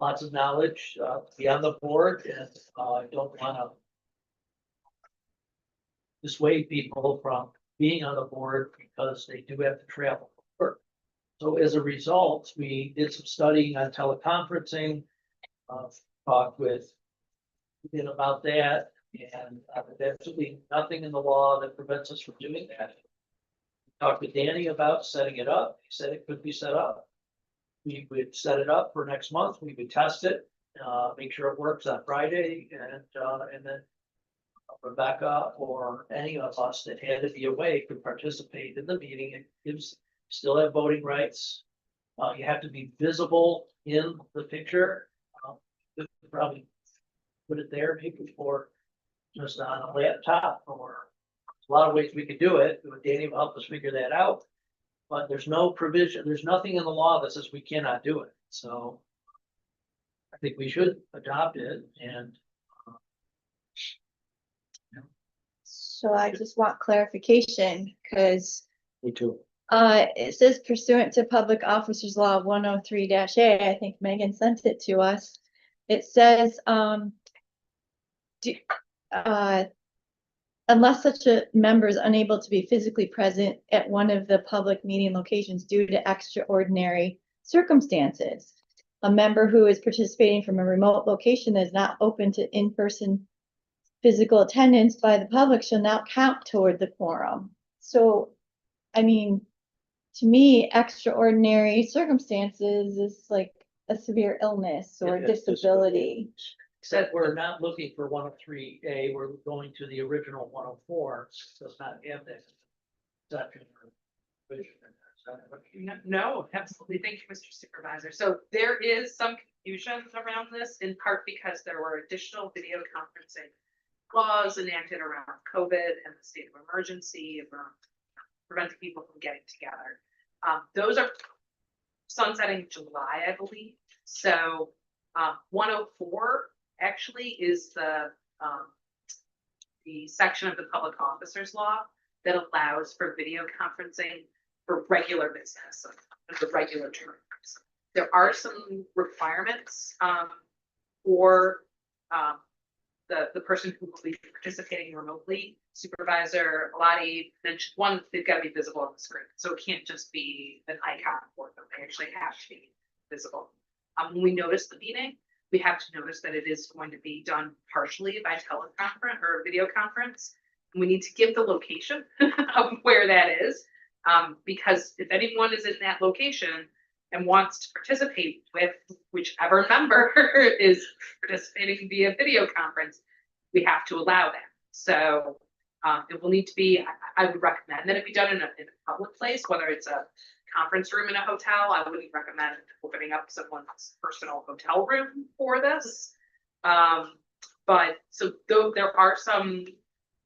lots of knowledge, to be on the board, and I don't wanna dissuade people from being on the board because they do have to travel for work. So as a result, we did some studying on teleconferencing, talked with him about that, and there's absolutely nothing in the law that prevents us from doing that. Talked with Danny about setting it up. He said it could be set up. We would set it up for next month. We would test it, make sure it works on Friday, and then Rebecca or any of us that had to be away could participate in the meeting. It gives, still have voting rights. You have to be visible in the picture. Probably put it there maybe for just on a laptop, or a lot of ways we could do it. Danny will help us figure that out. But there's no provision, there's nothing in the law that says we cannot do it. So I think we should adopt it and So I just want clarification, because Me too. it says pursuant to Public Officers Law 103-A, I think Megan sent it to us. It says, unless such a member is unable to be physically present at one of the public meeting locations due to extraordinary circumstances, a member who is participating from a remote location that is not open to in-person physical attendance by the public shall not count toward the quorum. So, I mean, to me, extraordinary circumstances is like a severe illness or Yeah, disability. except we're not looking for 103A, we're going to the original 104, does not have that exception or provision in there. So, No, absolutely. Thank you, Mr. Supervisor. So there is some confusion around this, in part because there were additional video conferencing laws enacted around COVID and the state of emergency around preventing people from getting together. Those are sunsetting July, I believe. So 104 actually is the section of the public officers law that allows for video conferencing for regular business and for regular terms. There are some requirements for the person who will be participating remotely. Supervisor Alati mentioned one, they've got to be visible on the screen. So it can't just be an icon for them. They actually have to be visible. When we notice the meeting, we have to notice that it is going to be done partially by teleconference or video conference. And we need to give the location of where that is. Because if anyone is in that location and wants to participate with whichever member is participating via video conference, we have to allow that. So it will need to be, I would recommend that it be done in a public place, whether it's a conference room in a hotel. I wouldn't recommend opening up someone's personal hotel room for this. But so though there are some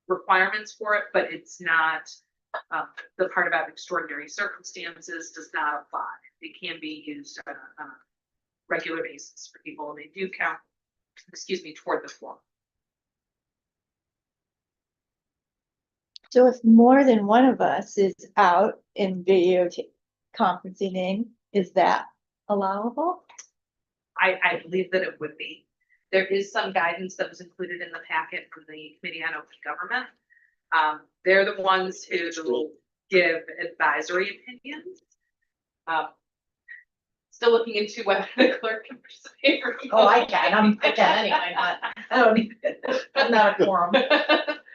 requirements for it, but it's not, the part about extraordinary circumstances does not apply. It can be used on a regular basis for people, and they do count, excuse me, toward the form. So if more than one of us is out in video conferencing in, is that allowable? I believe that it would be. There is some guidance that was included in the packet from the Committee on Open Government. They're the ones who will give advisory opinions. Still looking into whether the clerk can participate. Oh, I can anyway, but I don't need, I'm not a quorum.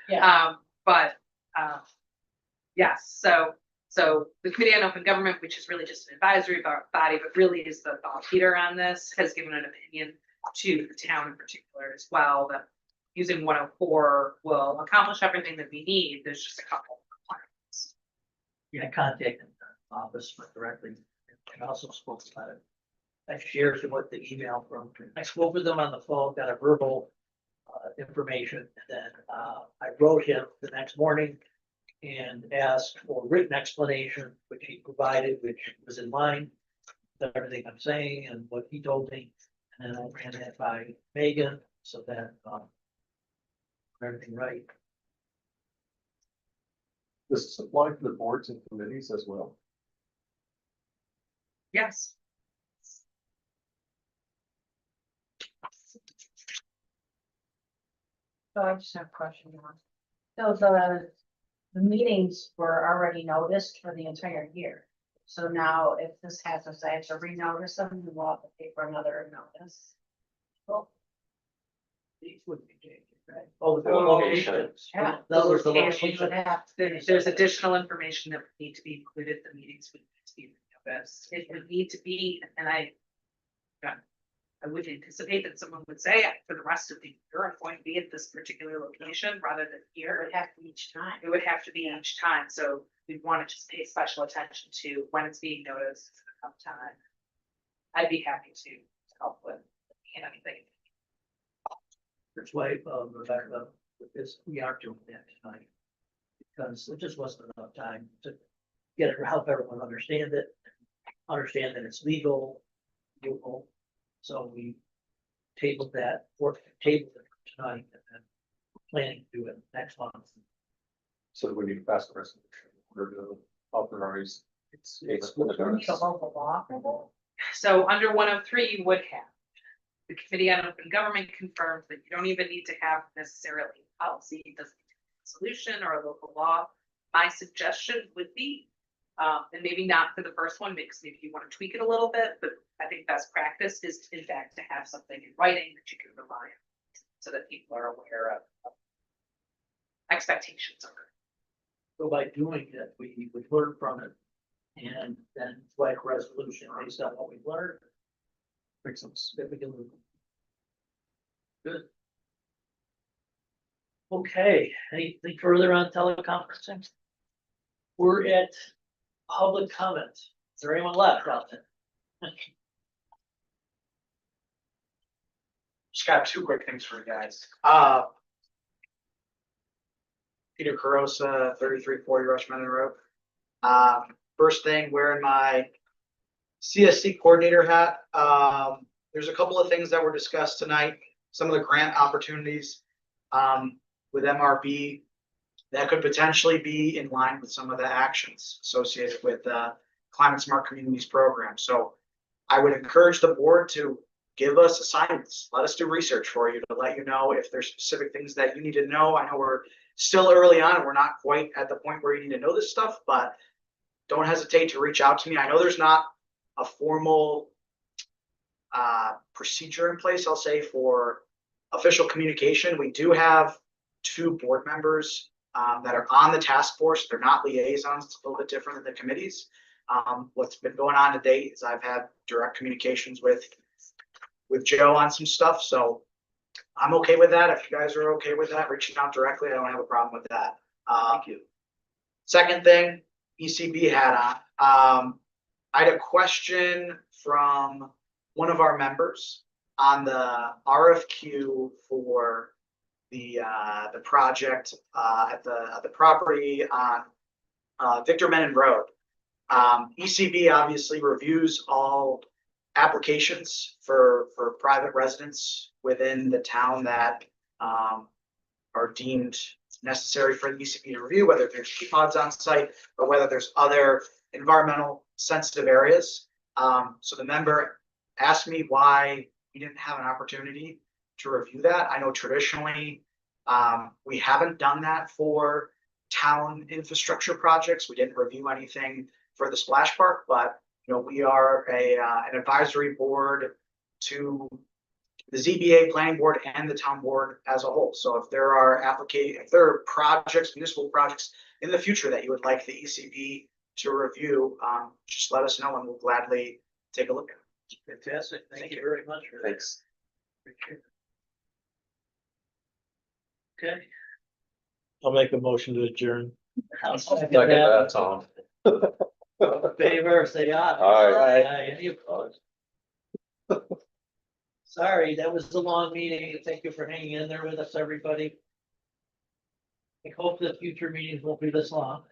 Yeah. Yes, so the Committee on Open Government, which is really just an advisory body, but really is the thought leader on this, has given an opinion to the town in particular as well, that using 104 will accomplish everything that we need. There's just a couple of requirements. Yeah, contact the office directly, and also spoke about it. I shared what the email from, I spoke with them on the phone, got a verbal information, and then I wrote him the next morning and asked for written explanation, which he provided, which was in line with everything I'm saying and what he told me. And then I ran that by Megan so that everything right. Does this apply to the boards and committees as well? Yes. So I just have a question. So the meetings were already noticed for the entire year. So now if this happens, I have to renotice them and we'll have to pay for another notice. Well, these would be changed, right? Oh, the location. locations. Yeah. Those are the Locations would locations. have to- There's additional information that would need to be included. The meetings would need to be noticed. It would need to be, and I would anticipate that someone would say, for the rest of the year, I'm going to be at this particular location rather than It here. would have to be each time. It would have to be each time, so we want to just pay special attention to when it's being noticed at the time. I'd be happy to help with anything. That's why, Rebecca, with this, we are doing that tonight. Because there just wasn't enough time to get it, help everyone understand it, understand that it's legal, doable. So we tabled that, or tabled it for tonight, and then we're planning to do it next month. So we need to pass the resolution in order to authorize. It's We need a local law for that? So under 103, you would have. The Committee on Open Government confirmed that you don't even need to have necessarily a policy, it doesn't need to be a solution or a local law. My suggestion would be, and maybe not for the first one, because maybe you want to tweak it a little bit, but I think best practice is in fact to have something in writing that you can rely on so that people are aware of expectations of it. So by doing it, we would learn from it. And then write a resolution based on what we've learned. Makes sense. If we can. Good. Okay, anything further on teleconferencing? We're at public comment. Is there anyone left out there? Just got two quick things for you guys. Peter Carosa, 3340 Rushmont Road. First thing, wearing my CSC coordinator hat. There's a couple of things that were discussed tonight. Some of the grant opportunities with MRB that could potentially be in line with some of the actions associated with Climate Smart Communities program. So I would encourage the board to give us assignments. Let us do research for you to let you know if there's specific things that you need to know. I know we're still early on and we're not quite at the point where you need to know this stuff, but don't hesitate to reach out to me. I know there's not a formal procedure in place, I'll say, for official communication. We do have 2 board members that are on the task force. They're not liaisons. It's a little bit different than the committees. What's been going on to date is I've had direct communications with Joe on some stuff, so I'm okay with that. If you guys are okay with that, reaching out directly, I don't have a problem with that. Thank you. Second thing, ECB hat on. I had a question from one of our members on the RFQ for the project at the property on Victor Menon Road. ECB obviously reviews all applications for private residents within the town that are deemed necessary for the ECB to review, whether there's pods on site or whether there's other environmental sensitive areas. So the member asked me why we didn't have an opportunity to review that. I know traditionally we haven't done that for town infrastructure projects. We didn't review anything for the splash park, but we are an advisory board to the ZBA, planning board, and the town board as a whole. So if there are projects, municipal projects in the future that you would like the ECB to review, just let us know and we'll gladly take a look at it. Fantastic. Thank you very much for that. Thanks. Appreciate it. Okay. I'll make a motion to adjourn. I'll second Second that. that, Tom. All in favor, say aye. Aye. Aye. Any opposed? Sorry, that was a long meeting. Thank you for hanging in there with us, everybody. I hope that future meetings won't be this long.